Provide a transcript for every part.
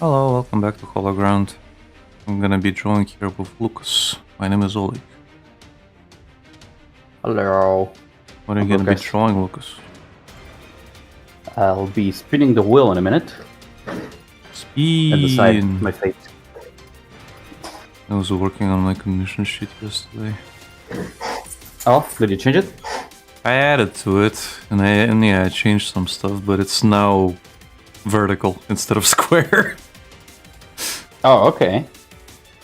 Hello, welcome back to Hologround. I'm gonna be drawing here with Lucas. My name is Oleg. Hello. What are you gonna be drawing, Lucas? I'll be spinning the wheel in a minute. Spin! At the side of my face. I was working on my commission sheet yesterday. Oh, did you change it? I added to it, and I changed some stuff, but it's now vertical instead of square. Oh, okay.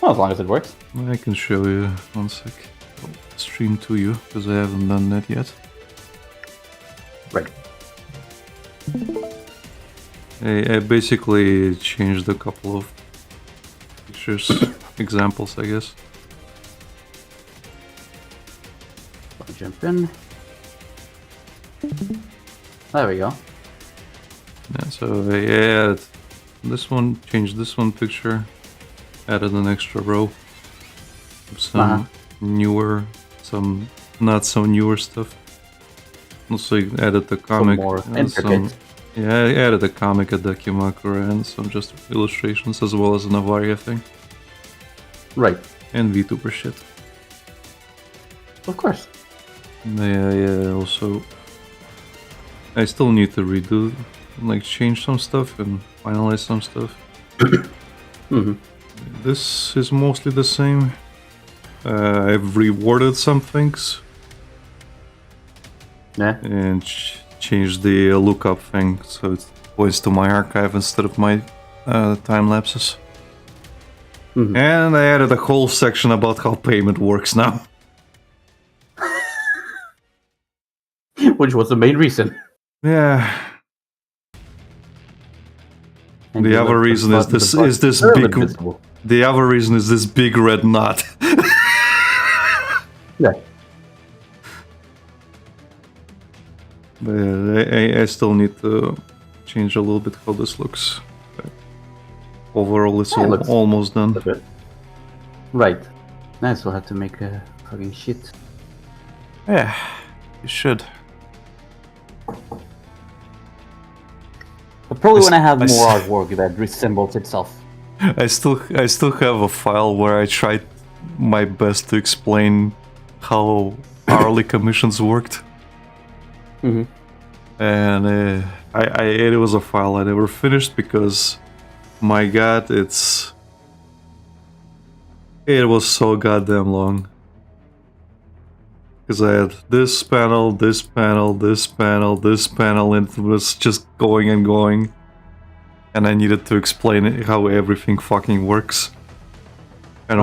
Well, as long as it works. I can show you. One sec. I'll stream to you, because I haven't done that yet. Right. I basically changed a couple of pictures, examples, I guess. I'll jump in. There we go. Yeah, so I added this one, changed this one picture, added an extra row, some newer, some not so newer stuff. Also added the comic. Some more intricate. Yeah, I added a comic at Dakimakura and some just illustrations as well as an Avaria thing. Right. And VTuber shit. Of course. Yeah, also I still need to redo, like change some stuff and finalize some stuff. This is mostly the same. I've reworded some things. Yeah. And changed the lookup thing so it points to my archive instead of my time lapses. And I added a whole section about how payment works now. Which was the main reason. Yeah. And the other reason is this big. visible. The other reason is this big red knot. Yeah. But yeah, I still need to change a little bit how this looks. But overall, it's almost done. Right. Nice, we'll have to make a fucking shit. Yeah, you should. But probably when I have more artwork that resembles itself. I still have a file where I tried my best to explain how hourly commissions worked. And it was a file I never finished because, my god, it was so goddamn long. Because I had this panel, this panel, this panel, this panel, and it was just going and going. And I needed to explain how everything fucking works. And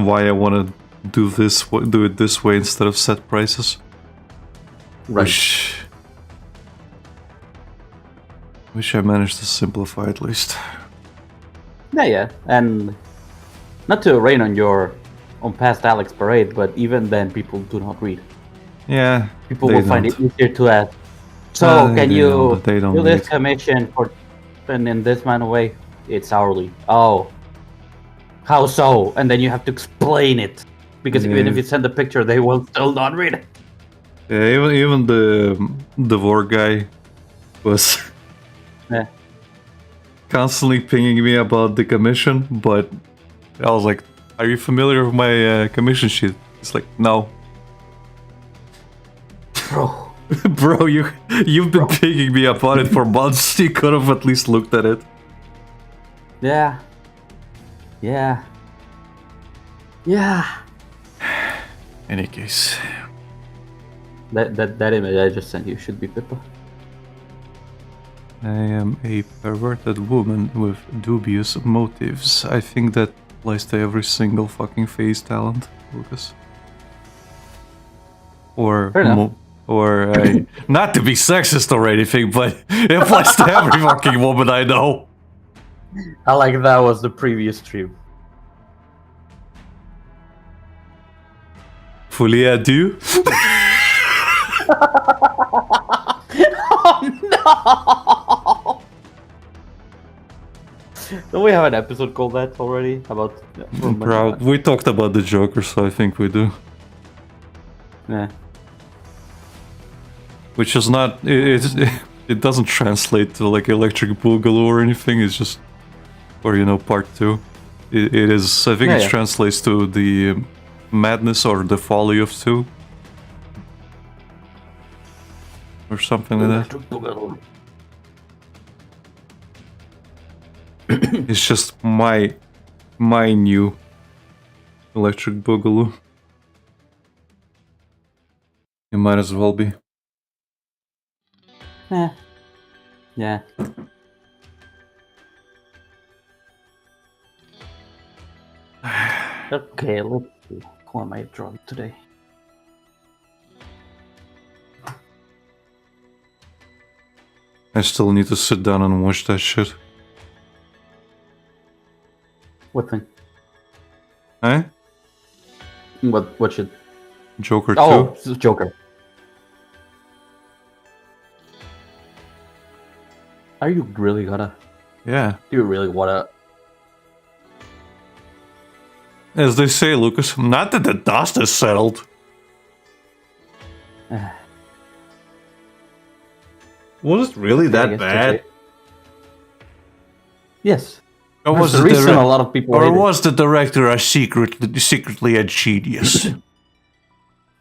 why I want to do it this way instead of set prices. Right. Wish I managed to simplify at least. Yeah, and not to rain on past Alex Parade, but even then people do not read. Yeah, people will find it easier to ask. So can you do this commission for and in this amount of way? It's hourly. Oh, how so? And then you have to explain it because even if you send a picture, they will still not read it. Yeah, even the war guy was constantly pinging me about the commission, but I was like, "Are you familiar with my commission sheet?" It's like, "No." Bro, you've been pinging me about it for months. You could have at least looked at it. Yeah. Any case, that image I just sent you should be Pippa. I am a perverted woman with dubious motives. I think that applies to every single fucking phase talent, Lucas. Or not to be sexist or anything, but it applies to every fucking woman I know. I like that was the previous stream. Fully adieu. Oh no! Don't we have an episode called that already? About we talked about the Joker, so I think we do. Yeah. Which is not it doesn't translate to like Electric Boogaloo or anything. It's just or part 2. It is, I think it translates to the madness or the folly of 2. Or something like that. It's just my new Electric Boogaloo. It might as well be. Yeah. Okay, let's see. Who am I drawing today? I still need to sit down and watch that shit. What thing? Eh? What shit? Joker 2? Oh, Joker. Are you really gonna? Yeah. Do you really wanna? As they say, Lucas, not that the dust is settled. Was it really that bad? Yes. Or was the reason a lot of people or was the director secretly a genius?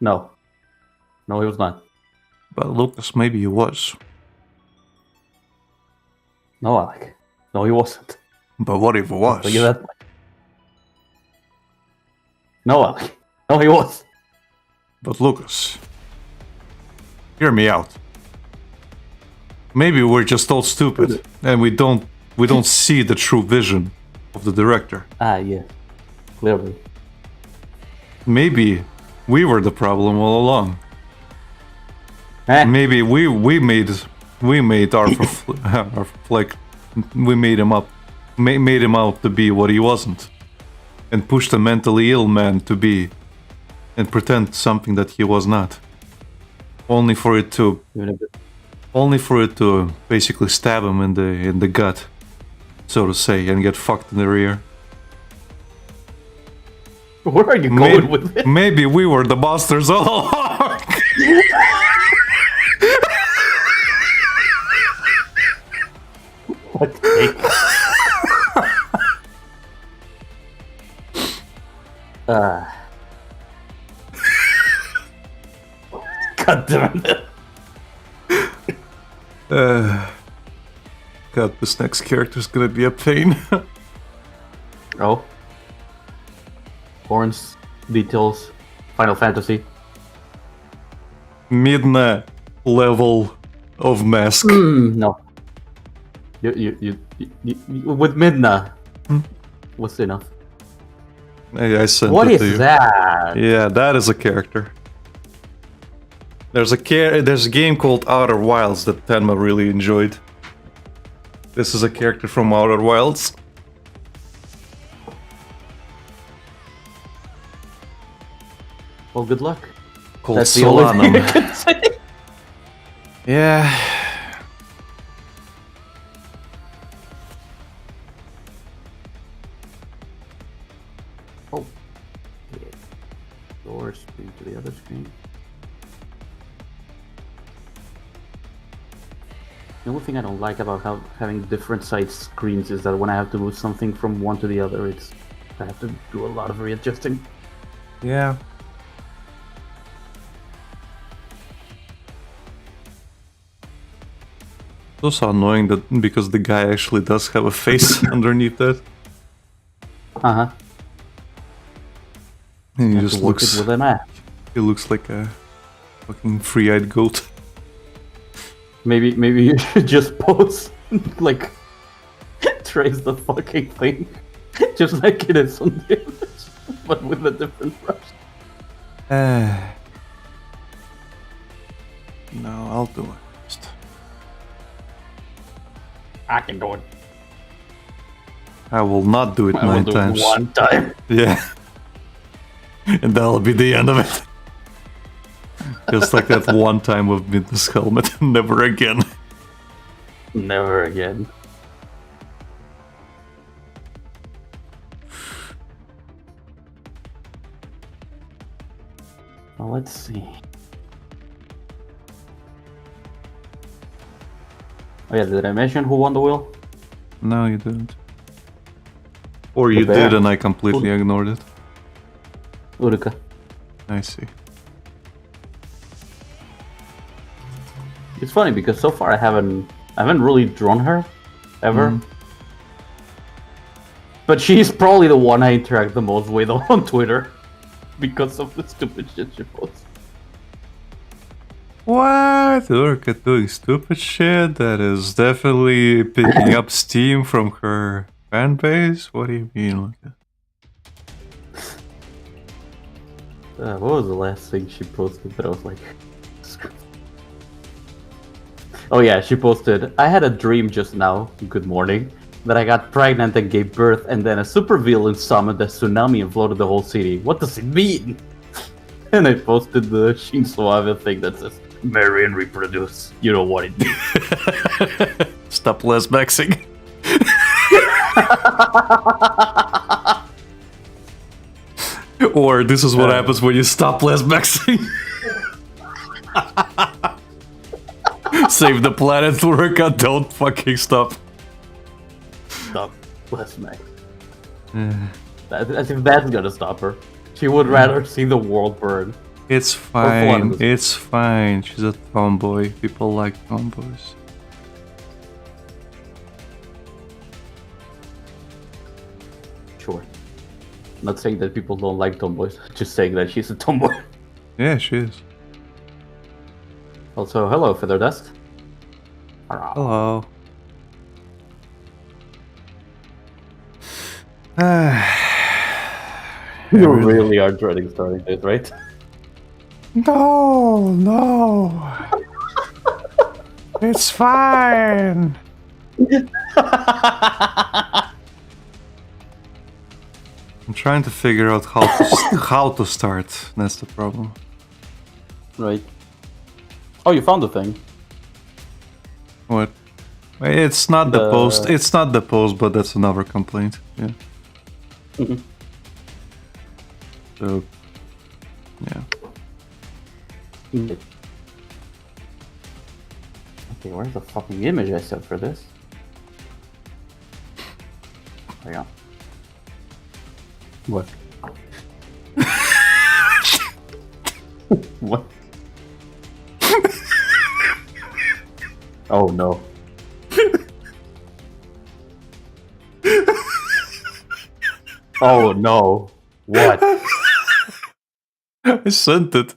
No. No, he was not. But Lucas, maybe he was. No, Alec. No, he wasn't. But what if it was? I'll give that. No, Alec. No, he was. But Lucas, hear me out. Maybe we're just all stupid, and we don't see the true vision of the director. Yeah, clearly. Maybe we were the problem all along. Maybe we made our like we made him out to be what he wasn't, and pushed a mentally ill man to be, and pretend something that he was not, only for it to basically stab him in the gut, so to say, and get fucked in the rear. Where are you going with it? Maybe we were the monsters all along. What? God damn it. God, this next character's gonna be a pain. Oh. Horns, details, Final Fantasy. Midna level of mask. No. You with Midna. What's enough? I sent What it to is you. that? Yeah, that is a character. There's a game called Outer Wilds that Tenma really enjoyed. This is a character from Outer Wilds. Well, good luck. Called That's the only thing I Solanum. can say. Yeah. Oh. Yeah. Door screen to the other screen. The only thing I don't like about having different side screens is that when I have to move something from one to the other, I have to do a lot of readjusting. Yeah. It's also annoying that because the guy actually does have a face underneath that. Uh-huh. And he just looks. With an eye. He looks like a fucking free-eyed goat. Maybe you should just pose like trace the fucking thing just like it is on the image, but with a different brush. No, I'll do it. I can do it. I will not do it I will 9 do times. it one time. Yeah. And that'll be the end of it. Just like that one time with Midna's helmet. Never again. Never again. Well, let's see. Oh yeah, did I mention who won the wheel? No, you didn't. Or you bear. did and I completely ignored it. Uruka. I see. It's funny because so far I haven't really drawn her ever. But she's probably the one I interact the most with on Twitter because of the stupid shit she posts. What? Urka doing stupid shit? That is definitely picking up steam from her fan base? What do you mean? What was the last thing she posted that I was like... Oh yeah, she posted, I had a dream just now, good morning, that I got pregnant and gave birth and then a supervillain summoned a tsunami and flooded the whole city. What does it mean? And I posted the Shinzo Abe thing that says, marry and reproduce. You know what it means. Stop less maxing. Or this is what happens when you stop less maxing. Save the planet, Urka, don't fucking stop. Stop less max. As if that's gonna stop her. She would rather see the world burn. It's fine, it's fine. She's a tomboy. People like tomboys. Sure. Not saying that people don't like tomboys, just saying that she's a tomboy. Yeah, she is. Also, hello, Feather Dust. Hello. You really are dreading starting this, right? No, no. It's fine. I'm trying to figure out how to start. That's the problem. Right. Oh, you found the thing. What? It's not the post. It's not the post, but that's another complaint. Yeah. So, yeah. Okay, where's the fucking image I set for this? There you go. What? What? Oh no. Oh no. What? I sent it.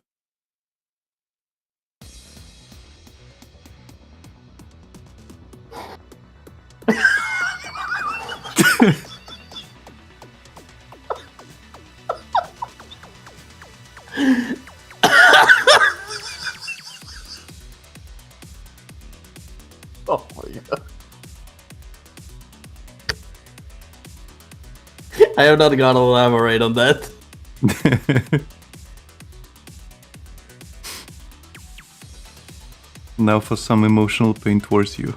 Oh my god. I have not gonna elaborate on that. Now for some emotional pain towards you.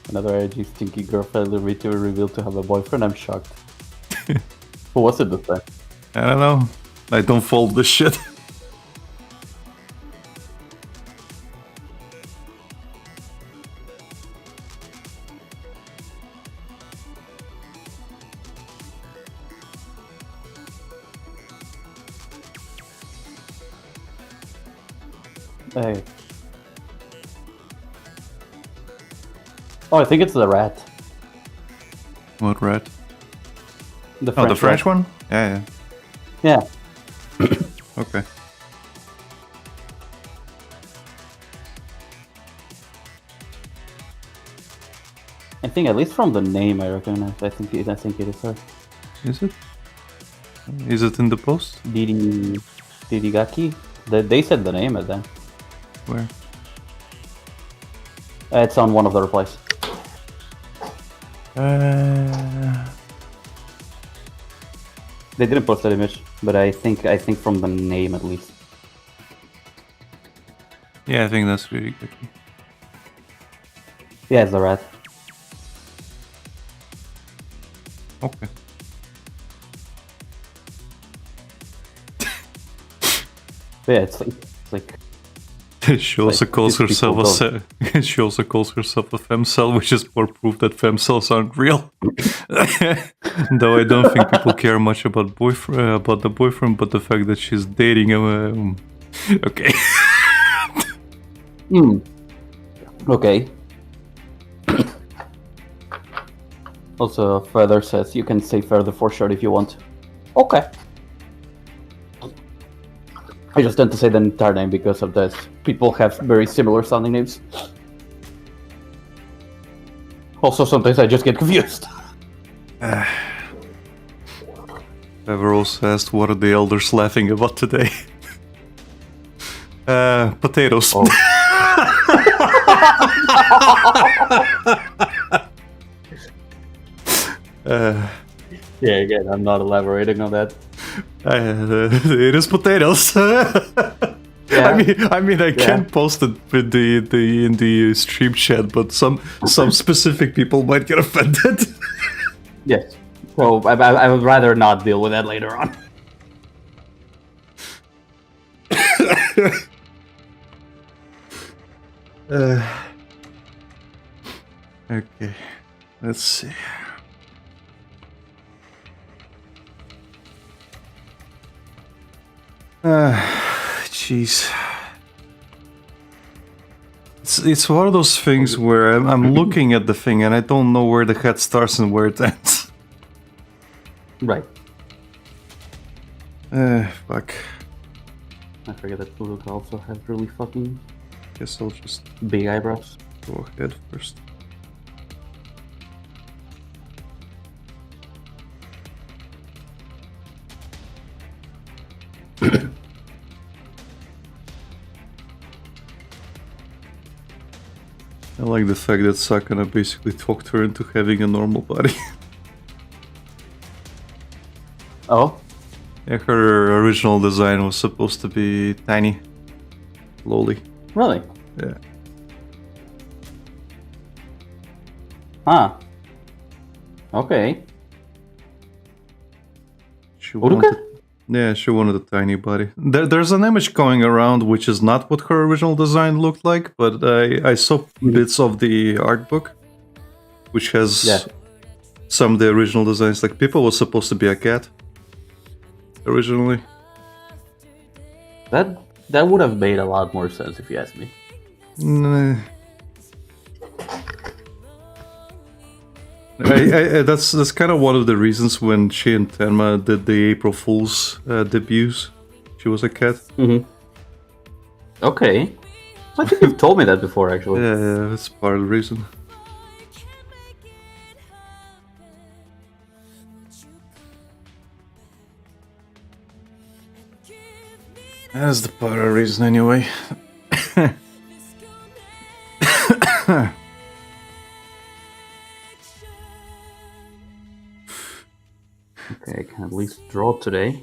Another edgy, stinky girlfriend revealed to have a boyfriend. I'm shocked. Who was it this time? I don't know. I don't fold this shit. Hey. Oh, I think it's the rat. What rat? The French French one? Yeah. Yeah. Okay. I think at least from the name I recognize. I think it is her. Is it? Is it in the post? Didigaki? They said the name at then. Where? It's on one of the replies. They didn't post that image, but I think from the name at least. Yeah, I think that's really good. Yeah, it's the rat. Okay. Yeah, it's like She also calls herself she also calls herself a femcel, which is more proof that femcells aren't real. Though I don't think people care much about the boyfriend, but the fact that she's dating him. Okay. Okay. Also, Feather says you can say Feather for short if you want. Okay. I just tend to say the entire name because of this. People have very similar sounding names. Also, sometimes I just get confused. Ever also asked what are the elders laughing about today? Potatoes. Oh. Yeah, again, I'm not elaborating on that. It is potatoes. Yeah. I mean, I can post it in the stream chat, but some specific people might get offended. Yes. So I would rather not deal with that later on. Okay, let's see. Jeez. It's one of those things where I'm looking at the thing and I don't know where the head starts and where it ends. Right. Fuck. I forget that Pluto also has really fucking... Guess I'll just big eyebrows. go ahead first. I like the fact that Sakana basically talked her into having a normal body. Oh? Yeah, her original design was supposed to be tiny, lowly. Really? Yeah. Huh. Okay. She wanted a tiny body. There's an image going around which is not what her original design looked like, but I saw bits of the art book, which has some of the original designs. Like Pippa was supposed to be a cat originally. That would have made a lot more sense if you ask me. Nah. That's kind of one of the reasons when she and Tenma did the April Fool's debuts. She was a cat. Mm-hmm. Okay. I think you've told me that before, actually. Yeah, that's part of the reason. That's the part of the reason, anyway. Okay, I can at least draw today.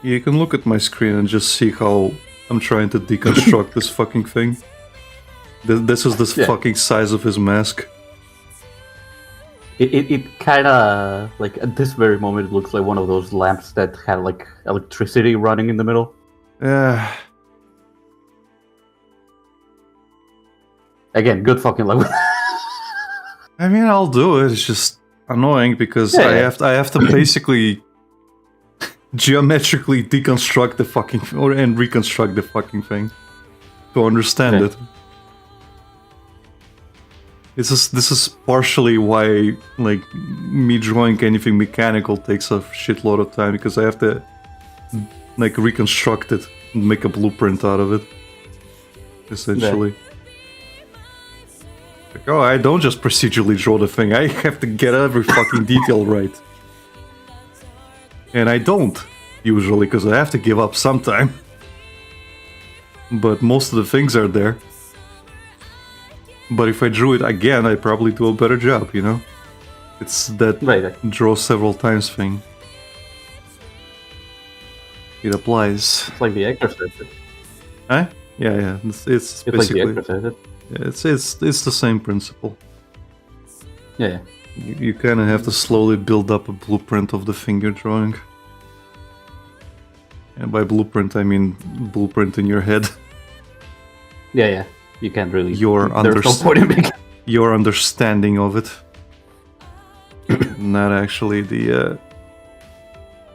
You can look at my screen and just see how I'm trying to deconstruct this fucking thing. This is the fucking size of his mask. It kind of, like, at this very moment, it looks like one of those lamps that have, like, electricity running in the middle. Yeah. Again, good fucking luck. I mean, I'll do it. It's just annoying because I have to basically geometrically deconstruct the fucking and reconstruct the fucking thing to understand it. This is partially why, like, me drawing anything mechanical takes a shitload of time, because I have to, like, reconstruct it and make a blueprint out of it, essentially. Like, oh, I don't just procedurally draw the thing, I have to get every fucking detail right. And I don't, usually, because I have to give up sometime. But most of the things are there. But if I drew it again, I'd probably do a better job, you know? It's that draw several times thing. It applies. It's like The Exorcist. Huh? Yeah. It's It's basically like the exercise. it's the same principle. Yeah. You kind of have to slowly build up a blueprint of the finger drawing. And by blueprint, I mean blueprint in your head. Yeah. You can't really. Your There's no point in making. Your understanding of it, not actually the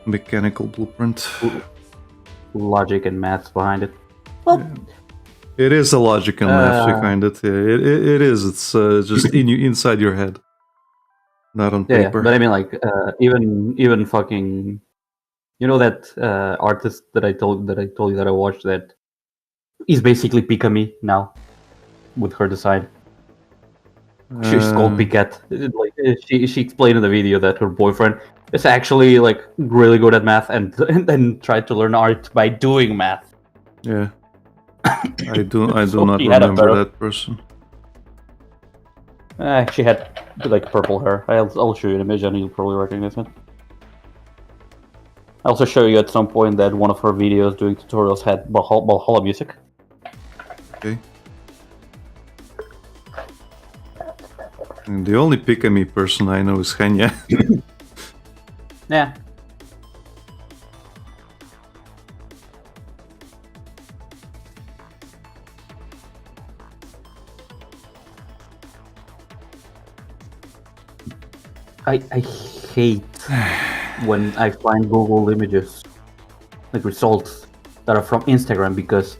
mechanical blueprint. Logic and maths behind it. Well, it is a logic and math behind it. Yeah, it is. It's just inside your head, not on paper. Yeah, but I mean, like, even fucking, you know that artist that I told you that I watched that is basically Pikami now with her design. She's called Piquette. Like she explained in the video that her boyfriend is actually like really good at math and tried to learn art by doing math. Yeah, I do not remember that person. She had like purple hair. I'll show you an image and you'll probably recognize it. I'll also show you at some point that one of her videos doing tutorials had Valhalla music. Okay. And the only Pikami person I know is Henya. Yeah. I hate when I find Google images, like results that are from Instagram, because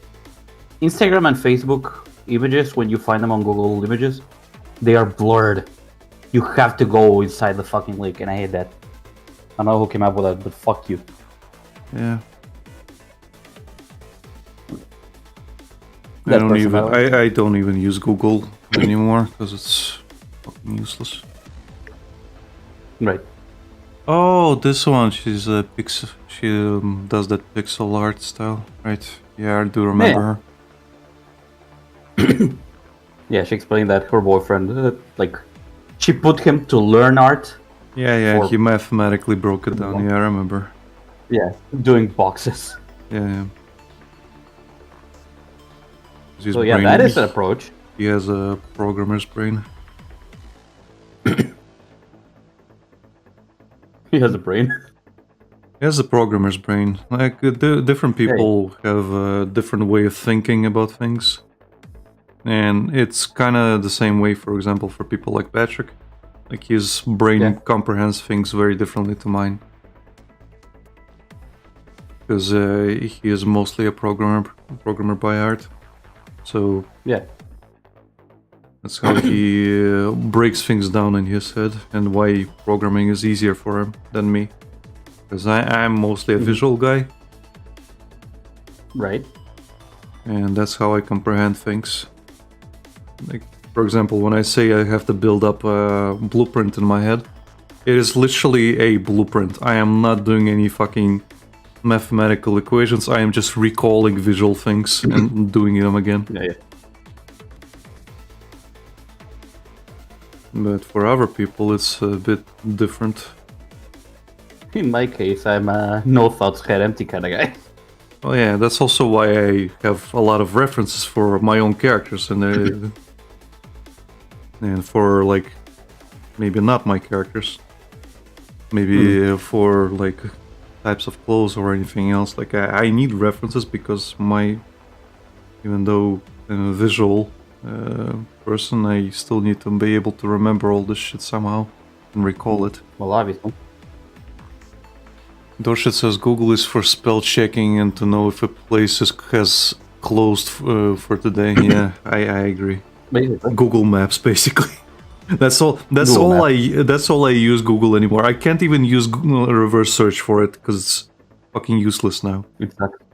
Instagram and Facebook images, when you find them on Google Images, they are blurred. You have to go inside the fucking link, and I hate that. I don't know who came up with that, but fuck you. Yeah. I don't even use Google anymore because it's fucking useless. Right. Oh, this one. She's a pixel. She does that pixel art style, right? Yeah, I do remember her. Yeah, she explained that her boyfriend, like, she put him to learn art. Yeah, he mathematically broke it down. Yeah, I remember. Yeah, doing boxes. Yeah. So yeah, that is an approach. He has a programmer's brain. He has a brain. He has a programmer's brain. Like, different people have a different way of thinking about things. And it's kind of the same way, for example, for people like Patrick. Like, his brain comprehends things very differently to mine. Because he is mostly a programmer by art. So, yeah. That's how he breaks things down in his head, and why programming is easier for him than me. Because I'm mostly a visual guy. Right. And that's how I comprehend things. Like, for example, when I say I have to build up a blueprint in my head, it is literally a blueprint. I am not doing any fucking mathematical equations. I am just recalling visual things and doing them again. Yeah. But for other people, it's a bit different. In my case, I'm a no thoughts, head empty kind of guy. Oh yeah, that's also why I have a lot of references for my own characters, and for like maybe not my characters, maybe for like types of clothes or anything else. Like I need references because even though I'm a visual person, I still need to be able to remember all this shit somehow and recall it. Well, obviously. Dorshit says Google is for spell checking and to know if a place has closed for today. Yeah, I agree. Basically. Google Maps, basically. That's all I use Google anymore. I can't even use Google reverse search for it because it's fucking useless now. Exactly.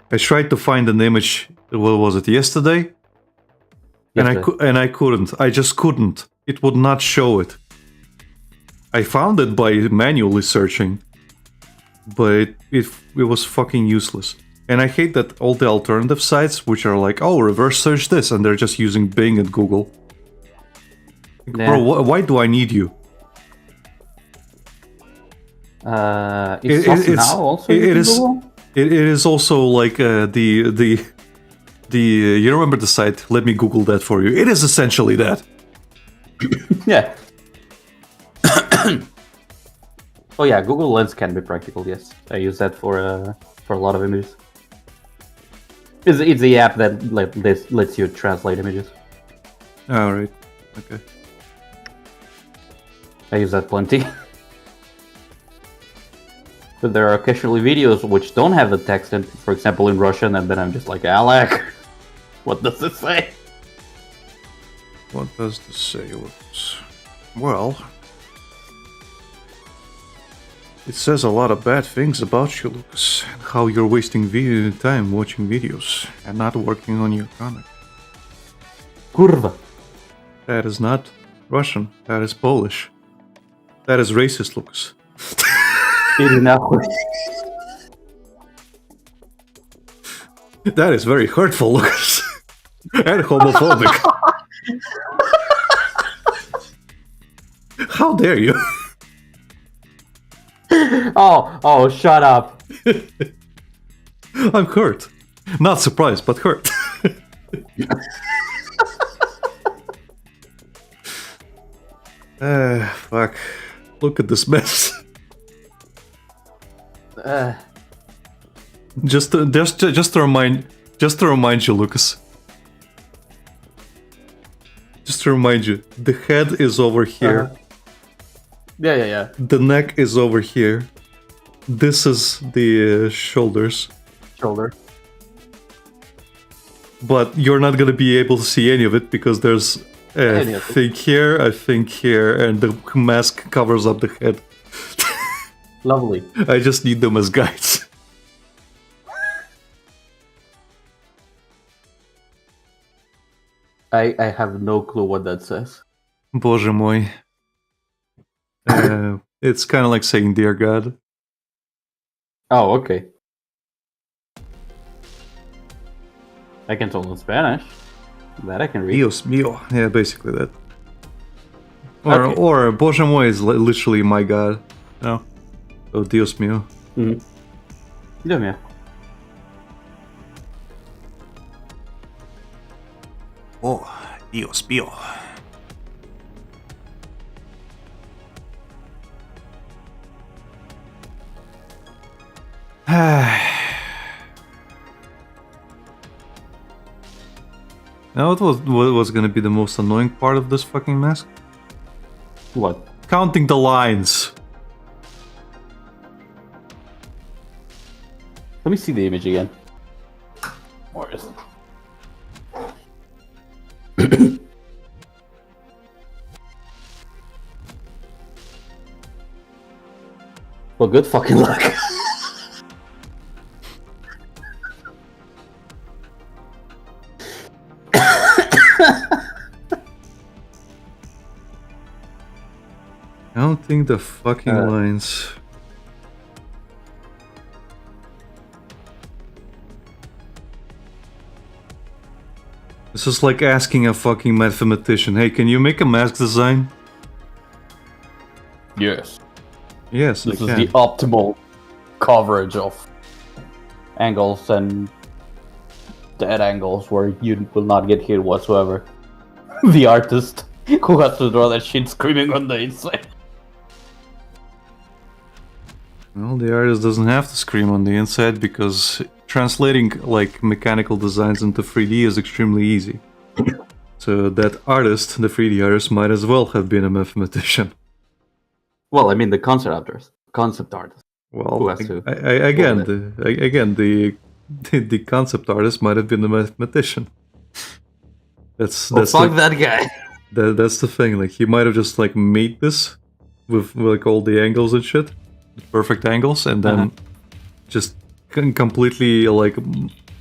I tried to find an image. What was it, yesterday? And I couldn't. I just couldn't. It would not show it. I found it by manually searching, but it was fucking useless. And I hate that all the alternative sites, which are like, oh, reverse search this, and they're just using Bing and Google. Yeah. Bro, why do I need you? It's now also Google? It is also like the you remember the site? Let me Google that for you. It is essentially that. Yeah. Oh yeah, Google Lens can be practical. Yes, I use that for a lot of images. It's the app that lets you translate images. All right. Okay. I use that plenty. But there are occasionally videos which don't have the text, in, for example, in Russian, and then I'm just like, Alec, what does it say? What does this say, Lucas? Well, it says a lot of bad things about you, Lucas, and how you're wasting time watching videos and not working on your comic. Kurva. That is not Russian. That is Polish. That is racist, Lucas. That is very hurtful, Lucas. And homophobic. How dare you? Oh, shut up. I'm hurt. Not surprised, but hurt. Fuck. Look at this mess. Just to remind you, Lucas. Just to remind you, the head is over here. Yeah. The neck is over here. This is the shoulders. Shoulder. But you're not gonna be able to see any of it because there's a thing here, a thing here, and the mask covers up the head. Lovely. I just need them as guides. I have no clue what that says. Боже мой. It's kind of like saying "Dear God." Oh, okay. I can tell in Spanish. That I can read. Dios mío. Yeah, basically that. Or Боже мой is literally my God. No. Oh, Dios mío. Mm-hmm. Dios mío. Oh, Dios mío. Now, what was going to be the most annoying part of this fucking mask? What? Counting the lines. Let me see the image again. Where is it? Well, good fucking luck. Counting the fucking lines. This is like asking a fucking mathematician, hey, can you make a mask design? Yes. Yes, this is the optimal coverage of angles and dead angles where you will not get hit whatsoever. The artist who has to draw that shit screaming on the inside. Well, the artist doesn't have to scream on the inside because translating like mechanical designs into 3D is extremely easy. So that artist, the 3D artist, might as well have been a mathematician. Well, I mean the concept artist. Well, who has to the concept artist might have been a mathematician. That's fuck that guy. That's the thing. Like he might have just like made this with like all the angles and shit, the perfect angles, and then just completely like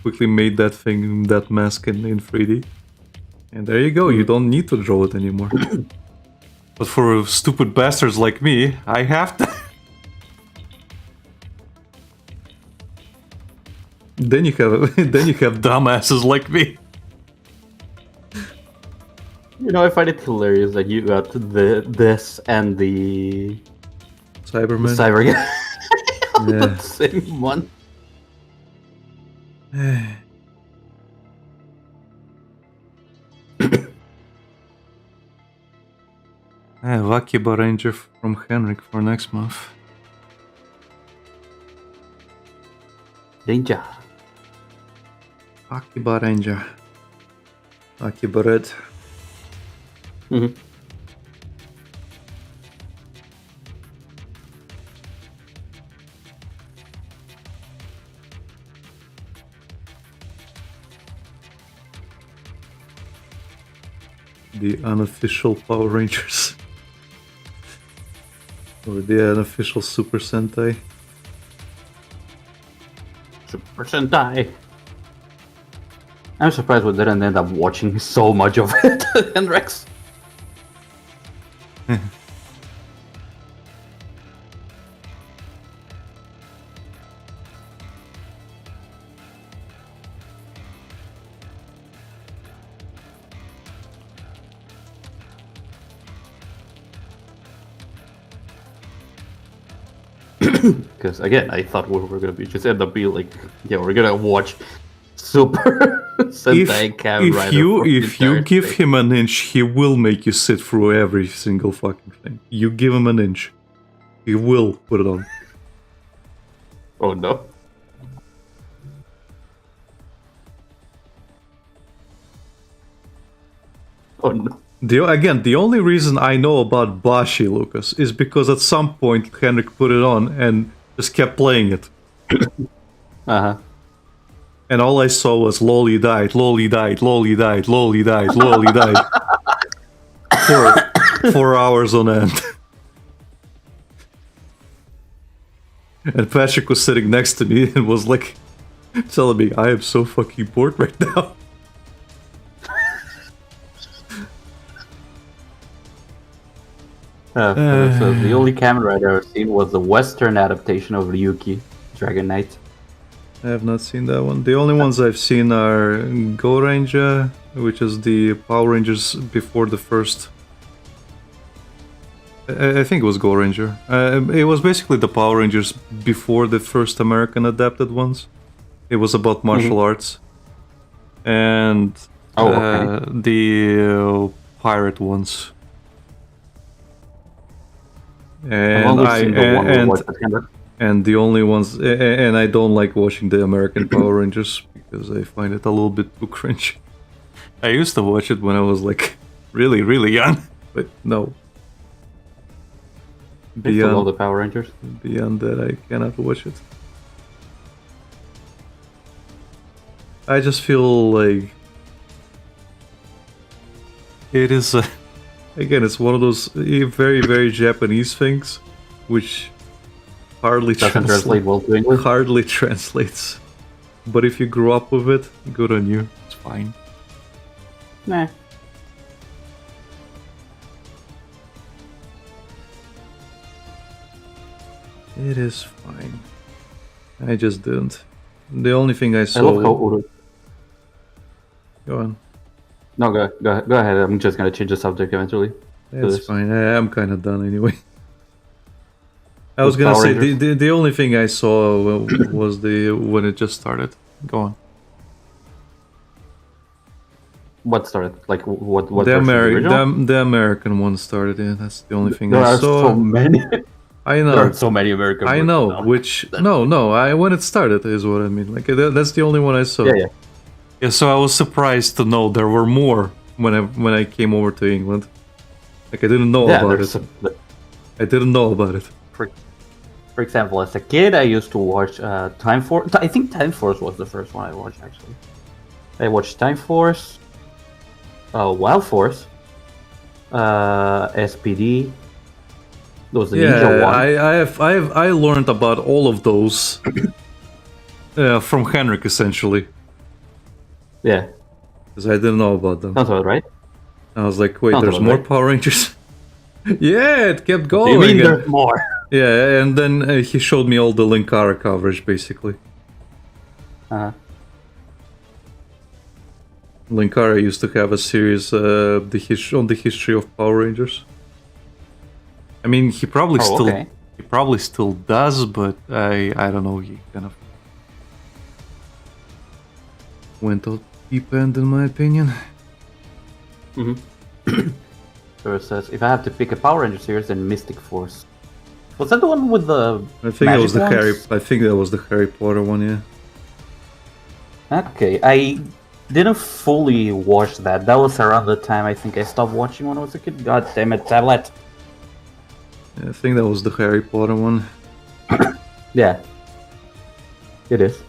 quickly made that thing, that mask in 3D. And there you go. You don't need to draw it anymore. But for stupid bastards like me, I have to. Then you have dumbasses like me. You know, I find it hilarious that you got this and the Cyberman. Cyber guy. Yeah. The same one. Wakiba Ranger from Henrik for next month. Danger. Wakiba Ranger. Wakiba Red. Mm-hmm. The unofficial Power Rangers. Or the unofficial Super Sentai. Super Sentai. I'm surprised we didn't end up watching so much of it, Hendrix. Because again, I thought we were gonna be just end up being like, yeah, we're gonna watch Super Sentai Kamen Rider. If you give him an inch, he will make you sit through every single fucking thing. You give him an inch, he will put it on. Oh no. Oh no. The only reason I know about Bashi, Lucas, is because at some point Henrik put it on and just kept playing it. Uh-huh. And all I saw was Loli died, Loli died, Loli died, Loli died, Loli died. For 4 hours on end. And Patrick was sitting next to me and was like telling me, I am so fucking bored right now. So the only Kamen Rider I've seen was the Western adaptation of Ryuki, Dragon Knight. I have not seen that one. The only ones I've seen are Go Ranger, which is the Power Rangers before the first. I think it was Go Ranger. It was basically the Power Rangers before the first American adapted ones. It was about martial arts. And the pirate ones. And the only ones, and I don't like watching the American Power Rangers because I find it a little bit too cringe. I used to watch it when I was like really, really young, but no. Beyond all the Power Rangers. Beyond that, I cannot watch it. I just feel like it is a. Again, it's one of those very, very Japanese things, which hardly translate well to English. Hardly translates. But if you grew up with it, good on you. It's fine. Nah. It is fine. I just didn't. The only thing I saw. I love how Go on. No, go ahead. I'm just gonna change the subject eventually. That's fine. I'm kind of done anyway. I was gonna say the only thing I saw was when it just started. Go on. What started? Like what? The American one started. Yeah, that's the only thing I saw. There are so many. I know. There are so many American. I know. Now. Which when it started is what I mean. Like that's the only one I saw. Yeah. Yeah, so I was surprised to know there were more when I came over to England. Like I didn't know about it. I didn't know about it. For example, as a kid, I used to watch Time Force. I think Time Force was the first one I watched actually. I watched Time Force, Wild Force, SPD. Those the Ninja one. I learned about all of those from Henrik essentially. Yeah. Because I didn't know about them. Sounds about right. I was like, wait, there's more Power Rangers? Yeah, it kept going. You mean there's more? Yeah, and then he showed me all the Linkara coverage, basically. Uh-huh. Linkara used to have a series on the history of Power Rangers. I mean, he probably still does, but I don't know, he kind of... went out deep end in my opinion. So it says, if I have to pick a Power Ranger series, then Mystic Force. Was that the one with the I think that was the Harry Potter one, yeah. Okay, I didn't fully watch that. That was around the time I think I stopped watching when I was a kid. God damn it, tablet. Yeah, I think that was the Harry Potter one. Yeah. It is.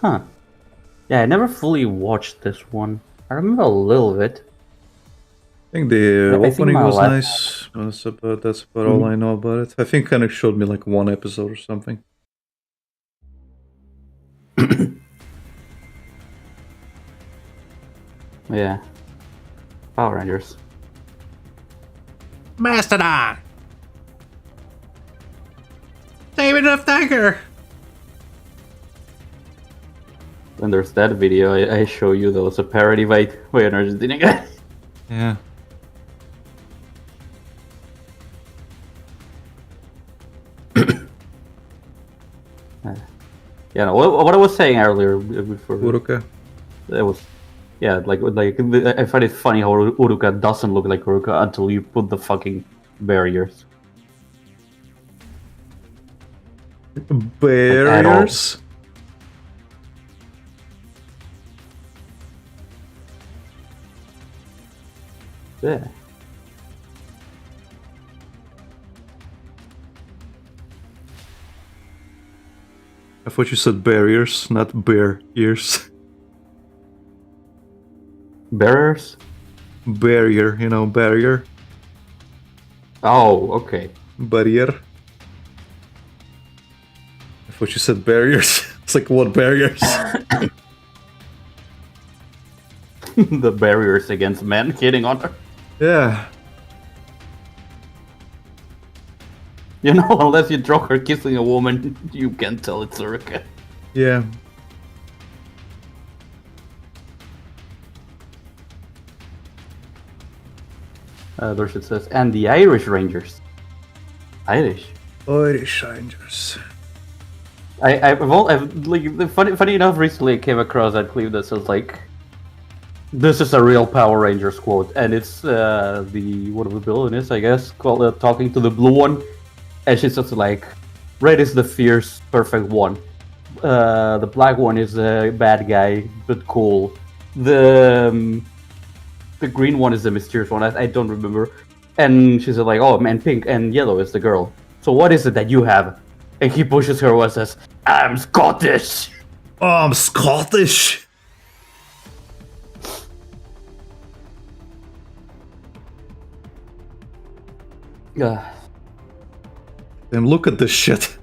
Huh. Yeah, I never fully watched this one. I remember a little bit. I think the opening was nice. That's about all Mhm. I know about it. I think kind of showed me like one episode or something. Yeah. Power Rangers. Mastodon! David of Dagger! And there's that video I show you that was a parody by an Argentinian guy. Yeah. Yeah, no, what I was saying earlier before. Uruka. It was, yeah, like I find it funny how Uruka doesn't look like Uruka until you put the fucking barriers. Barriers? Yeah. I thought you said barriers, not bear ears. Barriers? Barrier, you know, barrier. Oh, okay. Barrier. I thought you said barriers. It's like, what barriers? The barriers against men hitting on her. Yeah. You know, unless you draw her kissing a woman, you can't tell it's Uruka. Yeah. There it says, and the Irish Rangers. Irish. Irish Rangers. I've like funny enough. Recently, I came across that clip that says like, "This is a real Power Rangers quote," and it's the one of the villains, I guess, called talking to the blue one, and she's just like, "Red is the fierce, perfect one. The black one is a bad guy, but cool. The green one is the mysterious one. I don't remember." And she's like, "Oh man, pink and yellow is the girl. So what is it that you have?" And he pushes her and says, "I'm Scottish." Oh, I'm Scottish. Yeah. Then look at this shit.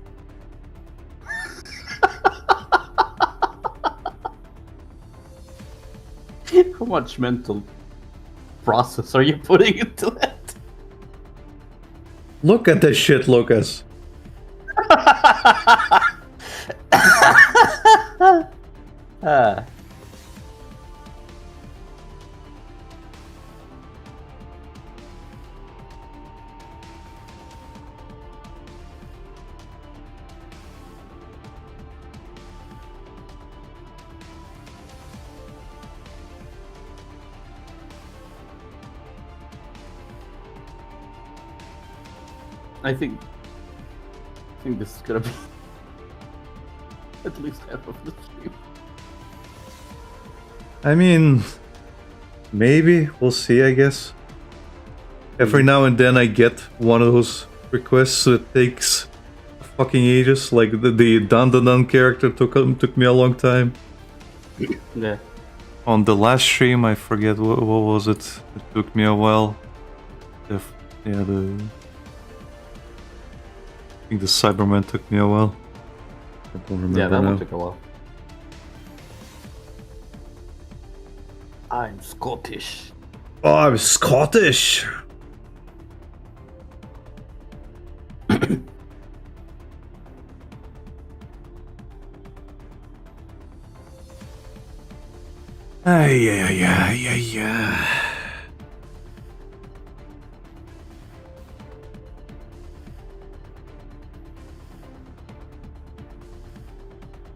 How much mental process are you putting into that? Look at this shit, Lucas. I think this is gonna be at least half of the stream. I mean, maybe. We'll see, I guess. Every now and then I get one of those requests that takes fucking ages. Like the Dun Dun Dun character took me a long time. Yeah. On the last stream, I forget what was it. It took me a while. I think the Cyberman took me a while. I don't remember Yeah, that now. one took a while. I'm Scottish. Oh, I'm Scottish. Yeah.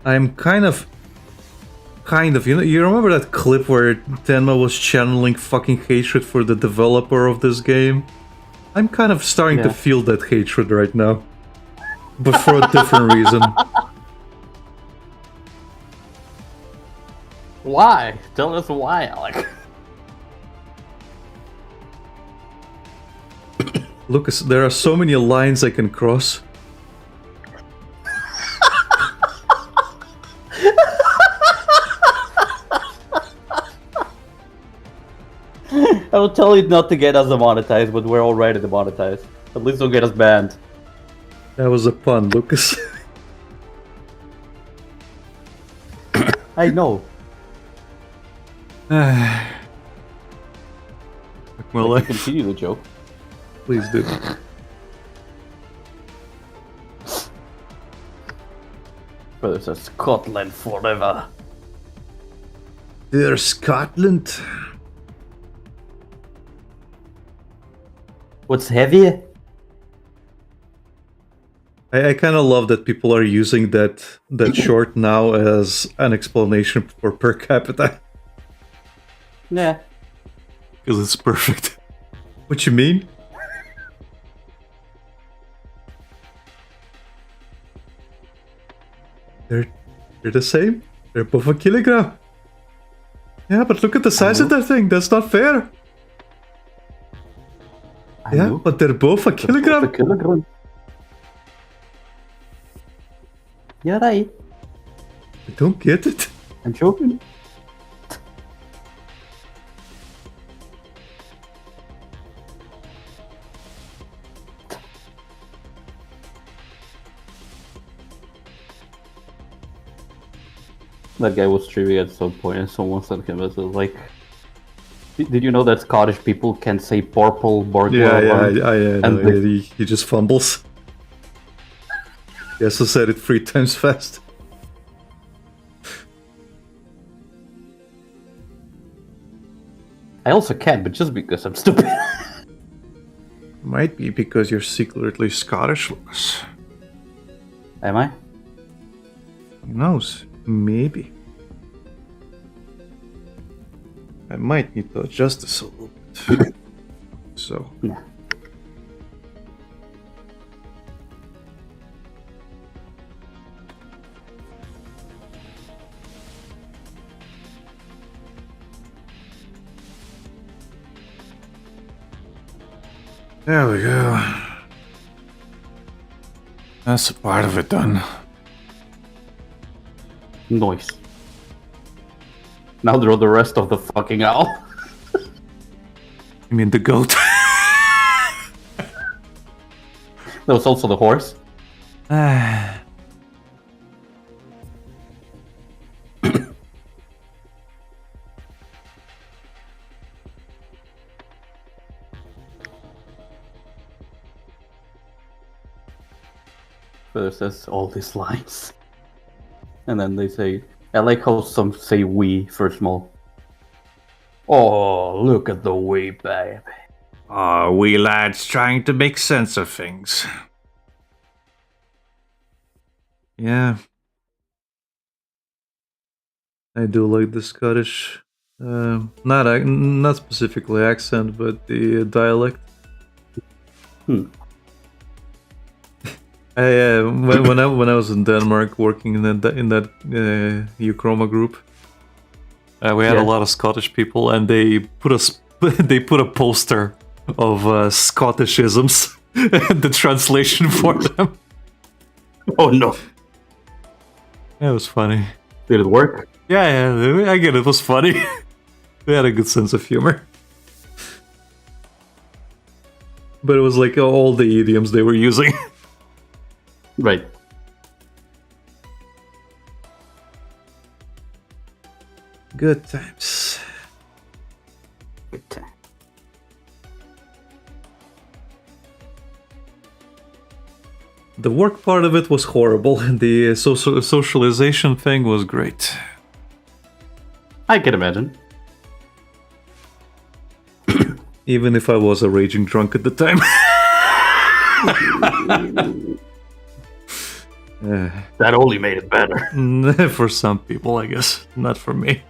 I'm kind of, you remember that clip where Tenma was channeling fucking hatred for the developer of this game? I'm kind of starting to feel that hatred right now, but for a different reason. Why? Tell us why, Alec. Lucas, there are so many lines I can cross. I will tell you not to get us demonetized, but we're already demonetized. At least don't get us banned. That was a pun, Lucas. I know. Well, I continue the joke. Please do. Brother says Scotland forever. Dear Scotland. What's heavy? I kind of love that people are using that short now as an explanation for per capita. Yeah. Because it's perfect. What you mean? They're the same. They're both a kilogram. Yeah, but look at the size of that thing. That's not fair. Yeah, but they're both a kilogram. A kilogram. You're right. I don't get it. I'm joking. That guy was streaming at some point and someone sent him as like, did you know that Scottish people can say purple, burglar? He just fumbles. He also said it 3 times fast. I also can, but just because I'm stupid. Might be because you're secretly Scottish, Lucas. Am I? Who knows? Maybe. I might need to adjust this a little bit. So. Yeah. There we go. That's a part of it done. Nice. Now draw the rest of the fucking owl. You mean the goat? There was also the horse. There says all these lines. And then they say, I like how some say we for small. Oh, look at the we, baby. Ah, we lads trying to make sense of things. Yeah. I do like the Scottish, not specifically accent, but the dialect. When I was in Denmark working in that Uchroma group, we had a lot of Scottish people, and they put a poster of Scottishisms, the translation for them. Oh no! It was funny. Did it work? Yeah, I get it. It was funny. They had a good sense of humor. But it was like all the idioms they were using. Right. Good times. Good time. The work part of it was horrible. The socialization thing was great. I can imagine. Even if I was a raging drunk at the time. That only made it better. For some people, I guess. Not for me.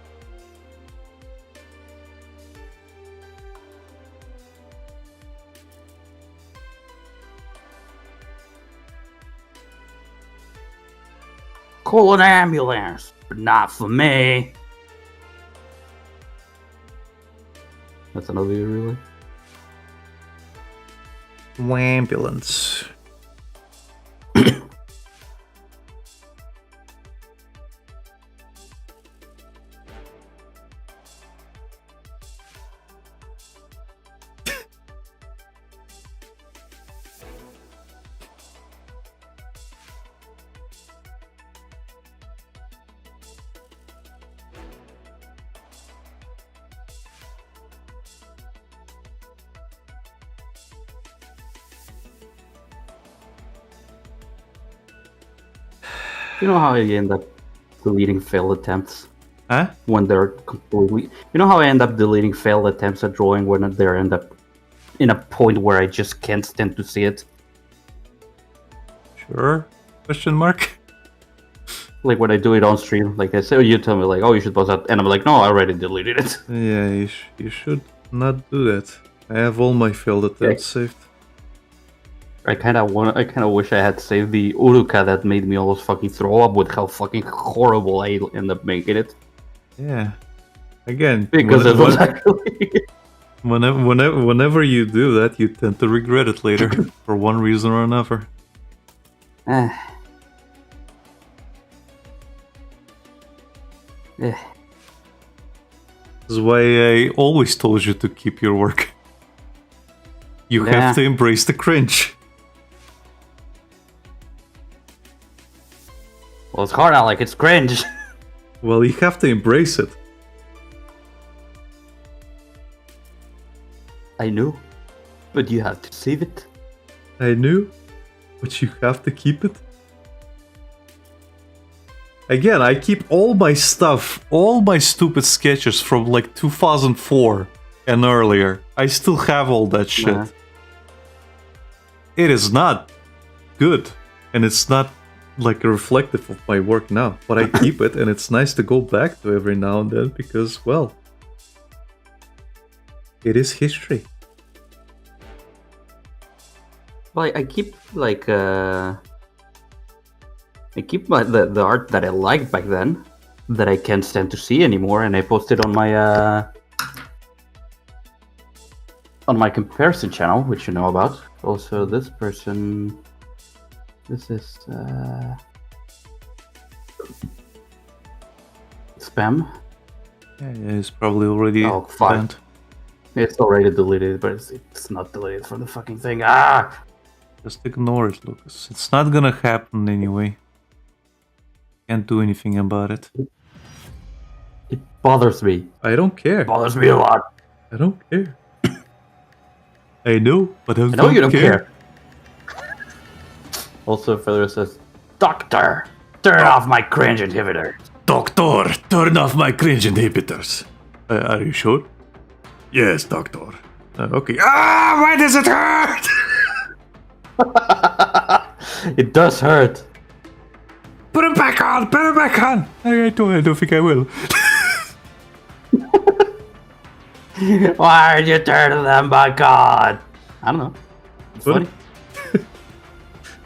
Call an ambulance, but not for me. That's another really. Ambulance. You know how I end up deleting failed attempts? Huh? When they're completely... You know how I end up deleting failed attempts at drawing when they end up in a point where I just can't stand to see it? Sure? Question mark? Like when I do it on stream, like I say, you tell me like, oh, you should pause that, and I'm like, no, I already deleted it. Yeah, you should not do that. I have all my failed attempts saved. I kind of wish I had saved the Uruka that made me almost fucking throw up with how fucking horrible I end up making it. Yeah. Again, because it was actually... whenever you do that, you tend to regret it later for one reason or another. Yeah. This is why I always told you to keep your work. You have to embrace the cringe. Well, it's hard out, like it's cringe. Well, you have to embrace it. I know, but you have to save it. I knew, but you have to keep it. Again, I keep all my stuff, all my stupid sketches from like 2004 and earlier. I still have all that shit. Nah. It is not good, and it's not like reflective of my work now, but I keep it, and it's nice to go back to every now and then because, well, it is history. Well, I keep like I keep the art that I liked back then that I can't stand to see anymore, and I post it on my comparison channel, which you know about. Also, this person. This is spam. Yeah, it's probably already banned. It's already deleted, but it's not deleted from the fucking thing. Ah! Just ignore it, Lucas. It's not gonna happen anyway. Can't do anything about it. It bothers me. I don't care. It bothers me a lot. I don't care. I know, but I know you don't care. Also, Feather says, Doctor, turn off my cringe inhibitor. Doctor, turn off my cringe inhibitors. Are you sure? Yes, doctor. Okay. Ah, why does it hurt? It does hurt. Put it back on, put it back on. I don't think I will. Why are you turning them back on? I don't know. It's funny.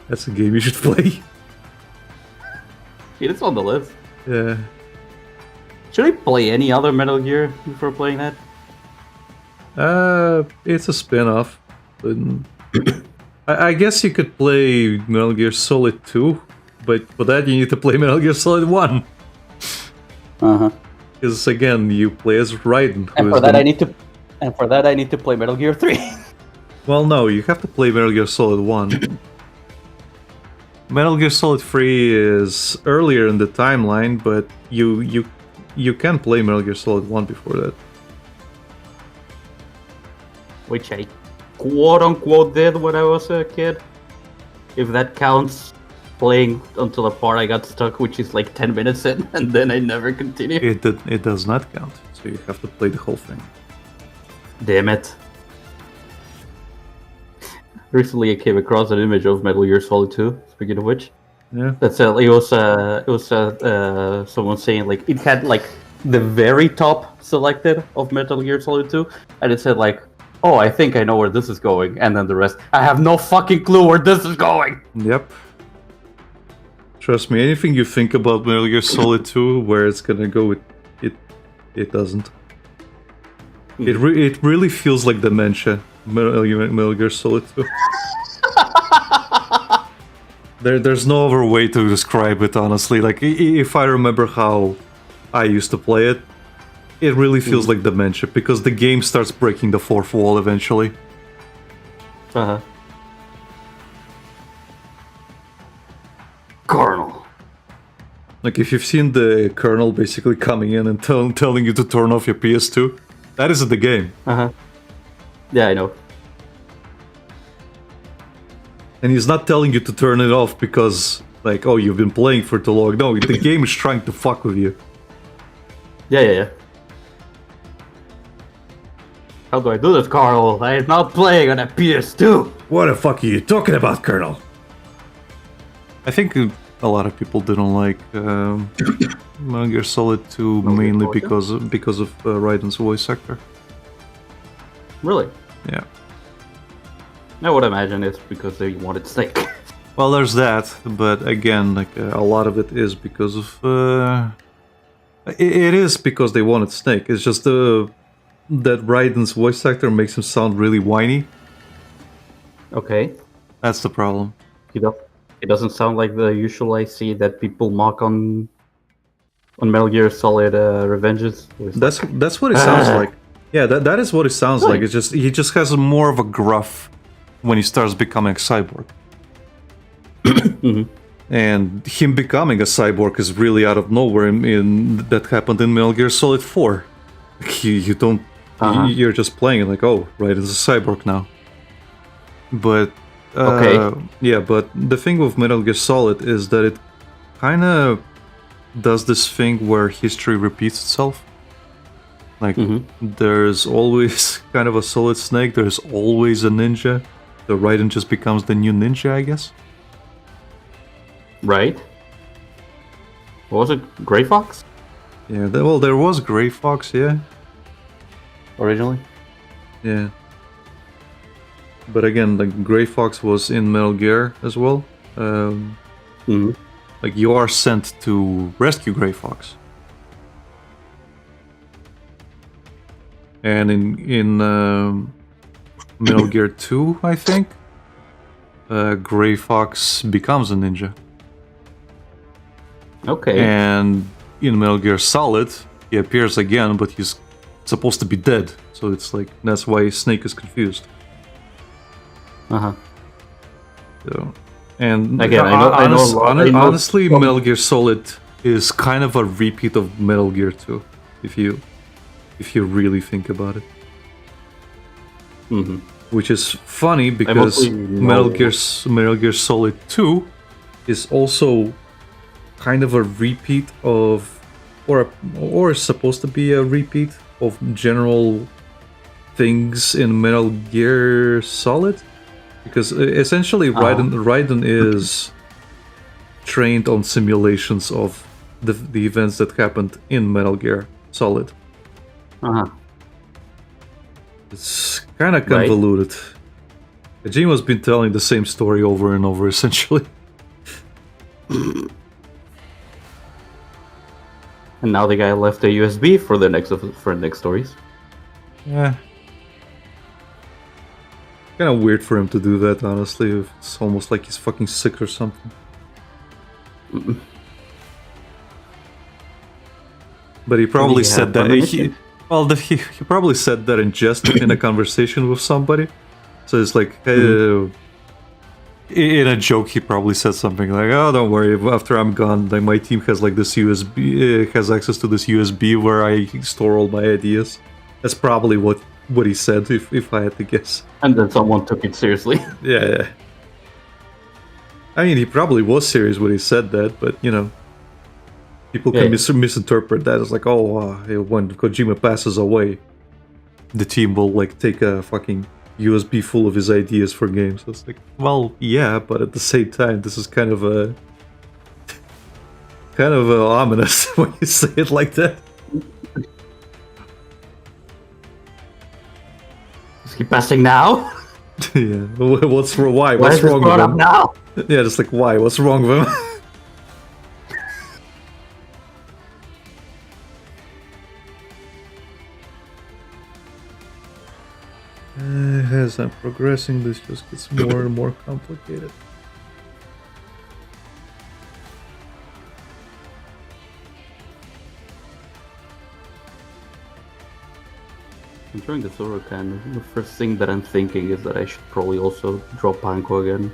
That's a game you should play. It's on the list. Yeah. Should I play any other Metal Gear before playing that? It's a spin-off. I guess you could play Metal Gear Solid 2, but for that you need to play Metal Gear Solid 1. Uh-huh. Because again, you play as Raiden. And for that I need to play Metal Gear 3. Well, no, you have to play Metal Gear Solid 1. Metal Gear Solid 3 is earlier in the timeline, but you can play Metal Gear Solid 1 before that. Which I quote-unquote did when I was a kid. If that counts, playing until a part I got stuck, which is like 10 minutes in, and then I never continued. It does not count, so you have to play the whole thing. Damn it. Recently I came across an image of Metal Gear Solid 2, speaking of which. Yeah. That's it was someone saying like it had like the very top selected of Metal Gear Solid 2, and it said like, oh, I think I know where this is going, and then the rest, I have no fucking clue where this is going. Yep. Trust me, anything you think about Metal Gear Solid 2, where it's gonna go, it doesn't. It really feels like dementia, Metal Gear Solid 2. There's no other way to describe it, honestly. Like, if I remember how I used to play it, it really feels like dementia, because the game starts breaking the fourth wall eventually. Uh-huh. Colonel. Like, if you've seen the Colonel basically coming in and telling you to turn off your PS2, that isn't the game. Uh-huh. Yeah, I know. And he's not telling you to turn it off because, like, oh, you've been playing for too long. No, the game is trying to fuck with you. Yeah. How do I do this, Carl? I am not playing on a PS2. What the fuck are you talking about, Colonel? I think a lot of people didn't like Metal Gear Solid 2 mainly because of Raiden's voice actor. Really? Yeah. I would imagine it's because they wanted Snake. Well, there's that, but again, like a lot of it is because of it is because they wanted Snake. It's just that Raiden's voice actor makes him sound really whiny. Okay. That's the problem. It doesn't sound like the usual I see that people mock on Metal Gear Solid Revenges. That's what it sounds like. Yeah, that is what it sounds like. It's just he just has more of a gruff when he starts becoming a cyborg. And him becoming a cyborg is really out of nowhere. In that happened in Metal Gear Solid 4. You don't. You're just playing it like, oh, right, it's a cyborg now. But yeah, but the thing with Metal Gear Solid is that it kind of does this thing where history repeats itself. Like, there's always kind of a Solid Snake, there's always a ninja. So Raiden just becomes the new ninja, I guess. Right. What was it? Gray Fox? Yeah, well, there was Gray Fox, yeah. Originally? Yeah. But again, like, Gray Fox was in Metal Gear as well. Like, you are sent to rescue Gray Fox. And in Metal Gear 2, I think, Gray Fox becomes a ninja. Okay. And in Metal Gear Solid, he appears again, but he's supposed to be dead. So it's like, that's why Snake is confused. So, and again, honestly, Metal Gear Solid is kind of a repeat of Metal Gear 2, if you really think about it. Which is funny because Metal Gear Solid 2 is also kind of a repeat of, or is supposed to be a repeat of general things in Metal Gear Solid. Because essentially Raiden is trained on simulations of the events that happened in Metal Gear Solid. It's kind of convoluted. Right. Kojima's been telling the same story over and over, essentially. And now the guy left a USB for the next stories. Yeah. Kind of weird for him to do that, honestly. It's almost like he's fucking sick or something. But he probably said that. He probably said that in jest in a conversation with somebody. So it's like, in a joke, he probably said something like, "Oh, don't worry. After I'm gone, like, my team has like this USB, has access to this USB where I store all my ideas." That's probably what he said, if I had to guess. And then someone took it seriously. Yeah. I mean, he probably was serious when he said that, but you know, people can misinterpret that as like, oh, when Kojima passes away, the team will like take a fucking USB full of his ideas for games. So it's like, well, yeah, but at the same time, this is kind of a kind of ominous when you say it like that. Is he passing now? Yeah. What's why? Why What's is this wrong brought with up him? now? Yeah, just like why? What's wrong with him? As I'm progressing, this just gets more and more complicated. Enjoying the Urukan. The first thing that I'm thinking is that I should probably also drop Panko again.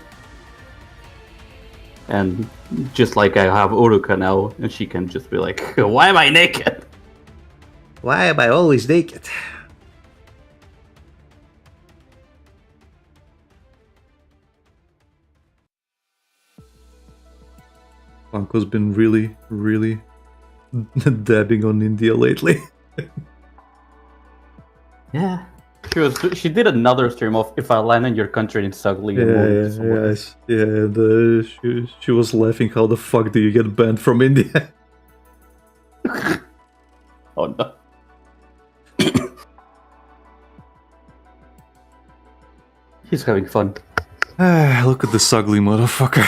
And just like I have Uruka now, and she can just be like, why am I naked? Why am I always naked? Panko's been really, really dabbing on India lately. Yeah. She did another stream of if I land in your country and it's ugly. She was laughing. How the fuck do you get banned from India? Oh no. He's having fun. Look at this ugly motherfucker.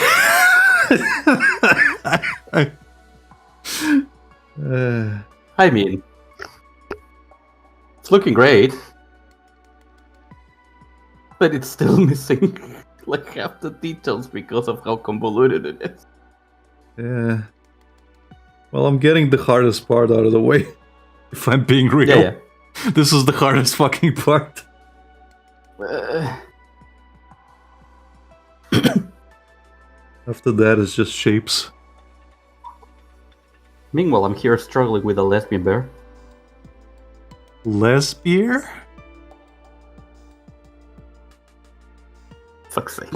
I mean, it's looking great, but it's still missing like half the details because of how convoluted it is. Yeah. Well, I'm getting the hardest part out of the way. If I'm being real. Yeah. This is the hardest fucking part. After that, it's just shapes. Meanwhile, I'm here struggling with a lesbian bear. Lesbian? Fuck's sake.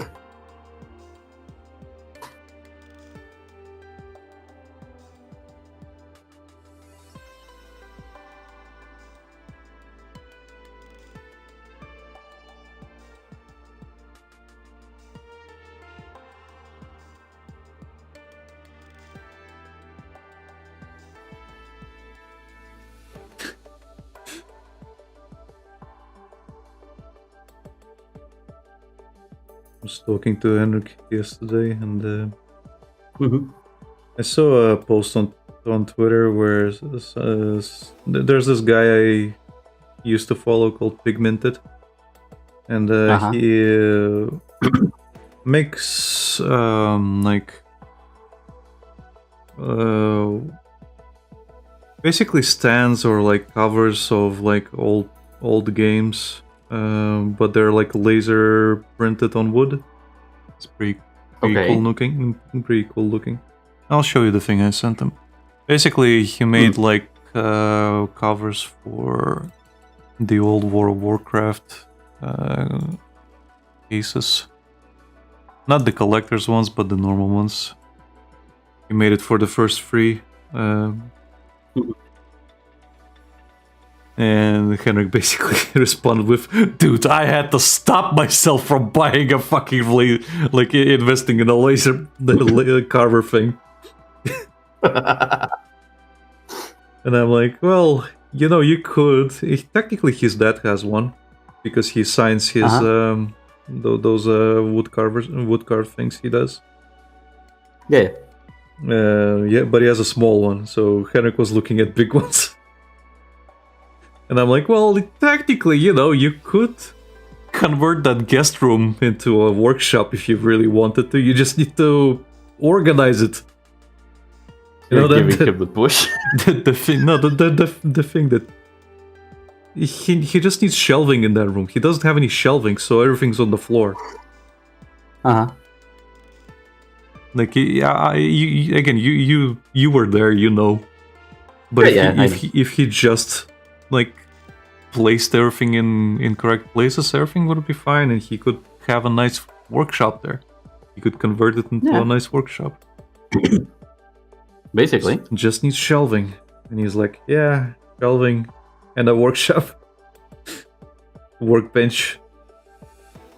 I was talking to Henrik yesterday, and I saw a post on Twitter where there's this guy I used to follow called Pigmented, and he makes basically stands or like covers of like old games. But they're like laser printed on wood. It's pretty cool looking. Pretty cool looking. I'll show you the thing I sent him. Basically, he made like covers for the old World of Warcraft cases. Not the collector's ones, but the normal ones. He made it for the first free. And Henrik basically responded with, "Dude, I had to stop myself from buying a fucking like investing in a laser carver thing." And I'm like, well, you know, you could. Technically, his dad has one because he signs his those wood carved things he does. Yeah. Yeah, but he has a small one. So Henrik was looking at big ones. And I'm like, well, technically, you know, you could convert that guest room into a workshop if you really wanted to. You just need to organize it. You know, giving him the push. the thing that he just needs shelving in that room. He doesn't have any shelving, so everything's on the floor. Like, yeah, you were there, you know. But if he just like placed everything in correct places, everything would be fine, and he could have a nice workshop there. He could convert it into a nice workshop. Basically, just needs shelving, and he's like, yeah, shelving and a workshop, workbench.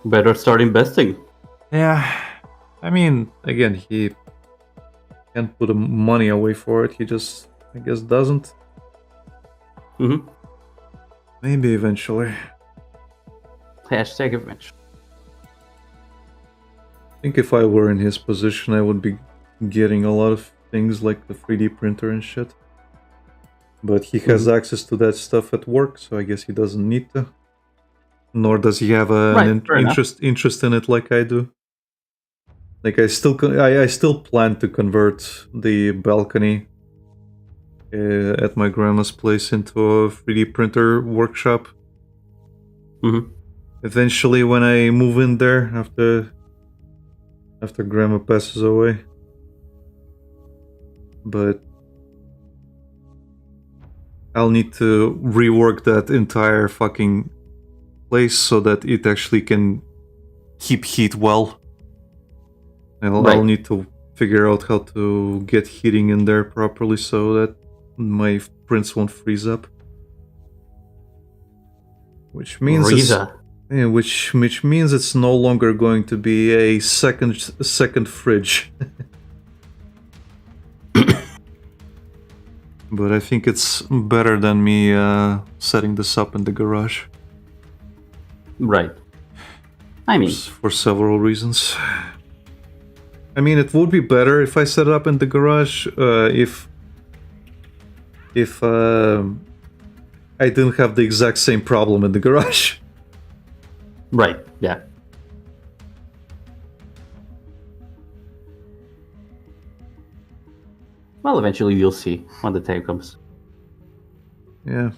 Better start investing. Yeah, I mean, again, can't put the money away for it. He just, I guess, doesn't. Mm-hmm. Maybe eventually. Hashtag eventually. I think if I were in his position, I would be getting a lot of things like the 3D printer and shit. But he has access to that stuff at work, so I guess he doesn't need to. Nor does he have an interest in it like I do. Like I still plan to convert the balcony at my grandma's place into a 3D printer workshop. Mm-hmm. Eventually, when I move in there after grandma passes away. But I'll need to rework that entire fucking place so that it actually can keep heat well. I'll need to figure out how to get heating in there properly so that my prints won't freeze up. Which means which means it's no longer going to be a second fridge. But I think it's better than me setting this up in the garage. Right. I mean, for several reasons. I mean, it would be better if I set it up in the garage if I didn't have the exact same problem in the garage. Right, yeah. Well, eventually you'll see when the time comes. Yeah.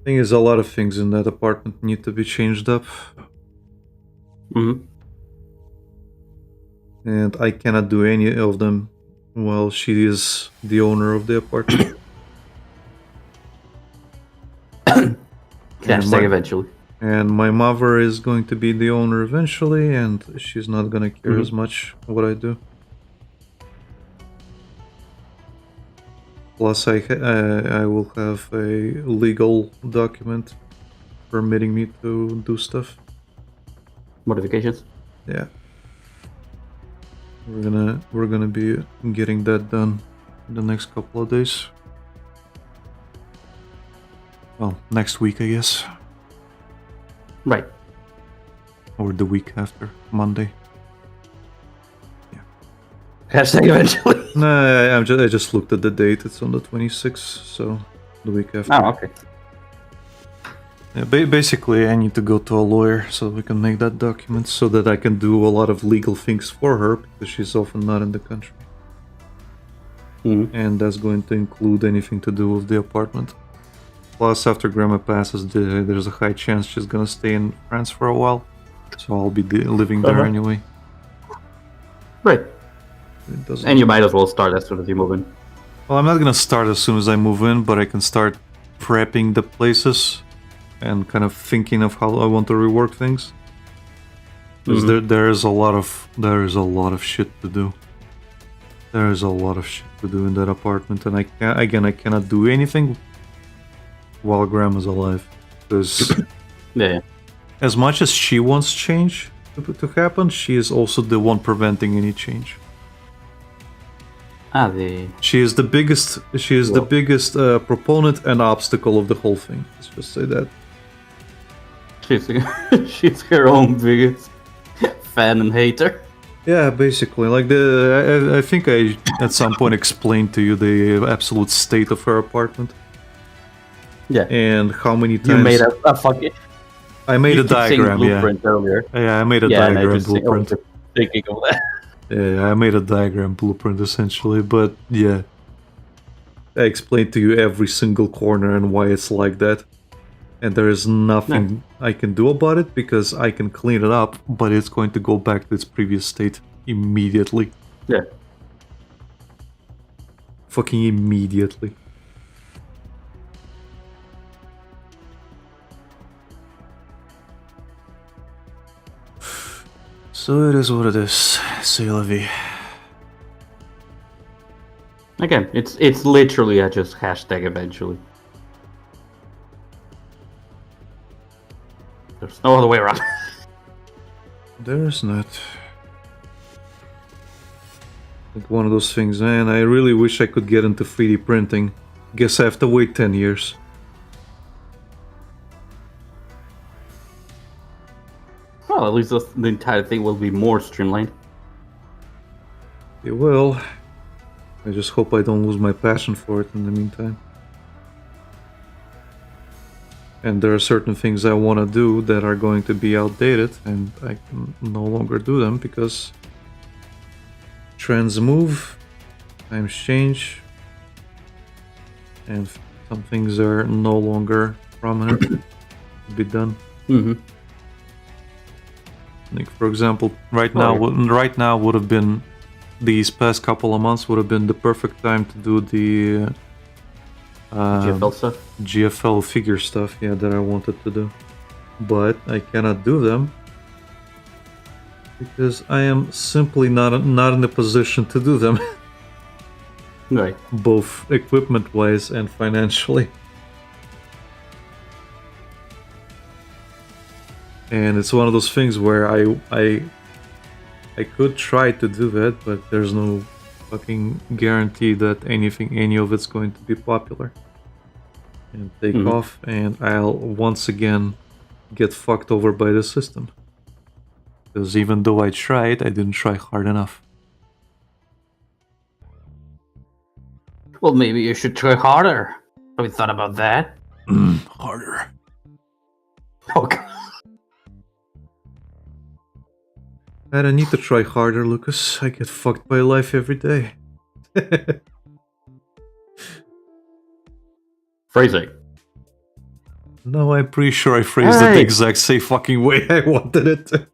Thing is, a lot of things in that apartment need to be changed up. Mm-hmm. And I cannot do any of them while she is the owner of the apartment. Eventually. And my mother is going to be the owner eventually, and she's not gonna care as much what I do. Plus, I will have a legal document permitting me to do stuff. Modifications? Yeah. We're gonna be getting that done in the next couple of days. Well, next week, I guess. Right. Or the week after, Monday. Yeah. Hashtag eventually. No, I just looked at the date. It's on the 26th, so the week after. Oh, okay. Yeah, basically, I need to go to a lawyer so we can make that document so that I can do a lot of legal things for her because she's often not in the country. And that's going to include anything to do with the apartment. Plus, after Grandma passes, there's a high chance she's gonna stay in France for a while. So I'll be living there anyway. Right. And you might as well start as soon as you move in. Well, I'm not gonna start as soon as I move in, but I can start prepping the places and kind of thinking of how I want to rework things. Because there is a lot of shit to do. There is a lot of shit to do in that apartment, and I cannot do anything while Grandma's alive. Because as much as she wants change to happen, she is also the one preventing any change. She is the biggest. She is the biggest proponent and obstacle of the whole thing. Let's just say that. She's her own biggest fan and hater. Yeah, basically. Like I think I at some point explained to you the absolute state of her apartment. Yeah. And how many times you made a fucking. I made a diagram. Blueprint earlier. Yeah, I made a diagram blueprint. Thinking of that. Yeah, I made a diagram blueprint essentially, but yeah. I explained to you every single corner and why it's like that. And there is nothing I can do about it because I can clean it up, but it's going to go back to its previous state immediately. Yeah. Fucking immediately. So it is what it is. C'est la vie. Again, it's literally just hashtag eventually. There's no other way around. There is not. Like one of those things, man. I really wish I could get into 3D printing. Guess I have to wait 10 years. Well, at least the entire thing will be more streamlined. It will. I just hope I don't lose my passion for it in the meantime. And there are certain things I want to do that are going to be outdated, and I can no longer do them because trends move, times change, and some things are no longer prominent to be done. Mm-hmm. Like for example, right now would have been, these past couple of months would have been the perfect time to do the GFL stuff. GFL figure stuff, yeah, that I wanted to do, but I cannot do them because I am simply not in a position to do them. Right. Both equipment-wise and financially. And it's one of those things where I could try to do that, but there's no fucking guarantee that any of it's going to be popular and take off, and I'll once again get fucked over by the system. Because even though I tried, I didn't try hard enough. Well, maybe you should try harder. Have you thought about that? Harder. Okay. I don't need to try harder, Lucas. I get fucked by life every day. Phrasing. No, I'm pretty sure I phrased it the exact same fucking way I wanted it to.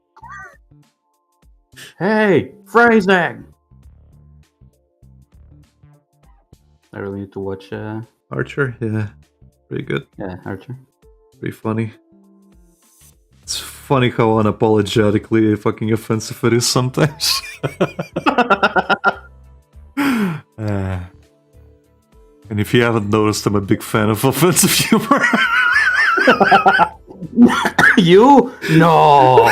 Hey, phrasing! I really need to watch Archer? Yeah. Pretty good. Yeah, Archer. Pretty funny. It's funny how unapologetically fucking offensive it is sometimes. And if you haven't noticed, I'm a big fan of offensive humor. You? No!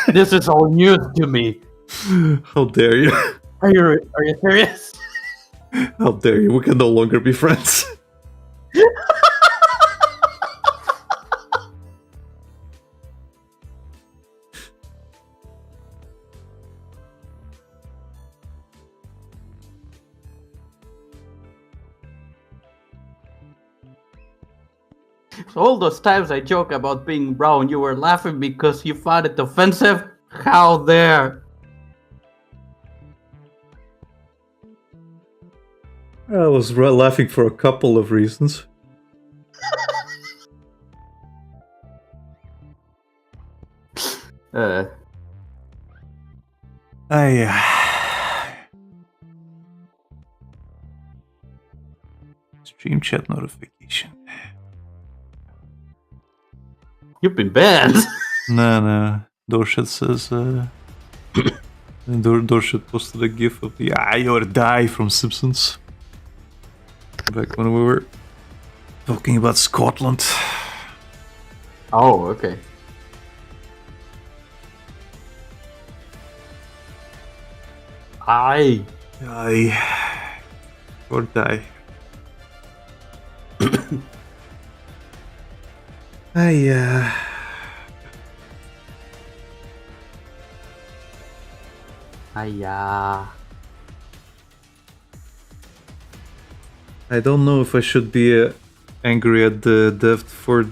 This is all news to me. How dare you? Are you serious? How dare you? We can no longer be friends. So all those times I joke about being brown, you were laughing because you found it offensive? How dare? I was laughing for a couple of reasons. Stream chat notification. You've been banned. No. Dorshit says, Dorshit posted a gif of the "I or Die" from Simpsons. Back when we were talking about Scotland. Oh, okay. I or die. I don't know if I should be angry at the dev for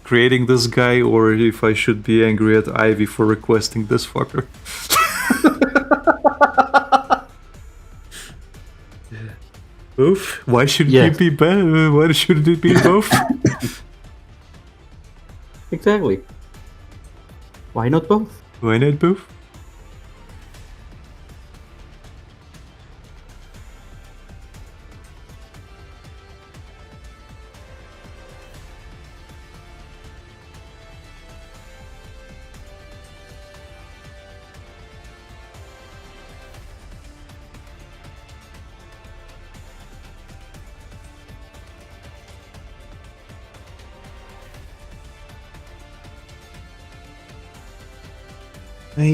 creating this guy, or if I should be angry at Ivy for requesting this fucker. Both? Why should it be bad? Why should it be both? Exactly. Why not both? Why not both? Yeah.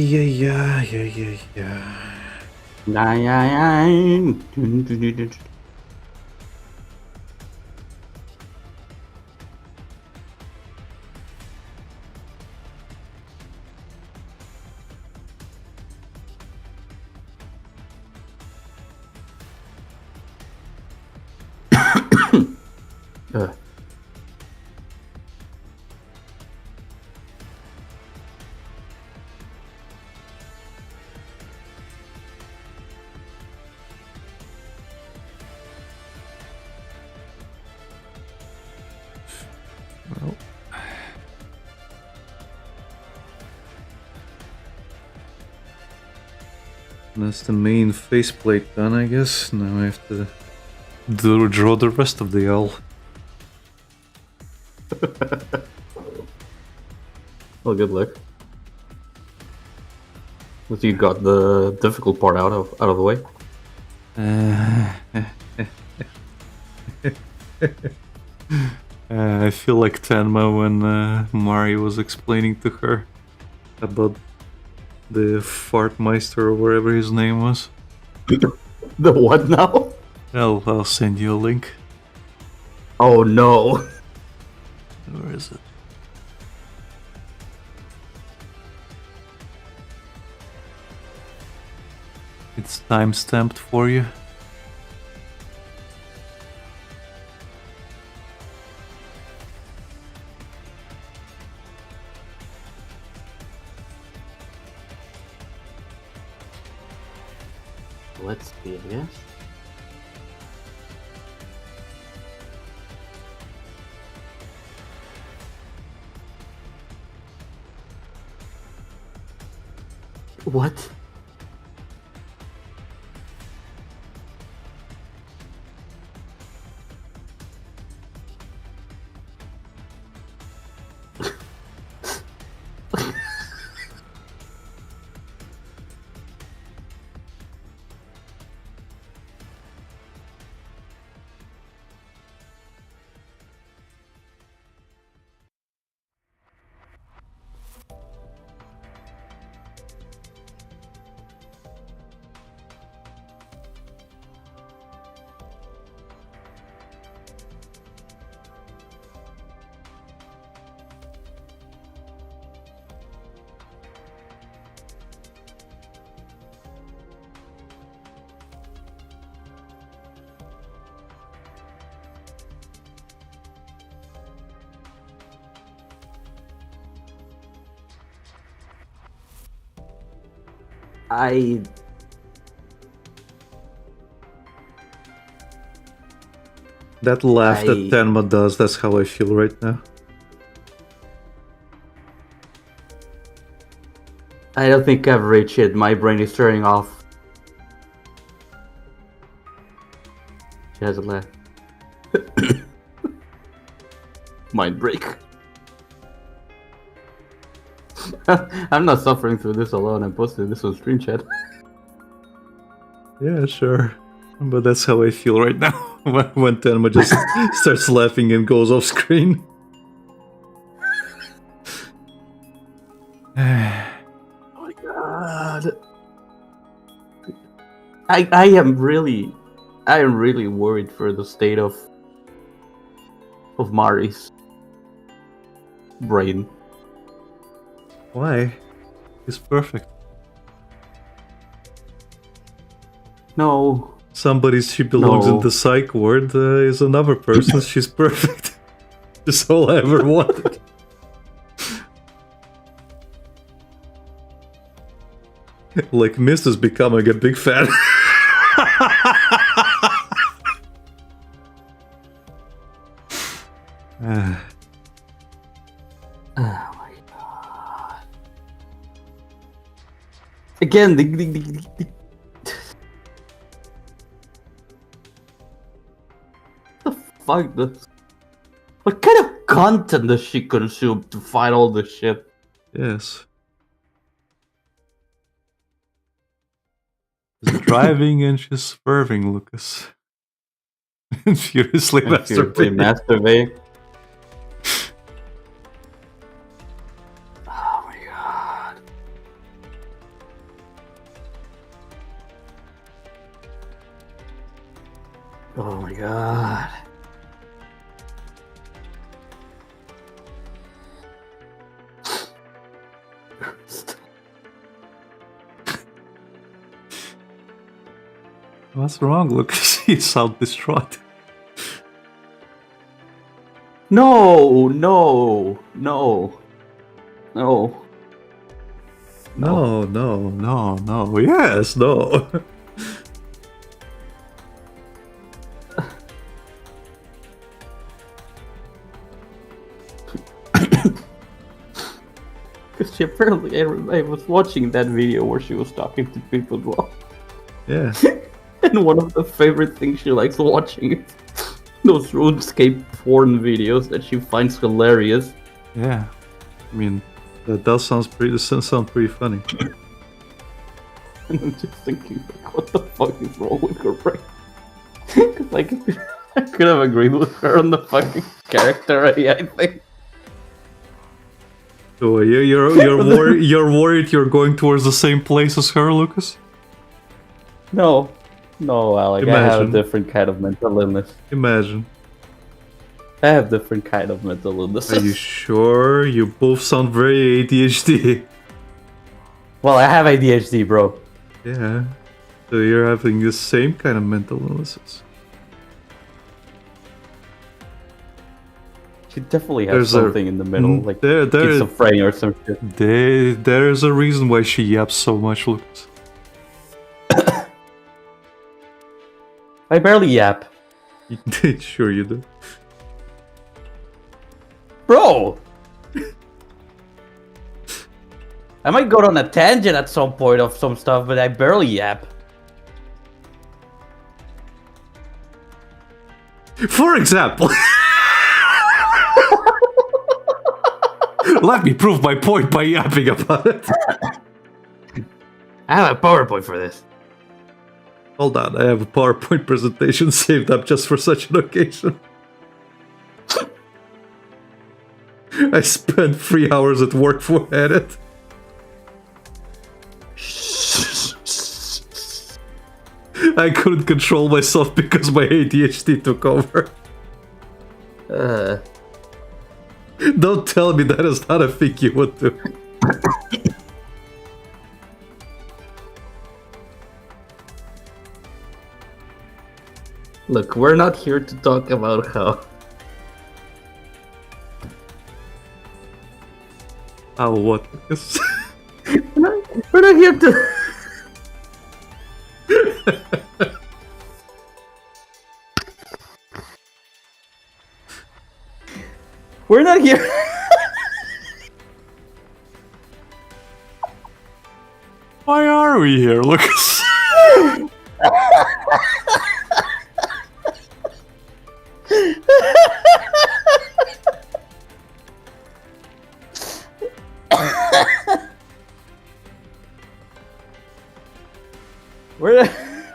Well, that's the main faceplate done, I guess. Now I have to draw the rest of the L. Well, good luck. You got the difficult part out of the way. I feel like Tenma when Mari was explaining to her about the Fartmeister or whatever his name was. The what now? I'll send you a link. Oh no. Where is it? It's time-stamped for you. Let's see, I guess. What? That laugh that Tenma does, that's how I feel right now. I don't think I've reached it. My brain is turning off. She has a laugh. Mind break. I'm not suffering through this alone. I'm posting this on Stream Chat. Yeah, sure. But that's how I feel right now. when Tenma just starts laughing and goes off screen. Oh my god. I am really worried for the state of Mari's brain. Why? He's perfect. No. She belongs in the psych ward is another person. She's perfect. That's all I ever wanted. Like Mist is becoming a big fan. Oh my god. Again, the fuck this? What kind of content does she consume to find all this shit? Yes. She's driving and she's swerving, Lucas. And furiously masturbating. Oh my god. god. What's wrong, Lucas? You sound distraught. No, no, no, no. No, no, no, no. Yes, no. Because she apparently, I was watching that video where she was talking to people as well. Yeah. And one of the favorite things she likes watching is those RuneScape porn videos that she finds hilarious. Yeah. I mean, that does sound pretty funny. And I'm just thinking, like, what the fuck is wrong with her brain? Because, like, I could have agreed with her on the fucking character AI thing. So you're worried you're going towards the same place as her, Lucas? No, Alec. I have a different kind of mental illness. Imagine. I have different kind of mental illness. Are you sure? You both sound very ADHD. Well, I have ADHD, bro. Yeah. So you're having the same kind of mental illnesses. She definitely has something in the middle, like schizophrenia or some shit. There's a reason why she yaps so much, Lucas. I barely yap. Sure you do. Bro! I might go on a tangent at some point of some stuff, but I barely yap. For example. Let me prove my point by yapping about it. I have a PowerPoint for this. Hold on, I have a PowerPoint presentation saved up just for such an occasion. I spent 3 hours at work for edit. I couldn't control myself because my ADHD took over. Don't tell me that is not a thing you would do. Look, we're not here to talk about how... How what? We're not here to... We're not here... Why are we here, Lucas?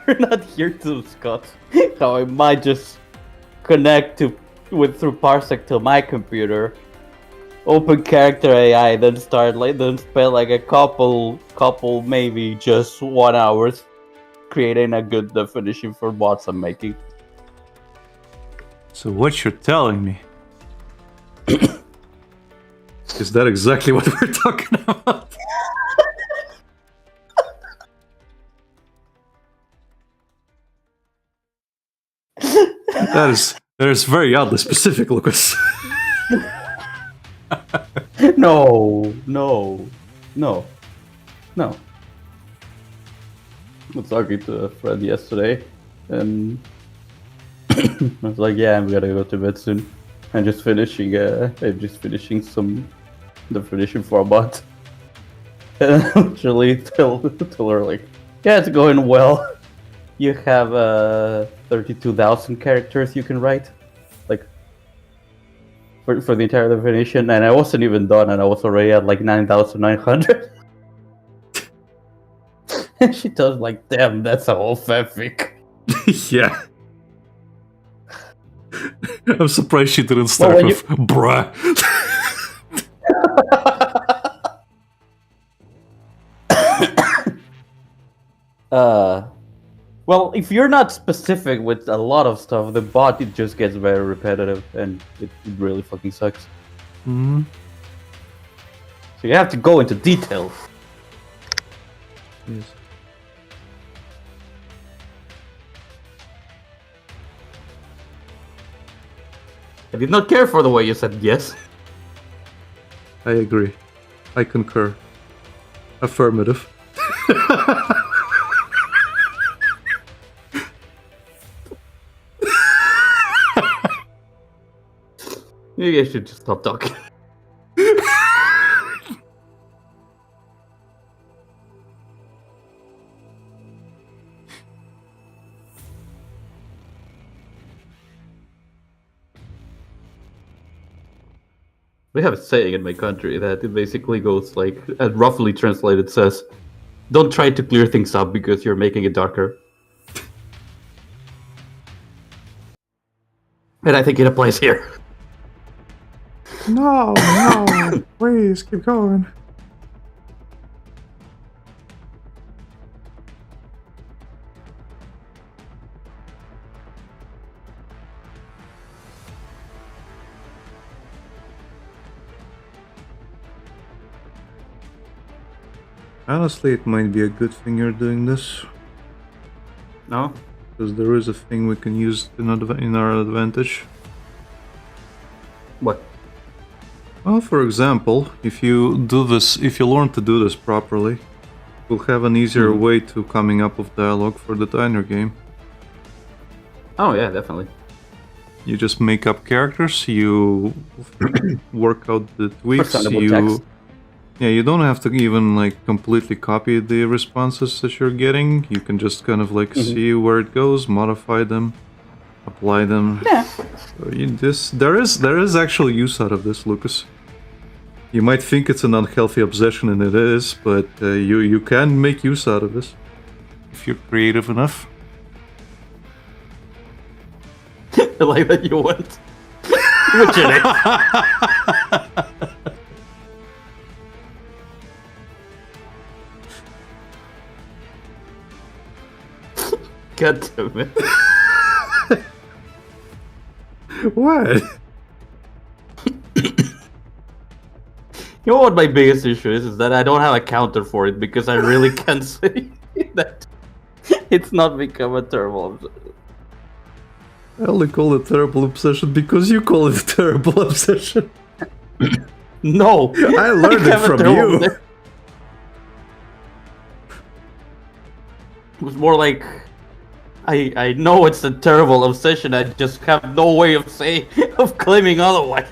We're not here to discuss how I might just connect through Parsec to my computer, open character AI, then spend like a couple maybe just 1 hour creating a good definition for bots I'm making. So what you're telling me is that exactly what we're talking about? That is very oddly specific, Lucas. No. I was talking to a friend yesterday, and I was like, "Yeah, I'm gonna go to bed soon. I'm just finishing some definition for a bot." And I literally tell her like, "Yeah, it's going well. You have 32,000 characters you can write, like for the entire definition, and I wasn't even done, and I was already at like 9,900." And she does like, "Damn, that's a whole fanfic." Yeah. I'm surprised she didn't start with bruh. Well, if you're not specific with a lot of stuff, the bot it just gets very repetitive, and it really fucking sucks. Hmm. So you have to go into details. Yes. I did not care for the way you said yes. I agree. I concur. Affirmative. Maybe I should just stop talking. We have a saying in my country that it basically goes like, roughly translated says, don't try to clear things up because you're making it darker. And I think it applies here. No, please keep going. Honestly, it might be a good thing you're doing this. No? Because there is a thing we can use in our advantage. What? Well, for example, if you learn to do this properly, you'll have an easier way to coming up with dialogue for the diner game. Oh yeah, definitely. You just make up characters, you work out the tweaks, text. Yeah, you don't have to even like completely copy the responses that you're getting. You can just kind of like see where it goes, modify them, apply them. Yeah. So there is actual use out of this, Lucas. You might think it's an unhealthy obsession, and it is, but you can make use out of this if you're creative enough. I like that you went. Which it is. God damn it. What? You know what my biggest issue is that I don't have a counter for it because I really can't say that it's not become a terrible obsession. I only call it terrible obsession because you call it a terrible obsession. No! I learned it from you. It was more like I know it's a terrible obsession, I just have no way of claiming otherwise.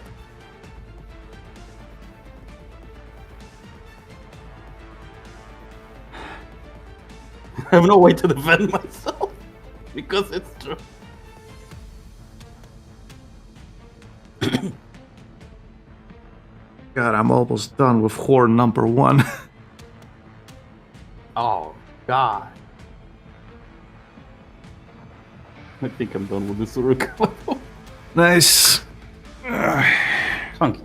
I have no way to defend myself because it's true. God, I'm almost done with horn number 1. Oh, God. I think I'm done with this Urukawa. Nice. Funky.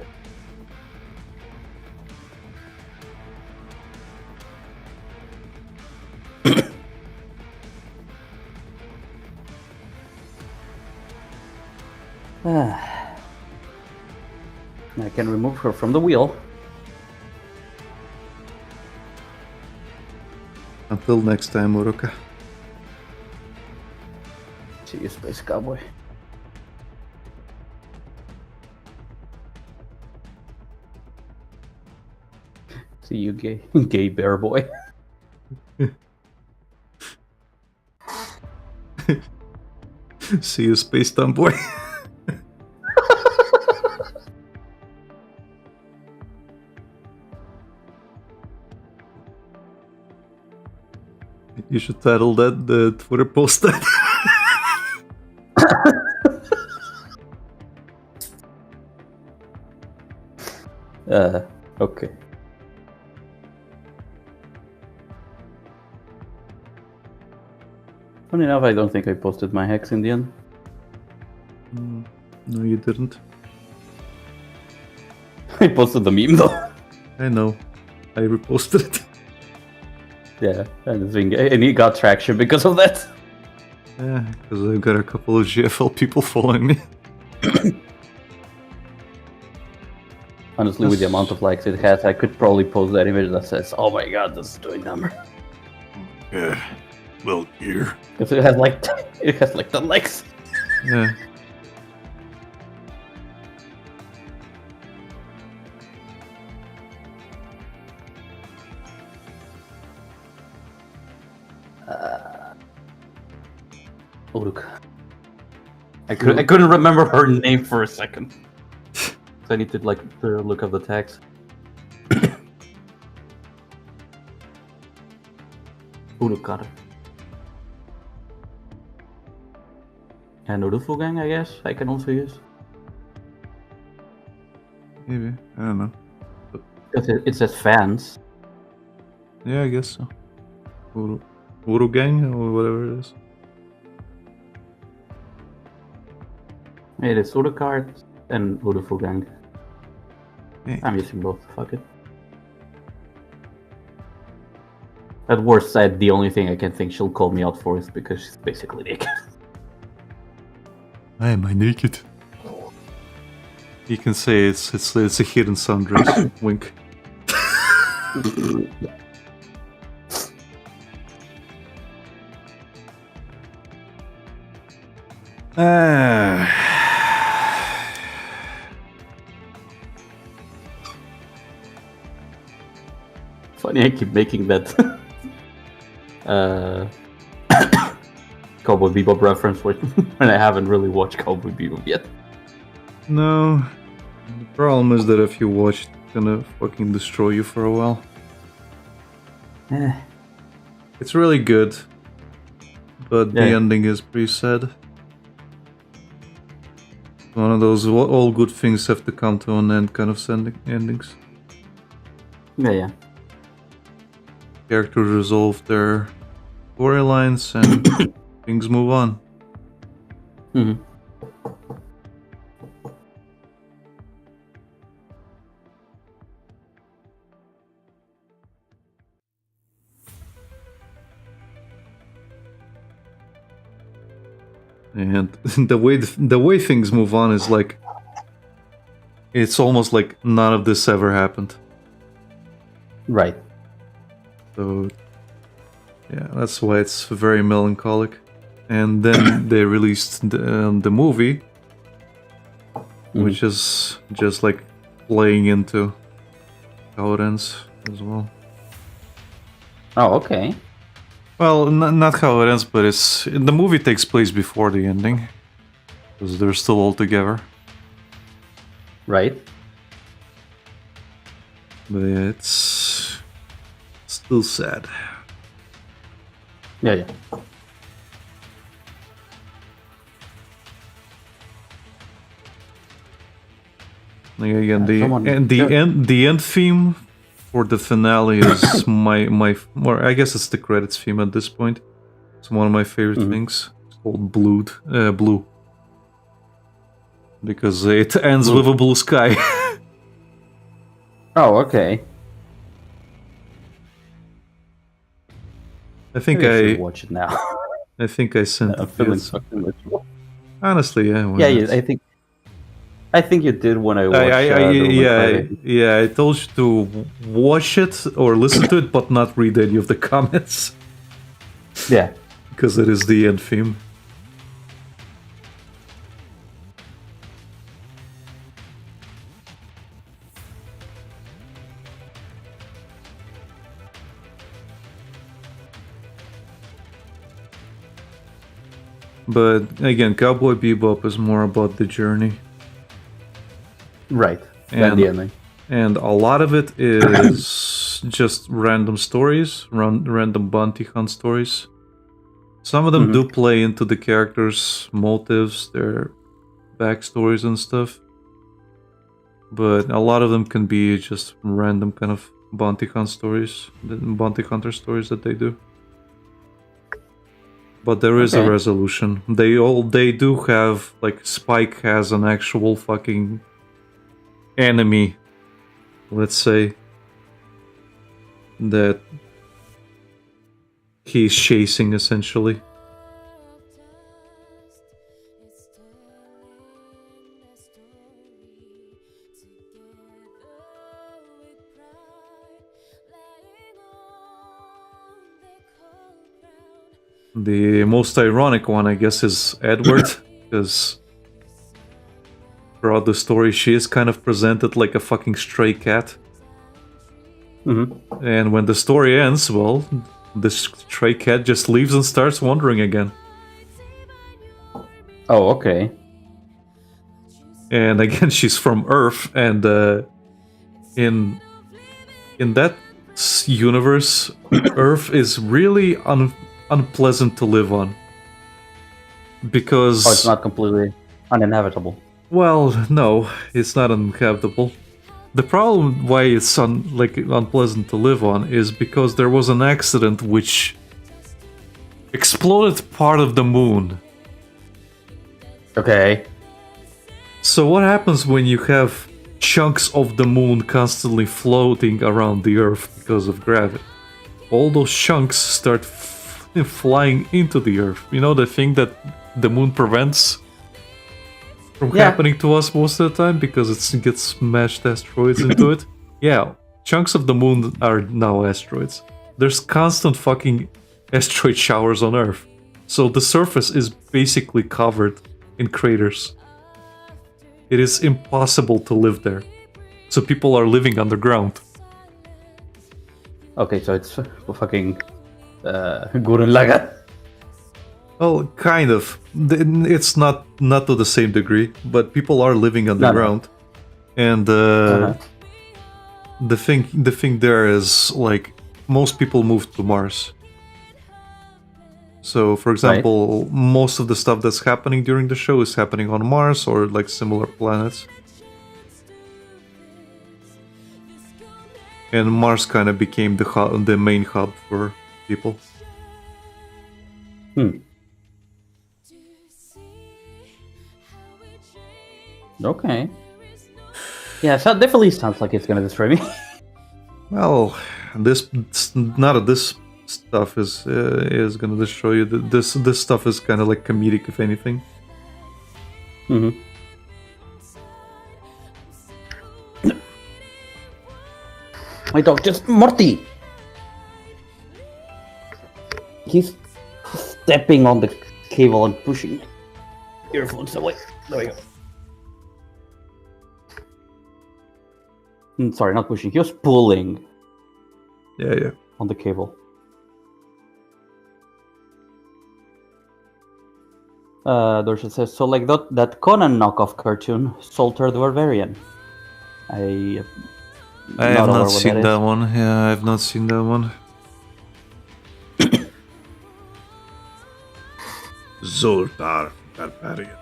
I can remove her from the wheel. Until next time, Uruka. See you, Space Cowboy. See you, gay bear boy. See you, Space Tomboy. You should title that the Twitter post that. Okay. Funny enough, I don't think I posted my hex in the end. No, you didn't. I posted the meme though. I know. I reposted it. Yeah, and it got traction because of that. Yeah, because I've got a couple of GFL people following me. Honestly, with the amount of likes it has, I could probably post that image that says, "Oh my god, this is doing number." Yeah, well, here. Because it has like 10 likes. Yeah. Uruk. I couldn't remember her name for a second. So I need to look up the text. Uruk got it. And Urufugang, I guess I can also use. Maybe, I don't know. Because it says fans. Yeah, I guess so. Uru Gang or whatever it is. It is Urukart and Urufugang. Yeah. I'm using both, fuck it. At worst side, the only thing I can think she'll call me out for is because she's basically naked. Why am I naked? You can say it's a hidden sundress. Wink. Funny, I keep making that Cowboy Bebop reference when I haven't really watched Cowboy Bebop yet. No. The problem is that if you watch, it's gonna fucking destroy you for a while. It's really good, but the ending is pretty sad. One of those all good things have to come to an end kind of endings. Yeah. Characters resolve their storylines and things move on. Mm-hmm. And the way things move on is like it's almost like none of this ever happened. Right. So yeah, that's why it's very melancholic. And then they released the movie, which is just like playing into how it ends as well. Oh, okay. Well, not how it ends, but the movie takes place before the ending, because they're still all together. Right. But yeah, it's still sad. Yeah. Like again, the end theme for the finale is my or I guess it's the credits theme at this point. It's one of my favorite things. It's called Blue. Because it ends with a blue sky. Oh, okay. I think I should watch it now. I think I sent I'm feeling fucking miserable. Honestly, yeah. Yeah, I think you did when I watched. I told you to watch it or listen to it, but not read any of the comments. Yeah, because it is the end theme. But again, Cowboy Bebop is more about the journey. Right. And the ending. And a lot of it is just random stories, random bounty hunt stories. Some of them do play into the characters' motives, their backstories and stuff. But a lot of them can be just random kind of bounty hunter stories that they do. But there is a resolution. They do have, like, Spike has an actual fucking enemy, let's say, that he's chasing essentially. The most ironic one, I guess, is Edward, because throughout the story, she is kind of presented like a fucking stray cat. Mm-hmm. And when the story ends, well, the stray cat just leaves and starts wandering again. Oh, okay. And again, she's from Earth, and in that universe, Earth is really unpleasant to live on. Because... Oh, it's not completely uninhabitable. Well, no, it's not uninhabitable. The problem why it's unpleasant to live on is because there was an accident which exploded part of the moon. Okay. So what happens when you have chunks of the moon constantly floating around the Earth because of gravity? All those chunks start flying into the Earth. You know, the thing that the moon prevents from happening to us most of the time because it gets smashed asteroids into it? Yeah, chunks of the moon are now asteroids. There's constant fucking asteroid showers on Earth. So the surface is basically covered in craters. It is impossible to live there. So people are living underground. Okay, so it's fucking Gurren Lagann. Well, kind of. It's not to the same degree, but people are living underground. No. And the thing there is, like, most people moved to Mars. So, for example, most of the stuff that's happening during the show is happening on Mars or like similar planets. And Mars kind of became the main hub for people. Okay. Yeah, so it definitely sounds like it's gonna destroy me. Well, none of this stuff is gonna destroy you. This stuff is kind of like comedic, if anything. Mm-hmm. My dog just Morty. He's stepping on the cable and pushing earphones away. There we go. Sorry, not pushing. He was pulling. Yeah. On the cable. Dorsha says, so like that Conan knockoff cartoon, Solter the Barbarian. I have not seen that one. Yeah, I have not seen that one. Zoltar Barbarian.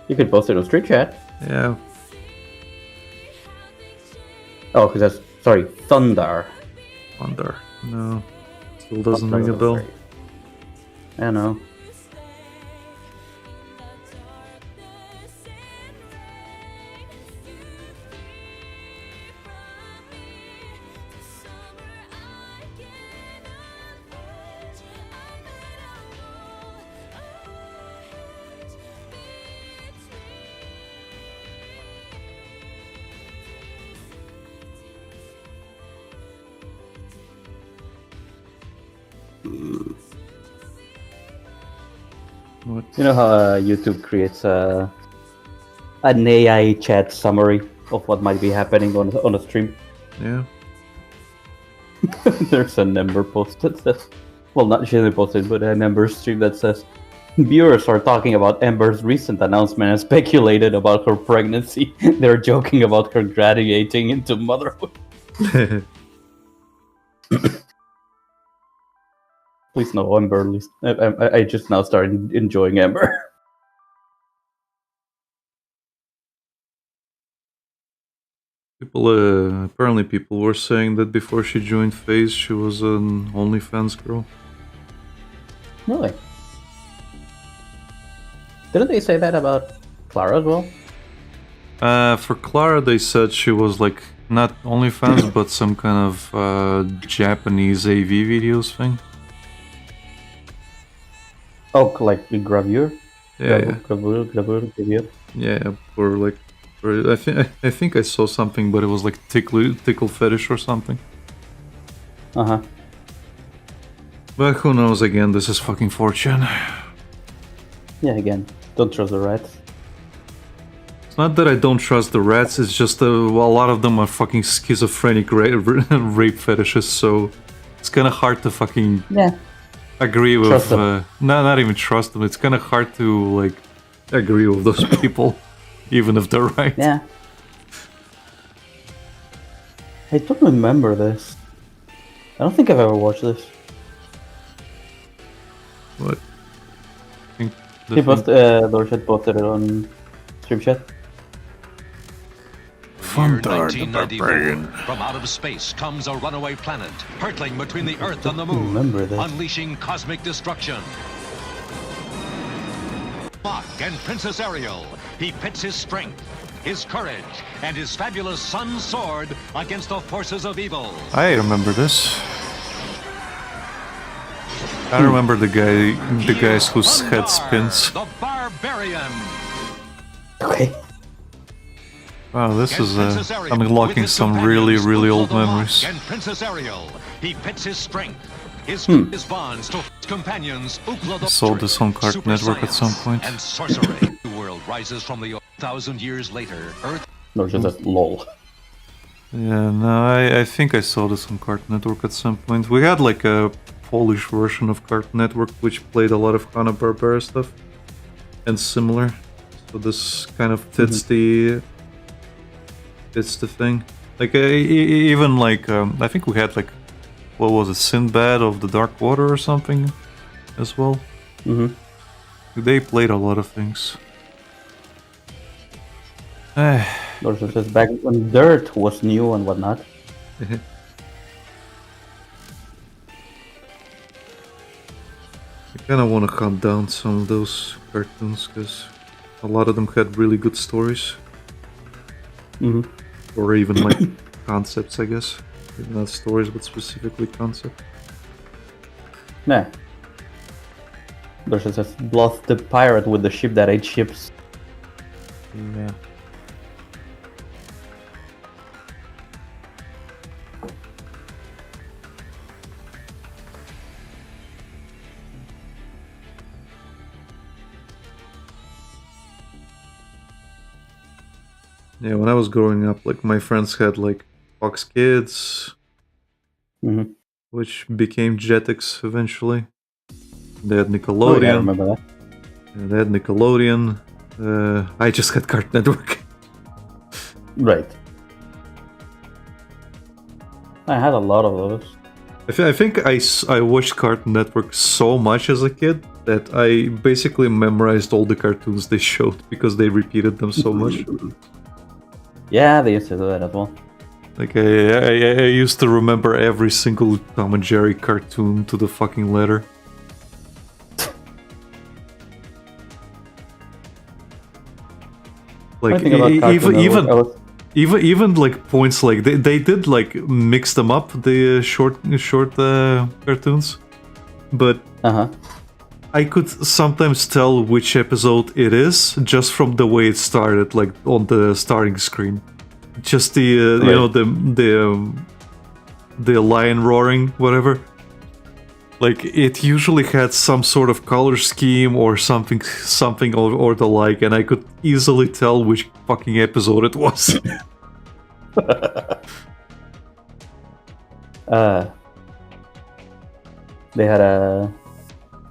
You could post it on Street Chat. Yeah. Oh, because that's... Sorry, Thunder. Thunder. No. Still doesn't ring a bell. I know. What? You know how YouTube creates an AI chat summary of what might be happening on a stream? Yeah. There's a number post that says, well, not she posted, but a number stream that says, viewers are talking about Ember's recent announcement and speculated about her pregnancy. They're joking about her graduating into motherhood. Please no, Ember. At least I just now started enjoying Ember. Apparently people were saying that before she joined FaZe, she was an OnlyFans girl. Really? Didn't they say that about Clara as well? For Clara, they said she was like not OnlyFans, but some kind of Japanese AV videos thing. Oh, like the gravure? Yeah. Gravure. Yeah, or like, I think I saw something, but it was like tickle fetish or something. Uh-huh. But who knows, again, this is fucking 4chan. Yeah, again, don't trust the rats. It's not that I don't trust the rats, it's just a lot of them are fucking schizophrenic rape fetishes, so it's kind of hard to fucking agree with... Trust them. not even trust them, it's kind of hard to, like, agree with those people, even if they're right. Yeah. I don't remember this. I don't think I've ever watched this. What? Dorset posted it on Stream Chat. Fundar the Barbarian. From out of space comes a runaway planet, hurtling between the Earth and the Moon, unleashing cosmic destruction. Bach and Princess Ariel, he pits his strength, his courage, and his fabulous sun's sword against the forces of evil. I remember this. I remember the guys whose head spins. The Barbarian. Okay. Wow, this is unlocking some really old memories. And Princess Ariel, he pits his strength, his bonds to his companions. I saw this on Cartoon Network at some point. And sorcery. The world rises from the 1,000 years later. Earth. No, just that lol. Yeah, no, I think I saw this on Cartoon Network at some point. We had like a Polish version of Cartoon Network which played a lot of Hanna-Barbera stuff and similar. So this kind of fits the thing. Like even like I think we had like, what was it, Sinbad of the Dark Water or something as well. They played a lot of things. Also says back when dirt was new and whatnot. I kind of want to hunt down some of those cartoons because a lot of them had really good stories. Or even like concepts, I guess. Not stories, but specifically concept. Nah. There's says Bluff the pirate with the ship that ate ships. Yeah. Yeah, when I was growing up, like my friends had like Fox Kids, which became Jetix eventually. They had Nickelodeon. Oh, yeah, I remember that. Yeah, they had Nickelodeon. I just had Cartoon Network. Right. I had a lot of those. I think I watched Cartoon Network so much as a kid that I basically memorized all the cartoons they showed because they repeated them so much. Yeah, they used to do that as well. Like I used to remember every single Tom and Jerry cartoon to the fucking letter. Like even like points like they did like mix them up, the short cartoons, but I could sometimes tell which episode it is just from the way it started, like on the starting screen. Just the you know, the lion roaring, whatever. Like it usually had some sort of color scheme or something or the like, and I could easily tell which fucking episode it was. They had a.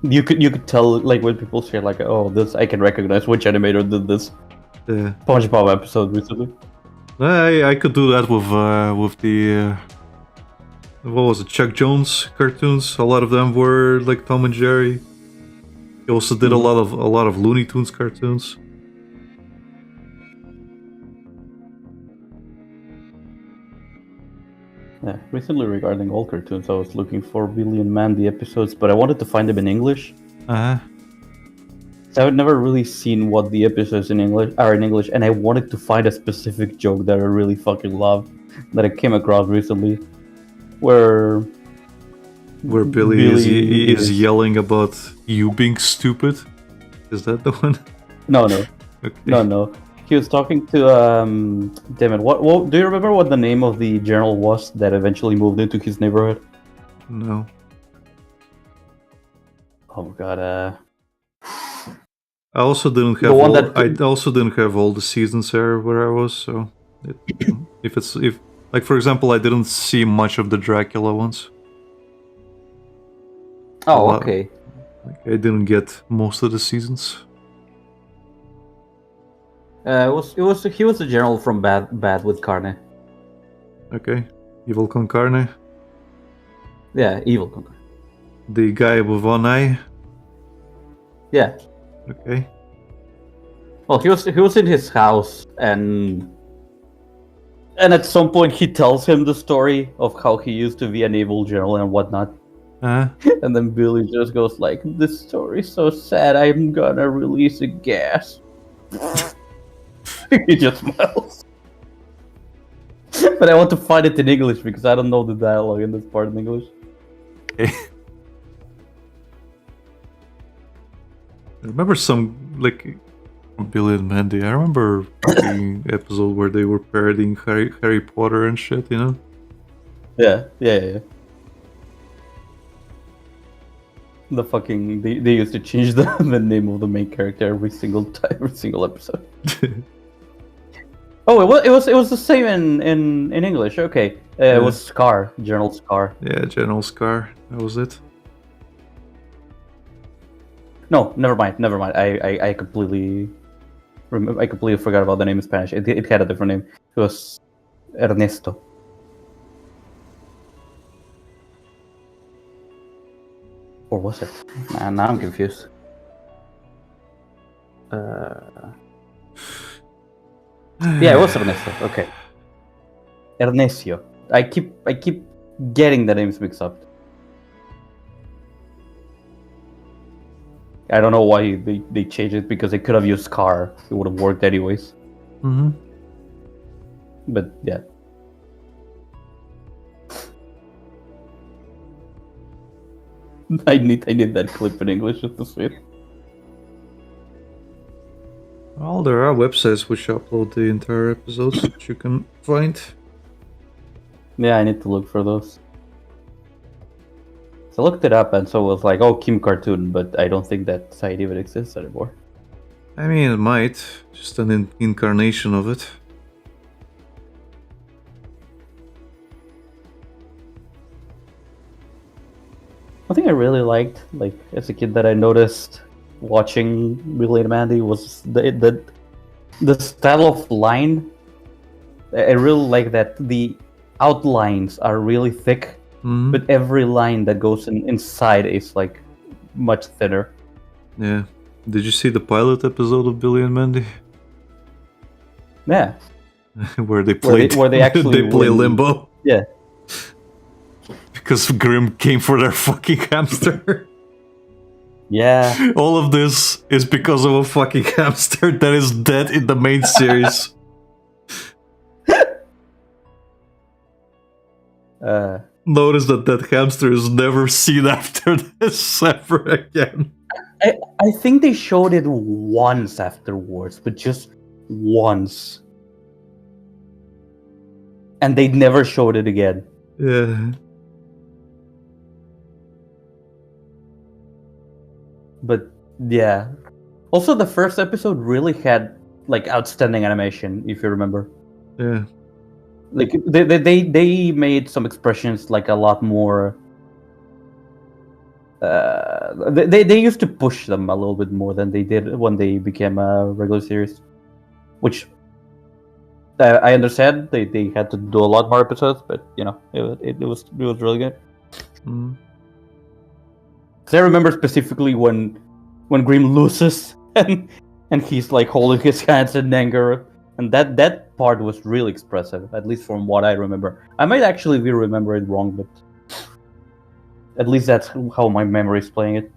You could tell like when people say like, oh, this I can recognize which animator did this. Yeah. SpongeBob episode recently. I could do that with the what was it, Chuck Jones cartoons. A lot of them were like Tom and Jerry. He also did a lot of Looney Tunes cartoons. Yeah, recently regarding old cartoons, I was looking for Billy and Mandy episodes, but I wanted to find them in English. So I've never really seen what the episodes are in English, and I wanted to find a specific joke that I really fucking love that I came across recently, where Billy is yelling about you being stupid. Is that the one? No. Okay. No. He was talking to damn it. What do you remember what the name of the general was that eventually moved into his neighborhood? No. Oh god. I also didn't have all the seasons there where I was, so if like for example, I didn't see much of the Dracula ones. Oh, okay. Like, I didn't get most of the seasons. He was a general from Bad with Carne. Okay, Evil Con Carne. Yeah, Evil Con Carne. The guy with one eye. Yeah. Okay. Well, he was in his house, and at some point he tells him the story of how he used to be an evil general and whatnot. And then Billy just goes like, "This story's so sad. I'm gonna release a gas." He just smiles. But I want to find it in English because I don't know the dialogue in this part in English. Okay. I remember some like Billy and Mandy. I remember the episode where they were parodying Harry Potter and shit, you know? Yeah. The fucking they used to change the name of the main character every single episode. Oh, it was the same in English. Okay, It was Scar, General Scar. Yeah, General Scar. That was it. No, never mind. I completely forgot about the name in Spanish. It had a different name. It was Ernesto. Or was it? Man, now I'm confused. Yeah, it was Ernesto. Okay. Ernesio. I keep getting the names mixed up. I don't know why they changed it, because they could have used Scar. It would have worked anyways. Mm-hmm. But yeah. I need that clip in English just to see it. Well, there are websites which upload the entire episodes that you can find. Yeah, I need to look for those. So I looked it up, and so it was like, oh, Kim Cartoon, but I don't think that site even exists anymore. I mean, it might. Just an incarnation of it. One thing I really liked, like as a kid, that I noticed watching Billy and Mandy was the style of line. I really like that the outlines are really thick, but every line that goes inside is like much thinner. Yeah. Did you see the pilot episode of Billy and Mandy? Yeah. where they play Limbo. Yeah. Because Grimm came for their fucking hamster. Yeah. All of this is because of a fucking hamster that is dead in the main series. Notice that hamster is never seen after this ever again. I think they showed it once afterwards, but just once. And they never showed it again. Yeah. But yeah. Also, the first episode really had like outstanding animation, if you remember. Yeah. Like they made some expressions like a lot more. They used to push them a little bit more than they did when they became a regular series, which I understand they had to do a lot more episodes, but you know it was really good. Because I remember specifically when Grimm loses and he's like holding his hands in anger, and that part was really expressive, at least from what I remember. I might actually be remembering it wrong, but at least that's how my memory is playing it.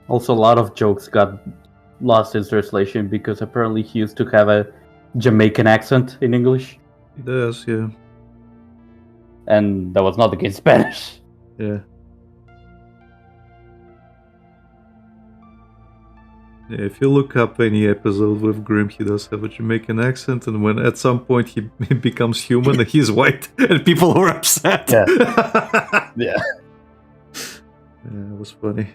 Also, a lot of jokes got lost in translation because apparently he used to have a Jamaican accent in English. He does, yeah. And that was not the case in Spanish. Yeah. Yeah, if you look up any episode with Grim, he does have a Jamaican accent, and when at some point he becomes human and he's white, and people are upset. Yeah. Yeah, it was funny.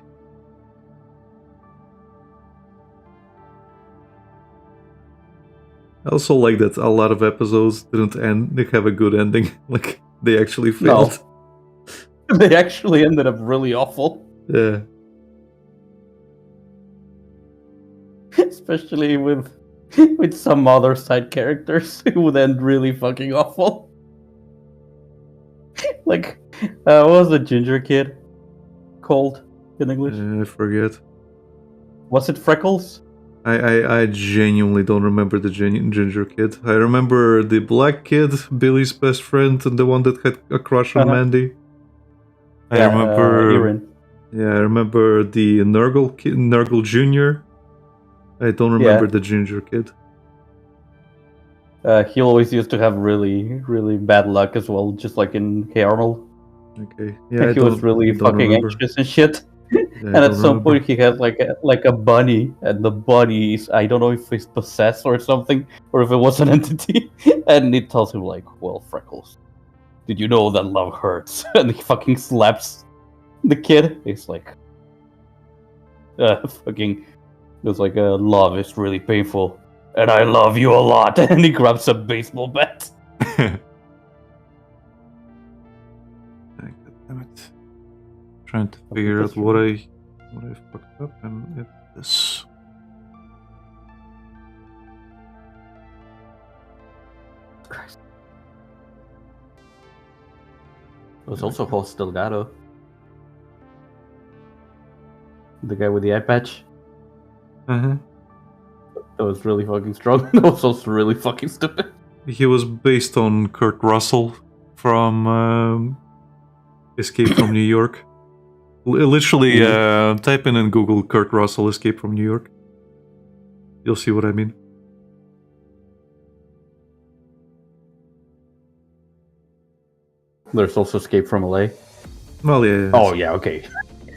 I also like that a lot of episodes didn't end. They have a good ending. Like they actually failed. No. They actually ended up really awful. Yeah. Especially with some other side characters who would end really fucking awful. Like, what was the ginger kid called in English? I forget. Was it Freckles? I genuinely don't remember the ginger kid. I remember the black kid, Billy's best friend, and the one that had a crush on Mandy. I remember. Erin. Yeah, I remember the Nurgle kid, Nurgle Jr. I don't remember the ginger kid. He always used to have really, really bad luck as well, just like in Hey Arnold. Okay. Yeah, he was really fucking anxious and shit. Yeah, and at some point he had like a bunny, and the bunny is, I don't know if he's possessed or something, or if it was an entity, and it tells him like, well, Freckles, did you know that love hurts? And he fucking slaps the kid. It's like, fucking, it's like, love is really painful, and I love you a lot. And he grabs a baseball bat. Damn it. Trying to figure out what I fucked up and if this. Christ. It was also Horst Delgado. The guy with the eye patch. Uh-huh. That was really fucking strong. That was also really fucking stupid. He was based on Kurt Russell from Escape from New York. Literally, type in Google Kurt Russell Escape from New York. You'll see what I mean. There's also Escape from LA. Well, yeah. Oh, yeah, okay.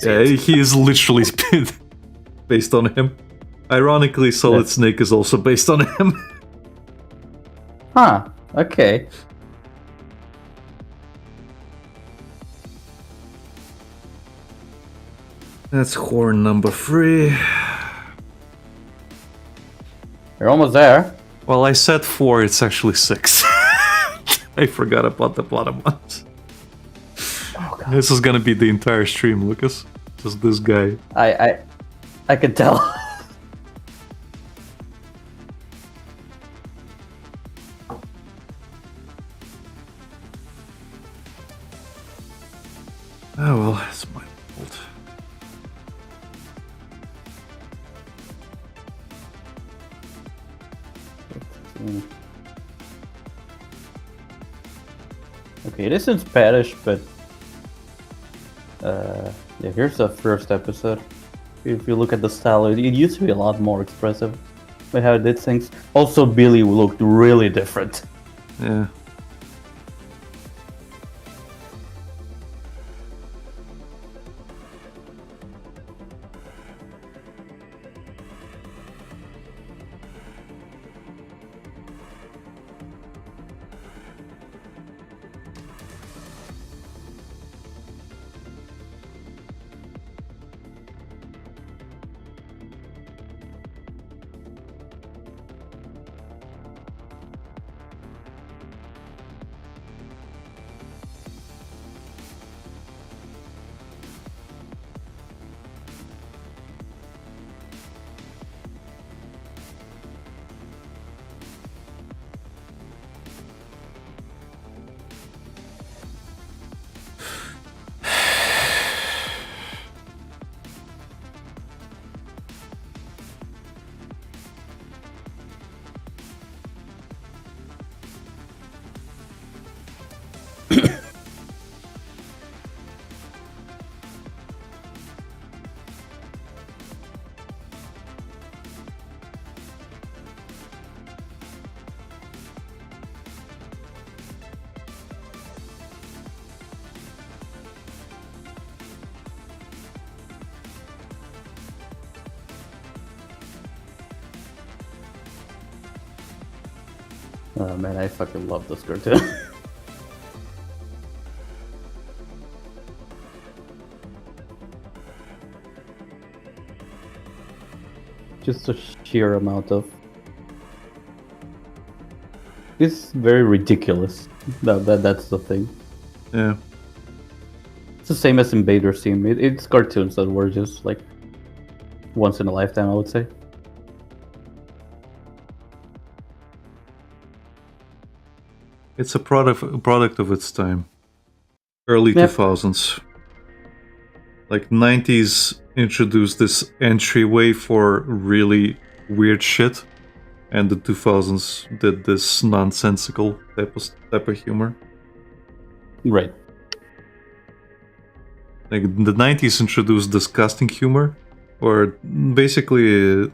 Yeah, he is literally based on him. Ironically, Solid Snake is also based on him. Huh, okay. That's horn number 3. You're almost there. Well, I said 4, it's actually 6. I forgot about the bottom ones. Oh, God. This is gonna be the entire stream, Lucas. Just this guy. I can tell. Oh well, that's my fault. Okay, it is in Spanish, but yeah, here's the first episode. If you look at the style, it used to be a lot more expressive with how it did things. Also, Billy looked really different. Yeah. Oh man, I fucking love this cartoon. Just a sheer amount of... It's very ridiculous. That's the thing. Yeah. It's the same as Invader's Team. It's cartoons that were just like once in a lifetime, I would say. It's a product of its time. Early 2000s. Like 90s introduced this entryway for really weird shit, and the 2000s did this nonsensical type of humor. Right. Like the 90s introduced disgusting humor, or basically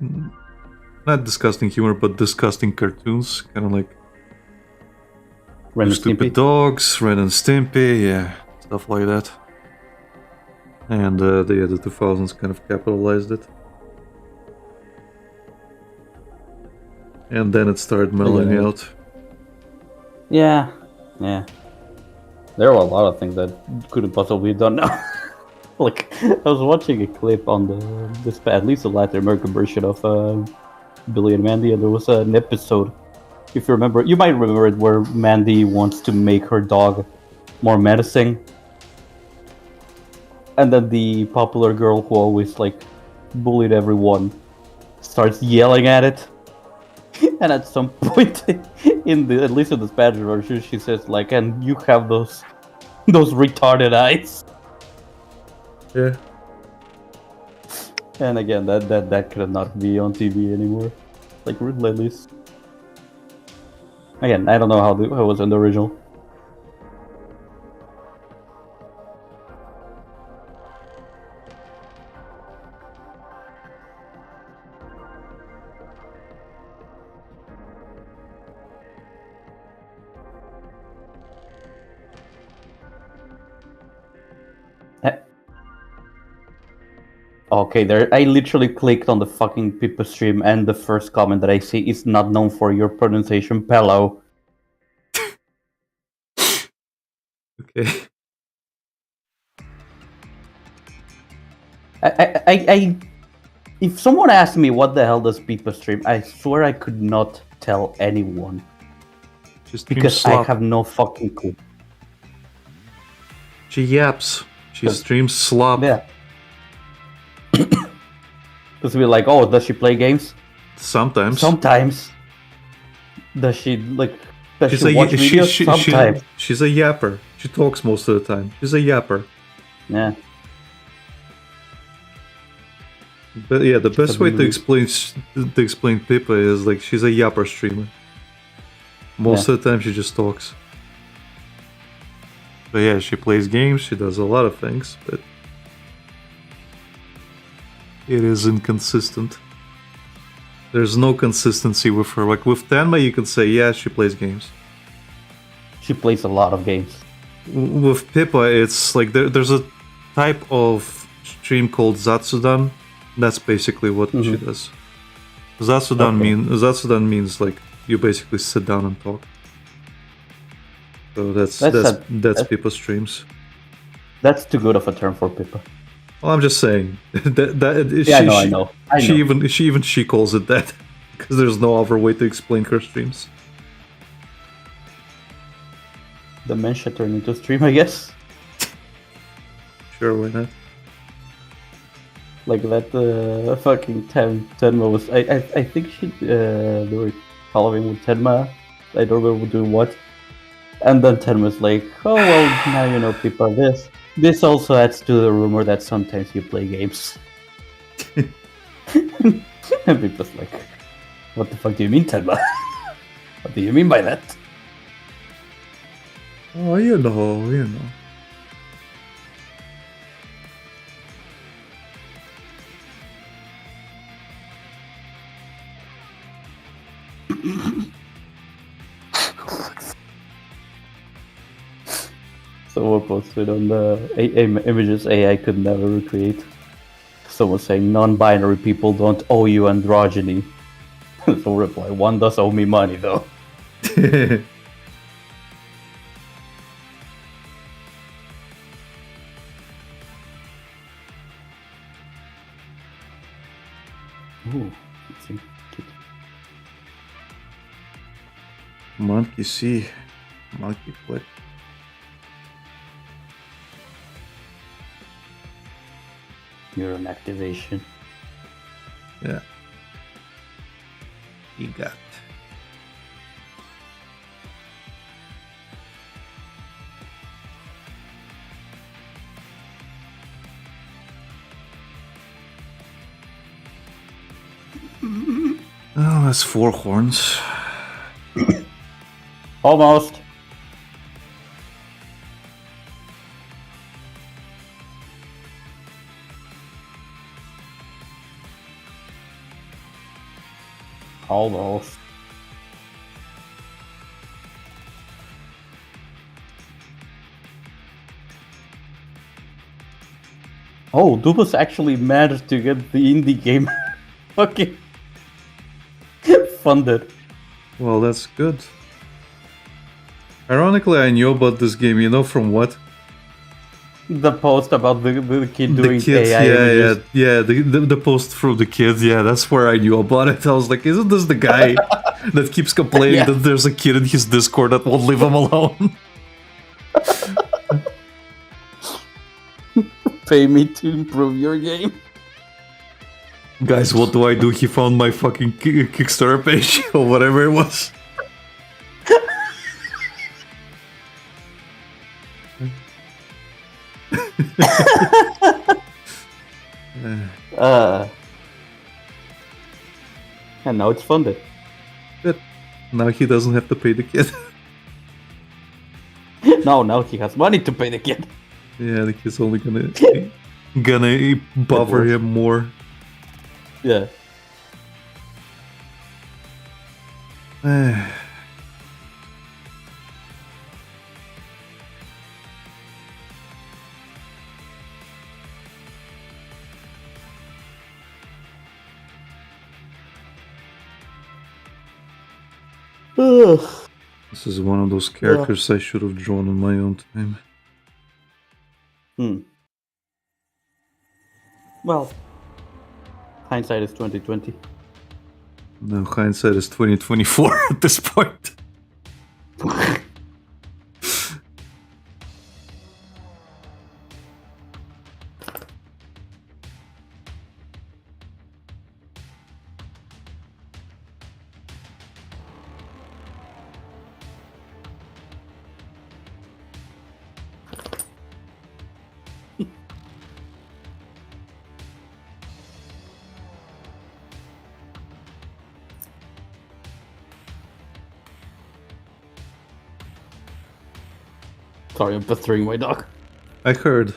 not disgusting humor, but disgusting cartoons, kind of like Ren and Stupid Stimpy. Dogs, Ren and Stimpy, yeah, stuff like that. And the 2000s kind of capitalized it. And then it started mellowing out. Yeah. There were a lot of things that couldn't possibly be done now. Like, I was watching a clip on at least the Latin American version of Billy and Mandy, and there was an episode, if you remember, you might remember it, where Mandy wants to make her dog more menacing. And then the popular girl who always, like, bullied everyone starts yelling at it. And at some point, at least in the Spanish version, she says, like, and you have those retarded eyes. Yeah. And again, that could not be on TV anymore. Like, at least. Again, I don't know how it was in the original. Okay, there. I literally clicked on the fucking Pippa stream, and the first comment that I see is not known for your pronunciation, Pello. Okay. If someone asked me what the hell does Pippa stream, I swear I could not tell anyone. Because I have no fucking clue. She yaps. She streams slop. Yeah. Because we're like, oh, does she play games? Sometimes. Sometimes. Does she, like, does she watch videos? Sometimes. She's a yapper. She talks most of the time. She's a yapper. Yeah. But yeah, the best way to explain Pippa is like she's a yapper streamer. Most of the time she just talks. But yeah, she plays games, she does a lot of things, but it is inconsistent. There's no consistency with her. Like with Tenma, you can say, yeah, she plays games. She plays a lot of games. With Pippa, it's like there's a type of stream called Zatsudan. That's basically what she does. Zatsudan means like you basically sit down and talk. So that's Pippa streams. That's too good of a term for Pippa. Well, I'm just saying I know. She calls it that because there's no other way to explain her streams. Dementia turned into stream, I guess. Sure, why not? Like that fucking Tenma was. I think they were following with Tenma. I don't remember doing what. And then Tenma's like, oh well, now you know Pippa. This also adds to the rumor that sometimes you play games. And Pippa's like, what the fuck do you mean, Tenma? What do you mean by that? Oh, you know. Someone posted on the images AI could never recreate. Someone saying non-binary people don't owe you androgyny. So reply, one does owe me money though. Ooh, let's see. Monkey see. Monkey click. You're an activation. Yeah. You got. Oh, that's 4 horns. Almost. Almost. Oh, Dubas actually managed to get the indie game fucking funded. Well, that's good. Ironically, I knew about this game, you know from what? The post about the kid doing The kids, AI images. yeah, the post from the kids, yeah, that's where I knew about it. I was like, isn't this the guy that keeps complaining Yeah. that there's a kid in his Discord that won't leave him alone? Pay me to improve your game. Guys, what do I do? He found my fucking Kickstarter page, or whatever it was. And now it's funded. Good. Now he doesn't have to pay the kid. No, now he has money to pay the kid. Yeah, the kid's only gonna bother him more. Yeah. This is one of those characters I should have drawn on my own time. Well, hindsight is 2020. No, hindsight is 2024 at this point. Sorry, I'm pestering my dog. I heard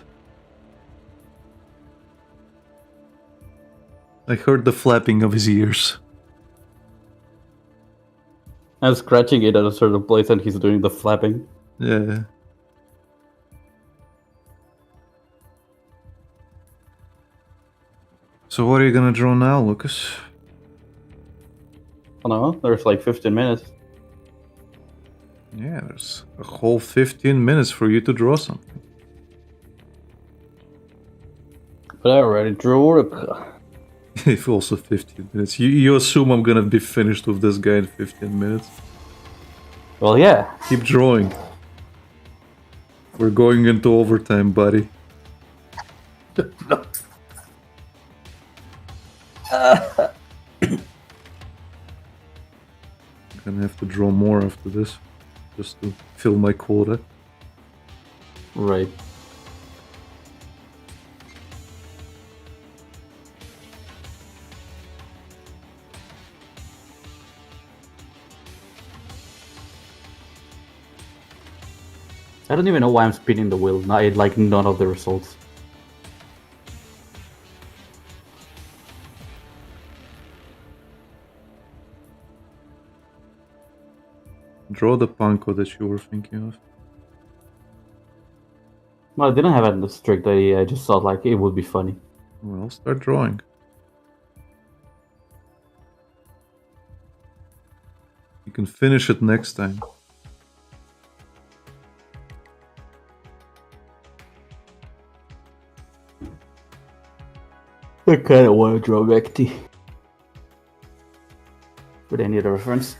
the flapping of his ears. I'm scratching it at a certain place and he's doing the flapping. Yeah. So what are you gonna draw now, Lucas? I don't know, there's like 15 minutes. Yeah, there's a whole 15 minutes for you to draw something. But I already drew it. If also 15 minutes. You assume I'm gonna be finished with this guy in 15 minutes. Well, yeah. Keep drawing. We're going into overtime, buddy. Gonna have to draw more after this, just to fill my quota. Right. I don't even know why I'm spinning the wheel. I like none of the results. Draw the panko that you were thinking of. Well, I didn't have a strict idea. I just thought like it would be funny. Well, start drawing. You can finish it next time. I kind of want to draw Vecti. But I need a reference.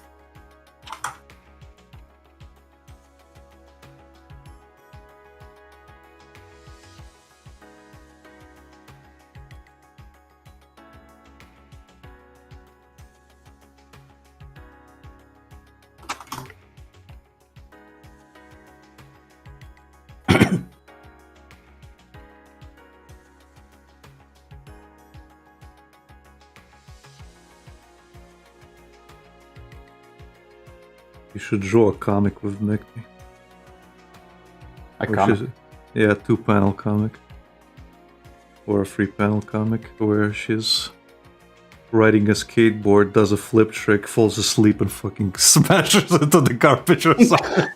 You should draw a comic with Mekti. A comic? Yeah, 2-panel comic. Or a 3-panel comic where she's riding a skateboard, does a flip trick, falls asleep and fucking smashes into the garbage or something.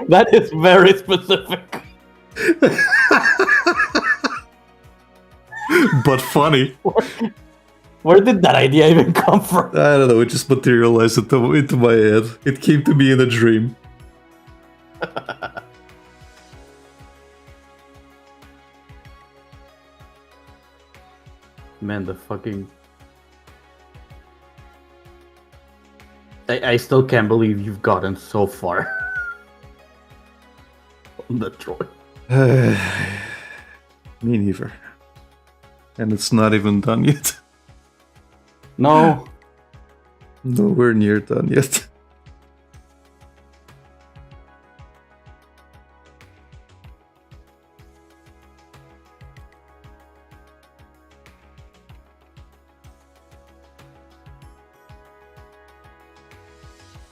That is very specific. But funny. Where did that idea even come from? I don't know, it just materialized into my head. It came to me in a dream. Man, the fucking... I still can't believe you've gotten so far. On the drawing. Me neither. And it's not even done yet. No. Nowhere near done yet.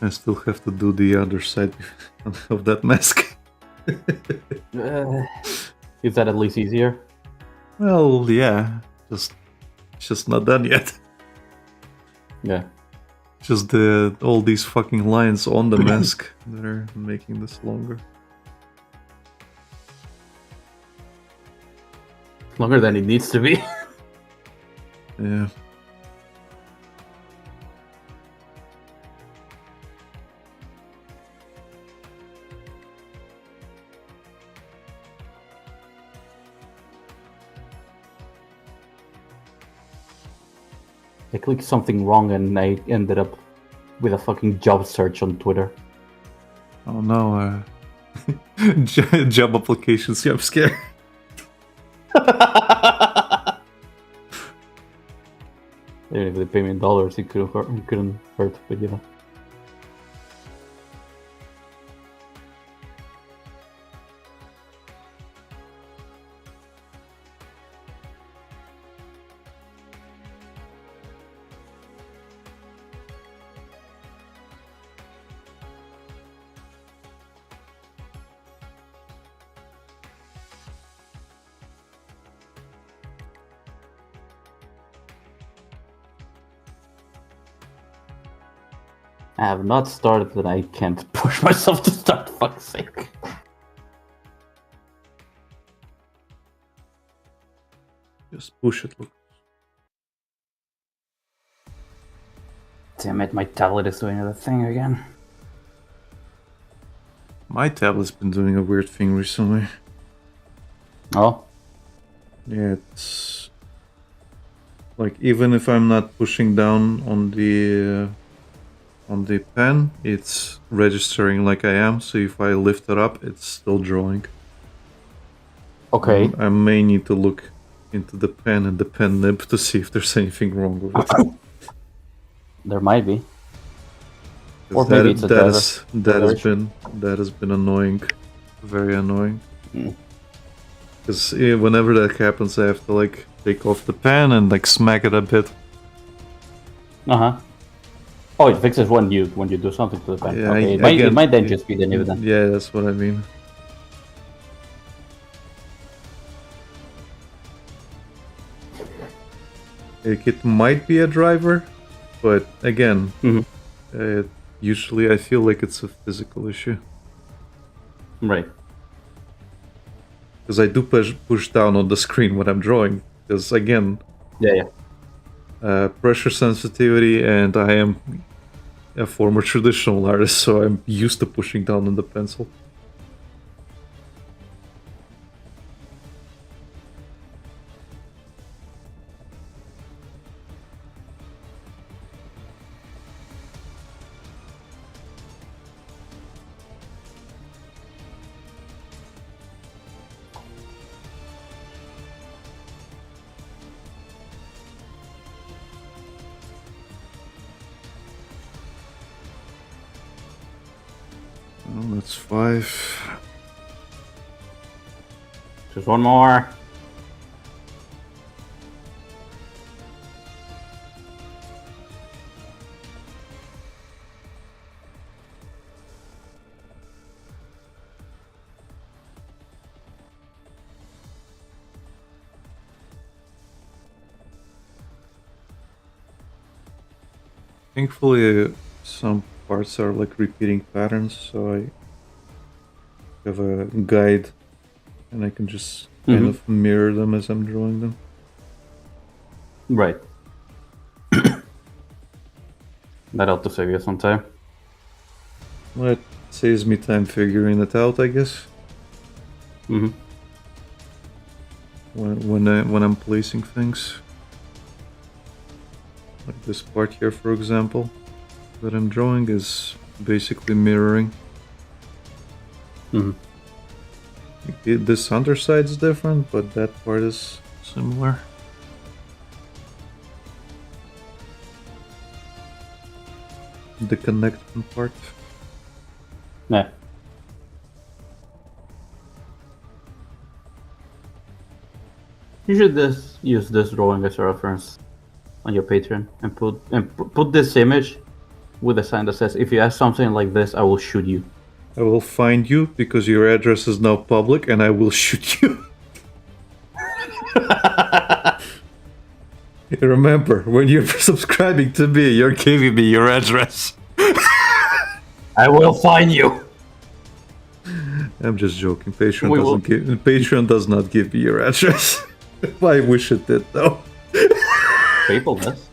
I still have to do the other side of that mask. Is that at least easier? Well, yeah. It's just not done yet. Yeah. Just all these fucking lines on the mask that are making this longer. Longer than it needs to be. Yeah. I clicked something wrong and I ended up with a fucking job search on Twitter. Oh no, job applications, yeah, I'm scared. Even if they pay me in dollars, it couldn't hurt, but you know. I have not started and I can't push myself to start, fuck's sake. Just push it, look. Damn it, my tablet is doing the thing again. My tablet's been doing a weird thing recently. Oh? Yeah, it's... like, even if I'm not pushing down on the pen, it's registering like I am, so if I lift it up, it's still drawing. Okay. I may need to look into the pen and the pen nib to see if there's anything wrong with it. There might be. Or maybe it's a driver. That has been annoying. Very annoying. Mm. Because whenever that happens, I have to like take off the pen and like smack it a bit. Uh-huh. Oh, it fixes when you do something to the pen. Yeah, okay, it might then just be the nib then. Yeah, that's what I mean. It might be a driver, but again, usually I feel like it's a physical issue. Right. Because I do push down on the screen when I'm drawing. Because again, yeah. pressure sensitivity, and I am a former traditional artist, so I'm used to pushing down on the pencil. Well, that's 5. Just one more. Thankfully, some parts are like repeating patterns, so I have a guide and I can just kind of mirror them as I'm drawing them. Right. That ought to save you some time. Well, it saves me time figuring it out, I guess. Mm-hmm. When I'm placing things. Like this part here, for example, that I'm drawing is basically mirroring. Mm-hmm. This underside's different, but that part is similar. The connecting part. Yeah. You should just use this drawing as a reference on your Patreon and put this image with a sign that says, "If you ask something like this, I will shoot you." I will find you because your address is now public, and I will shoot you. Remember, when you're subscribing to me, you're giving me your address. I will find you. I'm just joking. Patreon does not give me your address. I wish it did, though. PayPal does.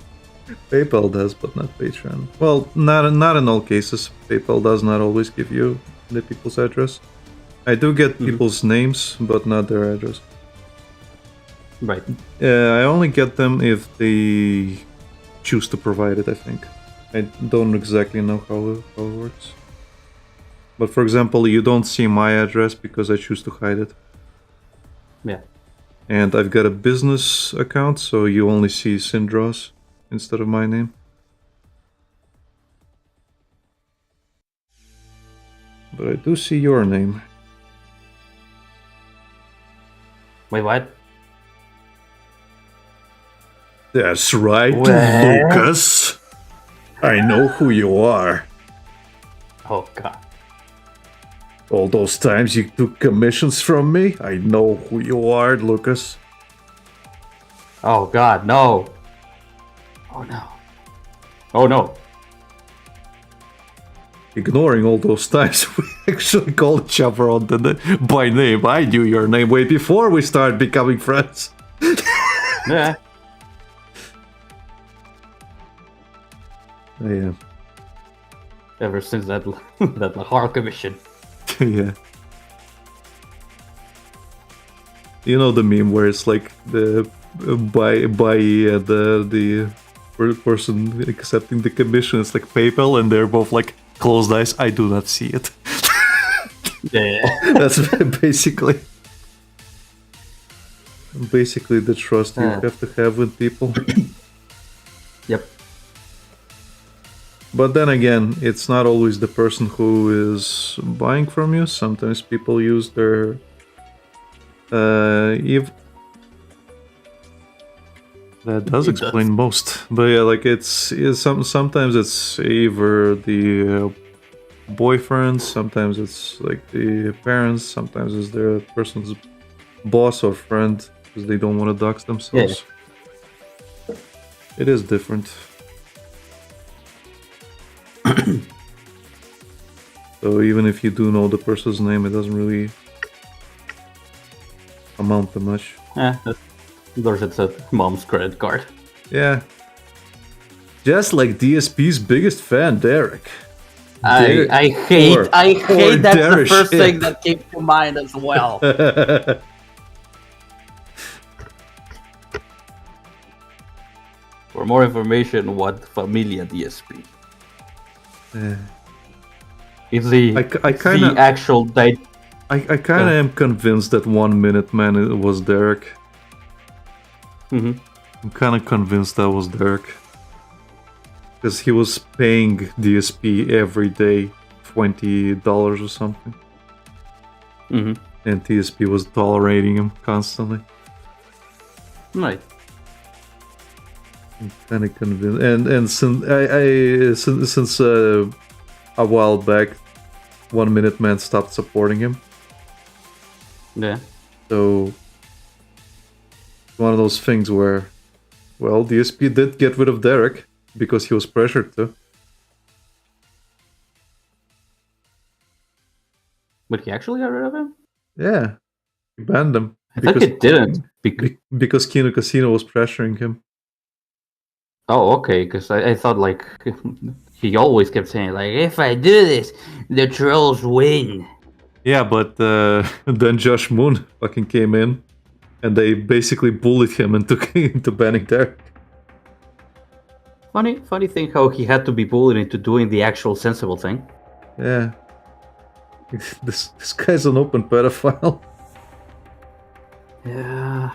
PayPal does, but not Patreon. Well, not in all cases. PayPal does not always give you the people's address. I do get people's names, but not their address. Right. I only get them if they choose to provide it, I think. I don't exactly know how it works. But for example, you don't see my address because I choose to hide it. Yeah. And I've got a business account, so you only see Syndraws instead of my name. But I do see your name. Wait, what? That's right, What? Lucas. I know who you are. Oh, God. All those times you took commissions from me, I know who you are, Lucas. Oh, God, no. Oh, no. Oh, no. Ignoring all those times we actually called each other by name. I knew your name way before we started becoming friends. Yeah. Yeah. Ever since that Lahar commission. Yeah. You know the meme where it's like the the person accepting the commission, it's like PayPal, and they're both like closed eyes. I do not see it. Yeah. That's basically the trust you have to have with people. Yep. But then again, it's not always the person who is buying from you. Sometimes people use their that does explain most. But yeah, like sometimes it's either the boyfriend, sometimes it's like the parents, sometimes it's their person's boss or friend because they don't want to dox themselves. Yeah. It is different. So even if you do know the person's name, it doesn't really amount to much. Yeah, there's it's a mom's credit card. Yeah, Just like DSP's biggest fan, Derek. I hate that's the first shit. thing that came to mind as well. For more information, what Familia DSP? Is the actual date? I kind of am convinced that 1 Minute Man it was Derek. Mm-hmm. I'm kind of convinced that was Derek. Because he was paying DSP every day $20 or something. Mm-hmm. And DSP was tolerating him constantly. Right. I'm kind of convinced. And since a while back, 1 Minute Man stopped supporting him. Yeah. So one of those things where, well, DSP did get rid of Derek because he was pressured to. But he actually got rid of him? Yeah. He banned him. I think it didn't. Because Kino Casino was pressuring him. Oh, okay, because I thought, like, he always kept saying, like, if I do this, the trolls win. Yeah, but then Josh Moon fucking came in, and they basically bullied him into banning Derek. Funny thing how he had to be bullied into doing the actual sensible thing. Yeah. This guy's an open pedophile. Yeah.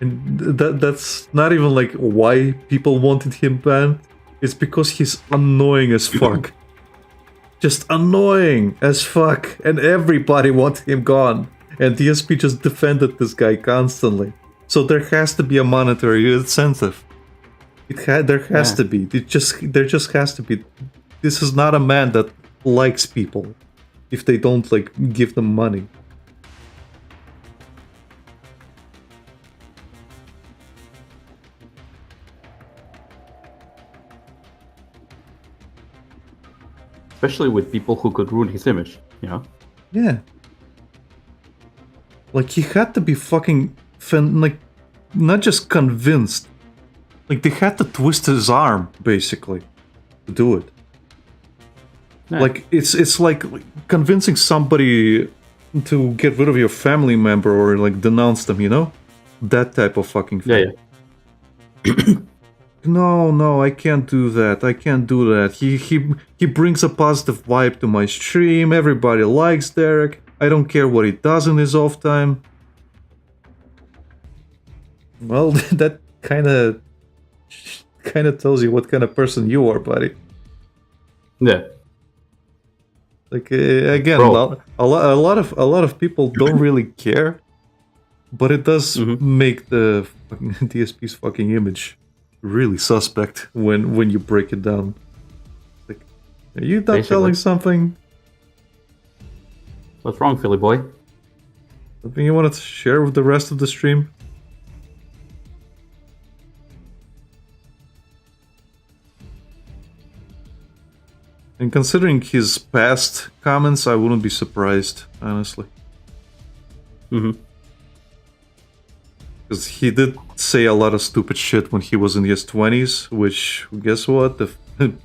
And that's not even like why people wanted him banned. It's because he's annoying as fuck. Just annoying as fuck. And everybody wanted him gone. And DSP just defended this guy constantly. So there has to be a monetary incentive. There has to be. There just has to be. This is not a man that likes people if they don't like give them money. Especially with people who could ruin his image, you know? Yeah. Like, he had to be fucking, like, not just convinced. Like, they had to twist his arm, basically, to do it. Yeah. Like, it's like convincing somebody to get rid of your family member or, like, denounce them, you know? That type of fucking thing. Yeah. No, I can't do that. I can't do that. He brings a positive vibe to my stream. Everybody likes Derek. I don't care what he does in his off time. Well, that kind of tells you what kind of person you are, buddy. Yeah. Like again, a lot of people don't really care, but it does make the fucking DSP's fucking image really suspect when you break it down. Like, are you not telling something? What's wrong, Philly boy? Something you wanted to share with the rest of the stream? And considering his past comments, I wouldn't be surprised, honestly. Mm-hmm. Because he did say a lot of stupid shit when he was in his 20s, which, guess what? The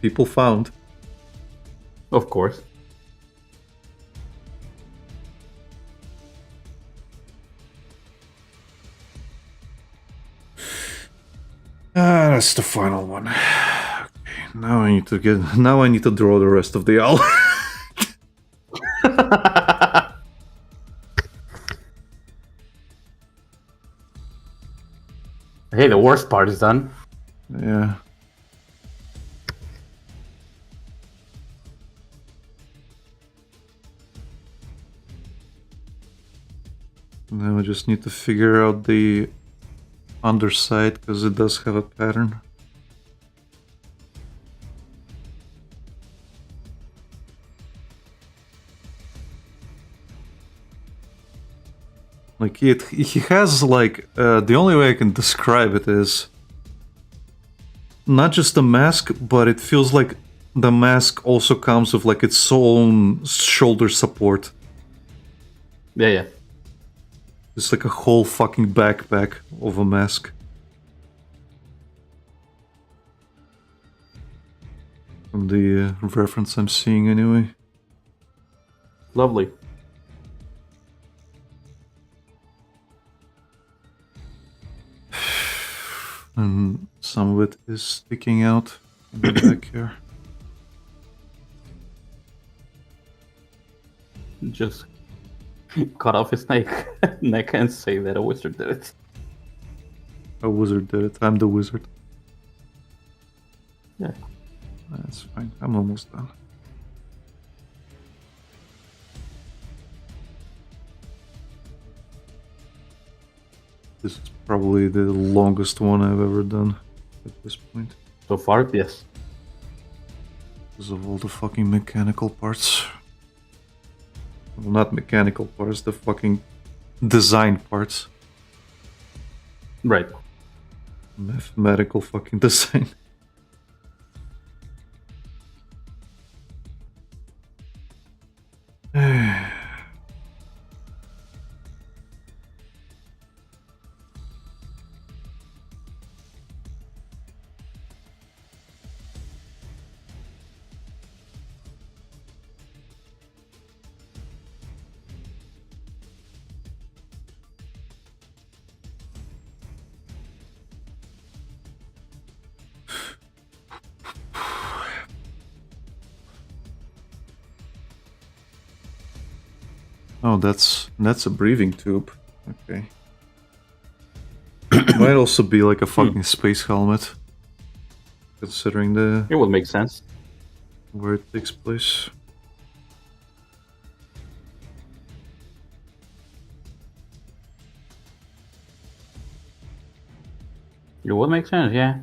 people found. Of course. That's the final one. Okay, now I need to draw the rest of the owl. Hey, the worst part is done. Yeah. Now I just need to figure out the underside because it does have a pattern. Like he has like the only way I can describe it is not just the mask, but it feels like the mask also comes with like its own shoulder support. Yeah. It's like a whole fucking backpack of a mask. From the reference I'm seeing anyway. Lovely. And some of it is sticking out in the back here. Just cut off his neck and say that a wizard did it. A wizard did it. I'm the wizard. Yeah. That's fine. I'm almost done. This is probably the longest one I've ever done at this point. So far, yes. Because of all the fucking mechanical parts. Well, not mechanical parts, the fucking design parts. Right. Mathematical fucking design. Oh, that's a breathing tube. Okay. Might also be like a fucking space helmet. Considering It would make sense. where it takes place. It would make sense, yeah.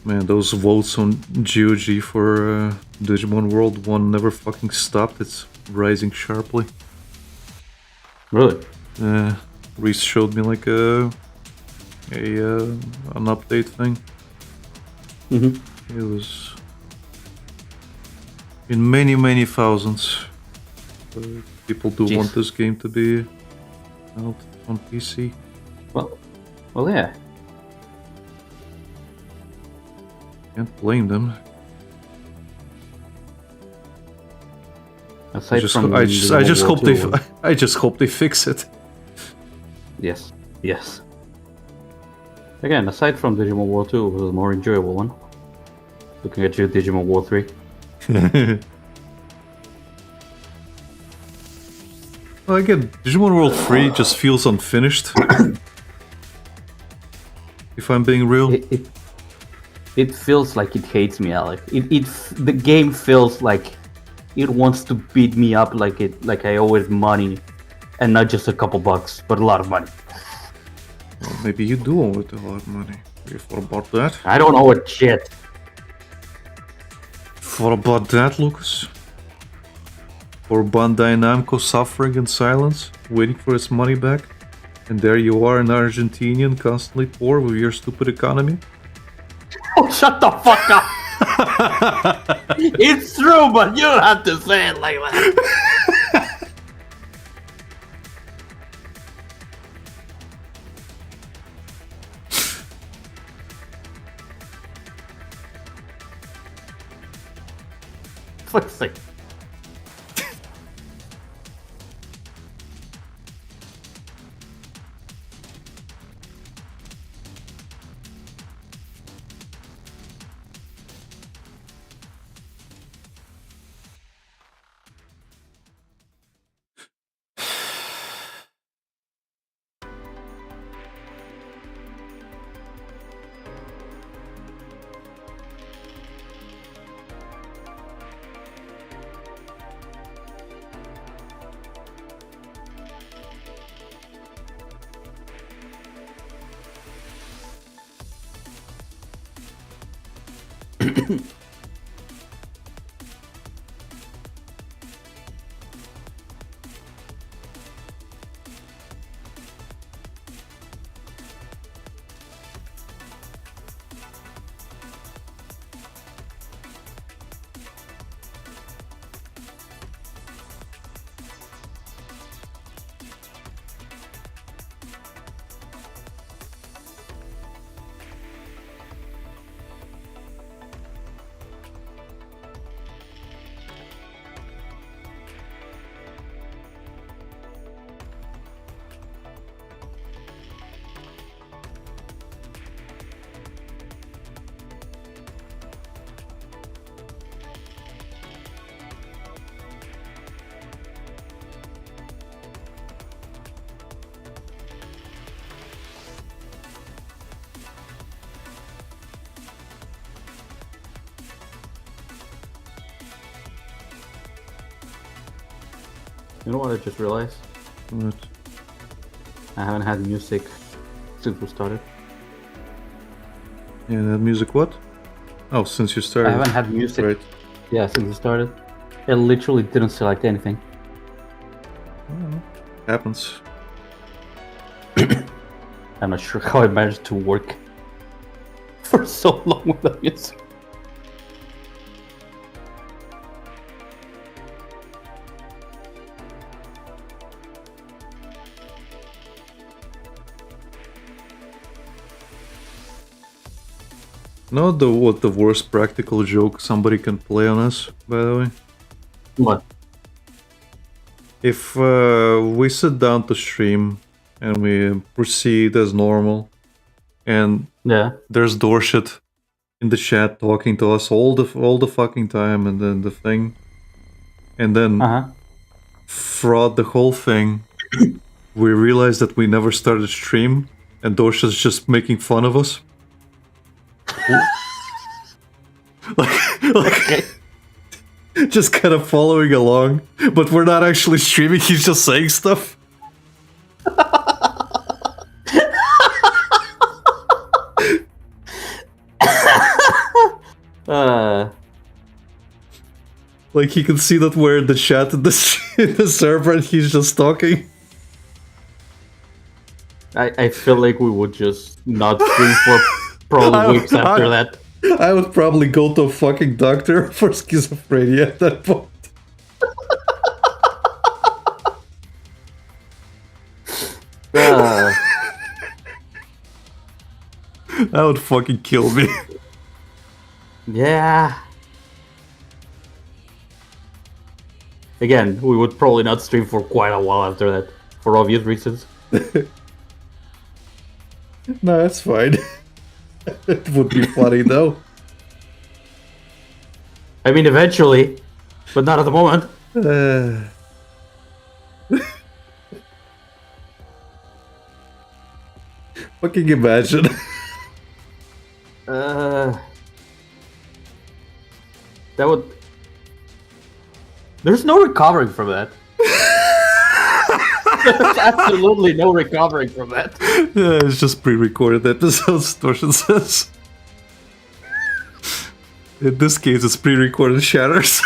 Man, those votes on GOG for Digimon World 1 never fucking stopped. It's rising sharply. Really? Reese showed me like an update thing. Mm-hmm. It was in many thousands. People do want this game to be out on PC. Well, yeah. Can't blame them. Aside I just from hope they fix it. Yes. Again, aside from Digimon War 2, it was a more enjoyable one. Looking at you, Digimon War 3. Well, again, Digimon World 3 just feels unfinished. If I'm being real. It feels like it hates me, Alec. The game feels like it wants to beat me up like I owe it money, and not just a couple bucks, but a lot of money. Well, maybe you do owe it a lot of money. Have you thought about that? I don't owe it shit. Thought about that, Lucas? Or Bandai Namco suffering in silence, waiting for its money back? And there you are, an Argentinian, constantly poor with your stupid economy? Oh, shut the fuck up! It's true, but you don't have to say it like that. Fuck's sake. You know what I just realized? What? I haven't had music since we started. Yeah, that music what? Oh, since you started. I haven't had music. Right. Yeah, since we started. It literally didn't select anything. Well, happens. I'm not sure how I managed to work for so long without music. Know what the worst practical joke somebody can play on us, by the way? What? If we sit down to stream and we proceed as normal, and Yeah. there's Dorshit in the chat talking to us all the fucking time, and then the thing, and then throughout the whole thing, we realize that we never started stream, and Dorshit's just making fun of us. like just kind of following along, but we're not actually streaming, he's just saying stuff. Like he can see that we're in the chat in the server and he's just talking. I feel like we would just not stream for probably weeks after that. I would probably go to a fucking doctor for schizophrenia at that point. That would fucking kill me. Yeah. Again, we would probably not stream for quite a while after that, for obvious reasons. No, that's fine. It would be funny though. I mean, eventually, but not at the moment. Fucking imagine. That would... There's no recovering from that. There's absolutely no recovering from that. Yeah, it's just pre-recorded episodes, Torsion says. In this case, it's pre-recorded shatters.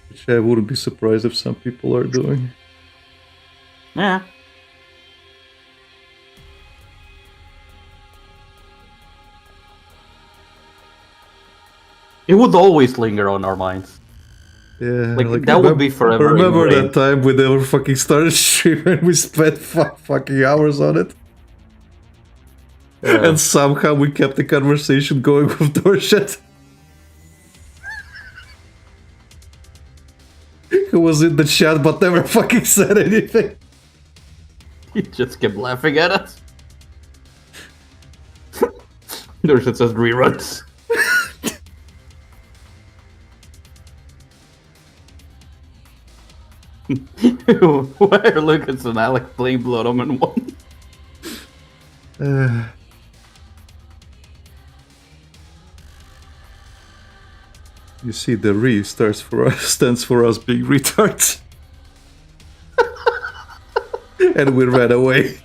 Which I wouldn't be surprised if some people are doing. Yeah. It would always linger on our minds. Yeah, like that would be forever. Remember that time we never fucking started streaming? We spent fucking hours on it, and somehow we kept the conversation going with Dorshit. Who was in the chat but never fucking said anything. He just kept laughing at us. Dorshit says reruns. Why are Lucas and Alec playing Blood Omen 1? You see, the re stands for us being retards. And we ran away.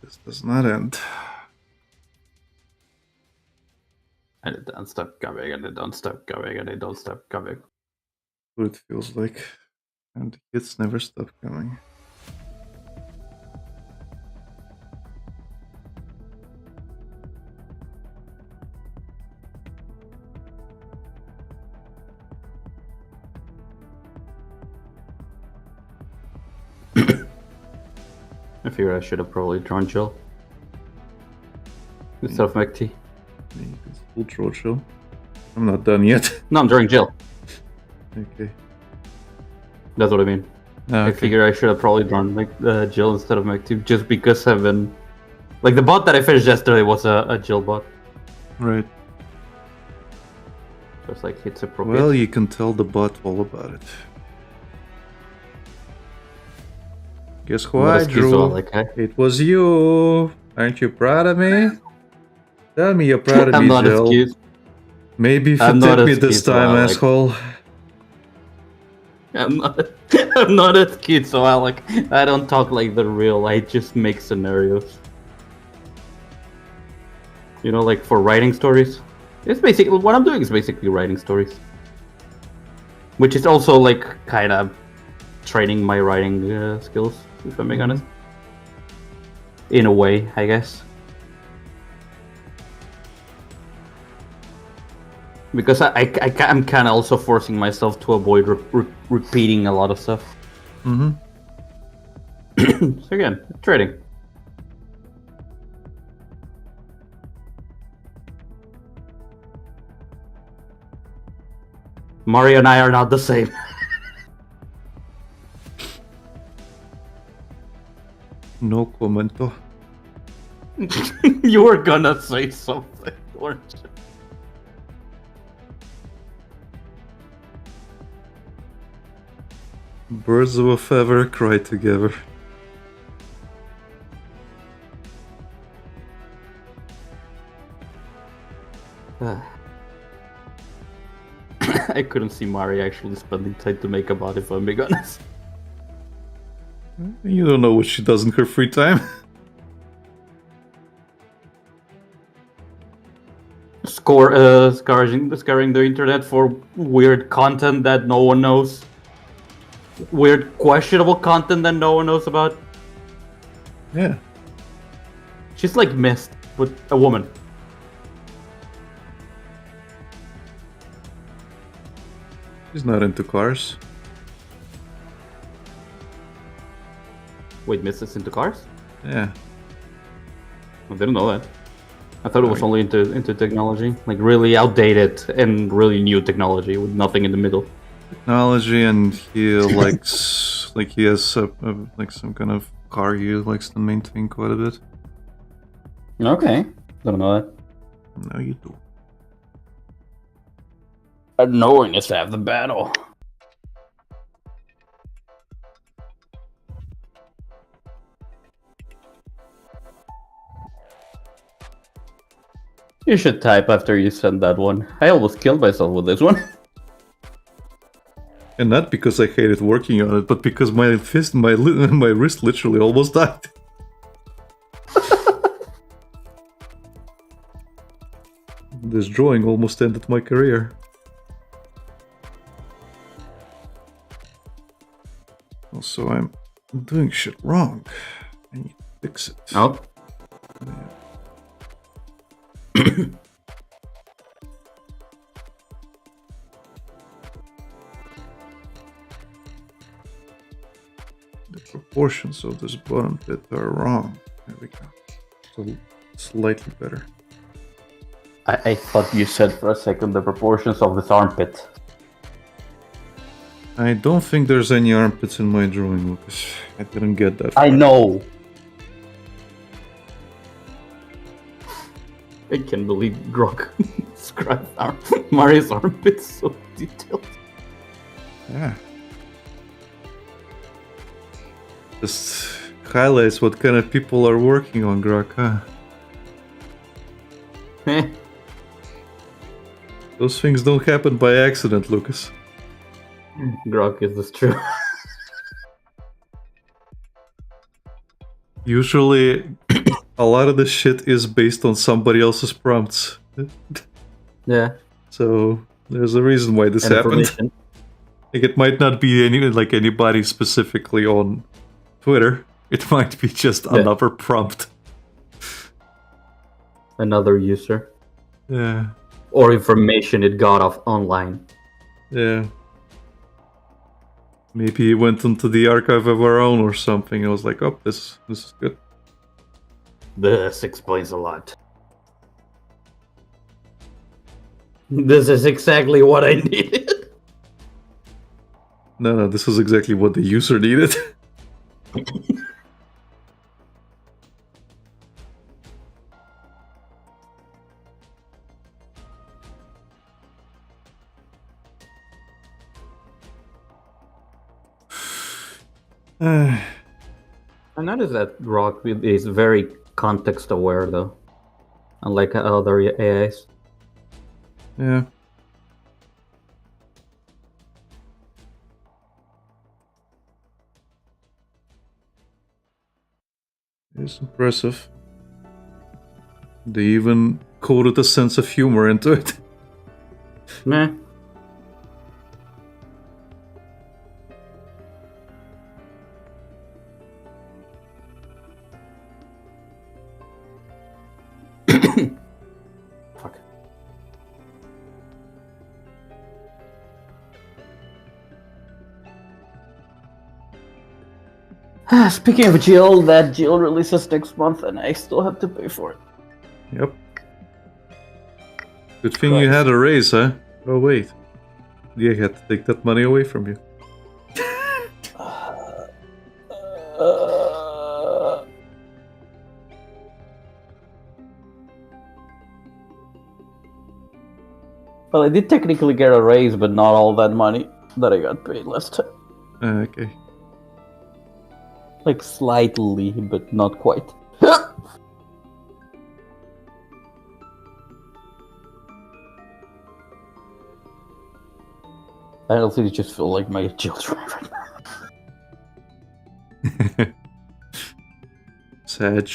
This does not end. And it don't stop coming, and it don't stop coming, and it don't stop coming. What it feels like. And the hits never stop coming. I figured I should have probably drawn Jill instead of McT. Yeah, you can full draw Jill. I'm not done yet. No, I'm drawing Jill. Okay. That's what I mean. Okay. I figured I should have probably drawn Jill instead of McT, just because I've been... Like, the bot that I finished yesterday was a Jill bot. Right. Just like it's appropriate. Well, you can tell the bot all about it. Guess who I drew? It was you. Aren't you proud of me? Tell me you're proud of I'm me, not Jill. as cute. Maybe if I'm you not tip me as this cute, so time, I like- asshole. I'm not as cute, so I don't talk like the real. I just make scenarios. You know, like for writing stories. It's basically what I'm doing is basically writing stories, which is also like kind of training my writing skills, if I'm being honest. In a way, I guess. Because I'm kind of also forcing myself to avoid repeating a lot of stuff. Mm-hmm. So again, trading. Mario and I are not the same. No commento. You were gonna say something, weren't you? Birds of a feather cry together. I couldn't see Mari actually spending time to make a bot, if I'm being honest. You don't know what she does in her free time. Scouring the internet for weird content that no one knows. Weird, questionable content that no one knows about. Yeah. She's like Mist, but a woman. She's not into cars. Wait, Mist is into cars? Yeah. I didn't know that. I thought it was only into technology, like really outdated and really new technology with nothing in the middle. Technology, and he likes, like he has like some kind of car he likes to maintain quite a bit. Okay, don't know that. No, you do. Knowingness to have the battle. You should type after you send that one. I almost killed myself with this one. And not because I hated working on it, but because my wrist literally almost died. This drawing almost ended my career. Also, I'm doing shit wrong. I need to fix it. Oh. Yeah. The proportions of this bottom bit are wrong. There we go. So slightly better. I thought you said for a second the proportions of this armpit. I don't think there's any armpits in my drawing, Lucas. I didn't get that far. I know! I can't believe Grok described Mario's armpits so detailed. Yeah. Just highlights what kind of people are working on Grok, huh? Those things don't happen by accident, Lucas. Grok, is this true? Usually, a lot of the shit is based on somebody else's prompts. Yeah. So, there's a reason why this happened. Like, it might not be anybody specifically on Twitter. It might be just another prompt. Another user. Yeah. Or information it got off online. Yeah. Maybe it went into the archive of our own or something. I was like, oh, this is good. This explains a lot. This is exactly what I needed. No, this is exactly what the user needed. I noticed that Rock is very context aware, though, unlike other AIs. Yeah. It's impressive. They even coded a sense of humor into it. Meh. Fuck. Speaking of Jill, that Jill releases next month, and I still have to pay for it. Yep. Good thing you had a raise, huh? Oh wait. Yeah, I had to take that money away from you. Well, I did technically get a raise, but not all that money that I got paid last time. Okay. Like slightly, but not quite. I honestly just feel like my children right now. Sag.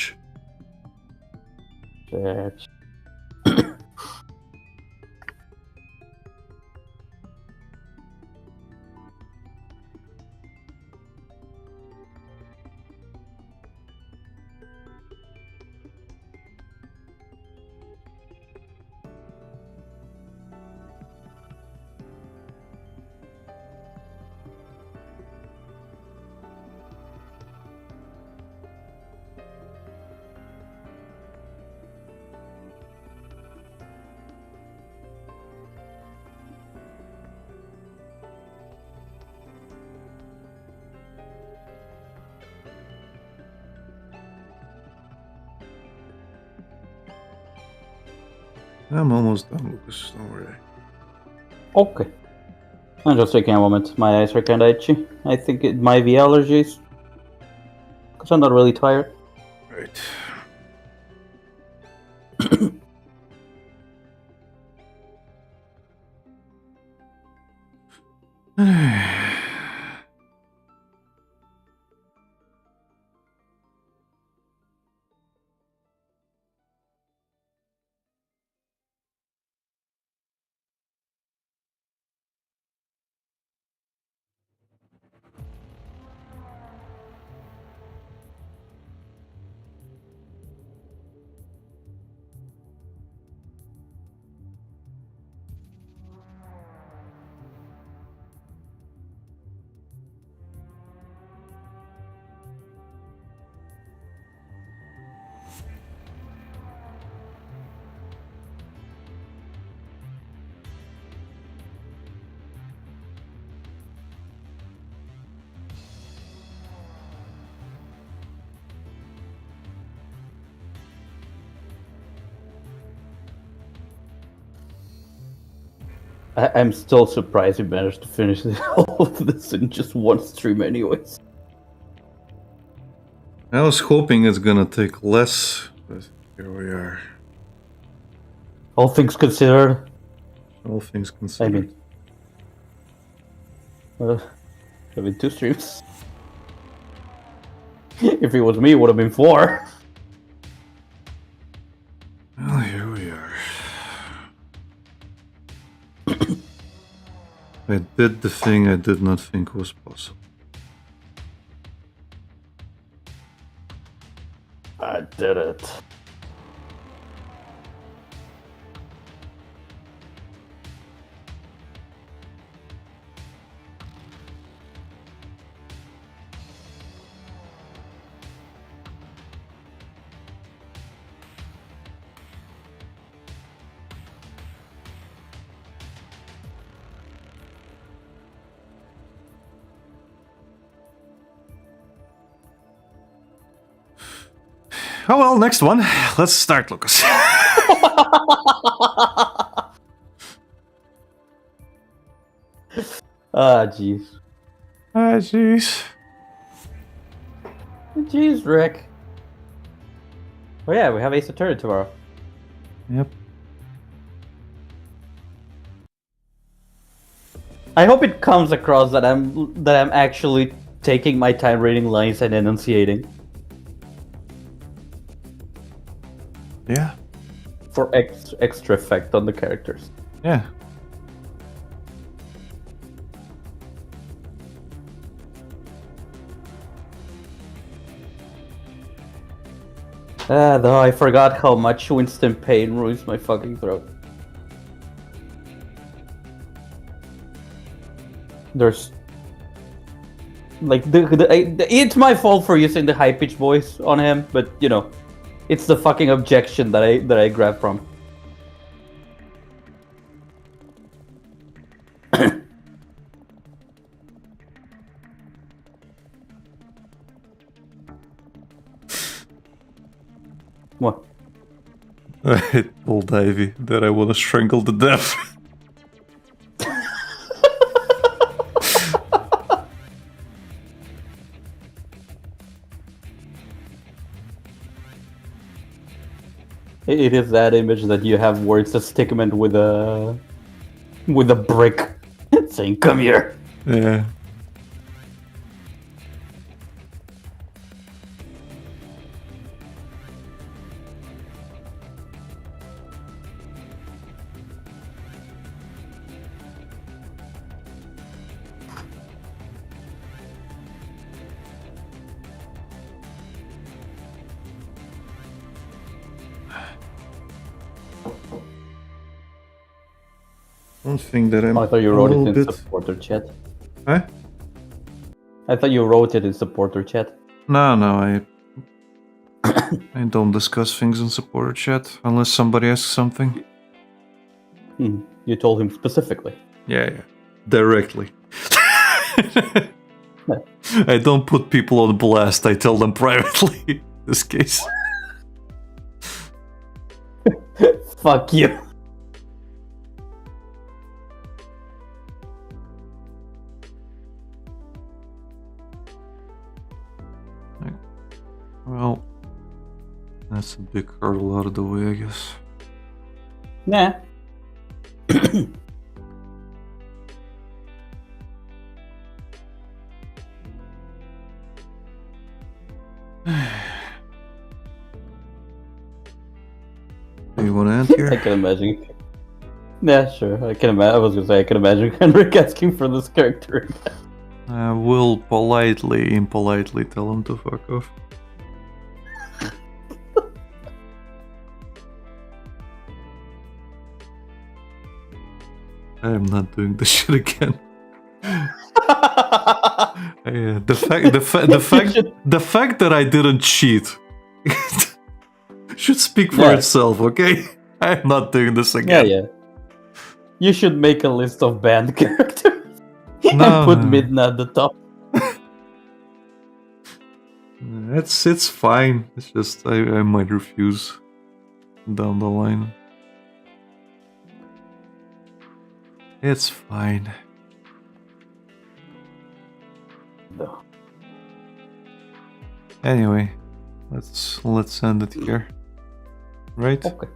I'm almost done, Lucas. Don't worry. Okay. I'm just taking a moment. My eyes are kinda itchy. I think it might be allergies. Because I'm not really tired. Right. I'm still surprised you managed to finish all of this in just one stream anyways. I was hoping it's gonna take less, but here we are. All things considered. All things considered. I mean 2 streams. If it was me, it would have been 4. Well, here we are. I did the thing I did not think was possible. I did it. Oh well, next one. Let's start, Lucas. Ah, jeez. Ah, jeez. Jeez, Rick. Oh yeah, we have Ace Attorney tomorrow. Yep. I hope it comes across that I'm actually taking my time reading lines and enunciating. Yeah. For extra effect on the characters. Yeah. Though I forgot how much Winston pain ruins my fucking throat. There's like it's my fault for using the high pitched voice on him, but you know, it's the fucking objection that I grab from. What? I told Ivy that I want to strangle to death. It is that image that you have where it's a stickman with a brick saying, "Come here." Yeah. One thing that I'm I thought you wrote it in supporter chat. Huh? I thought you wrote it in supporter chat. No, I don't discuss things in supporter chat unless somebody asks something. You told him specifically. Yeah. Directly. I don't put people on blast, I tell them privately in this case. Fuck you. Well, that's a big hurdle out of the way, I guess. Nah. Do you want to end here? I can imagine. Yeah, sure. I can imagine. I was gonna say I can imagine Henrik asking for this character. I will impolitely tell him to fuck off. I am not doing this shit again. The fact that I didn't cheat should speak for itself, okay? I'm not doing this again. Yeah. You should make a list of banned characters and put Midna at the top. It's fine. It's just I might refuse down the line. It's fine. No. Anyway, let's end it here. Right? Okay.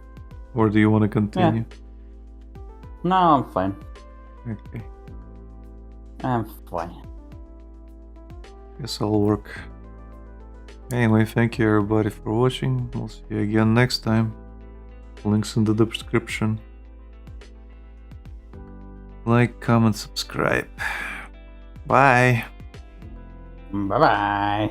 Or do you want to continue? Yeah. No, I'm fine. Okay. I'm fine. Guess I'll work. Anyway, thank you everybody for watching. We'll see you again next time. Links in the description. Like, comment, subscribe. Bye. Bye-bye.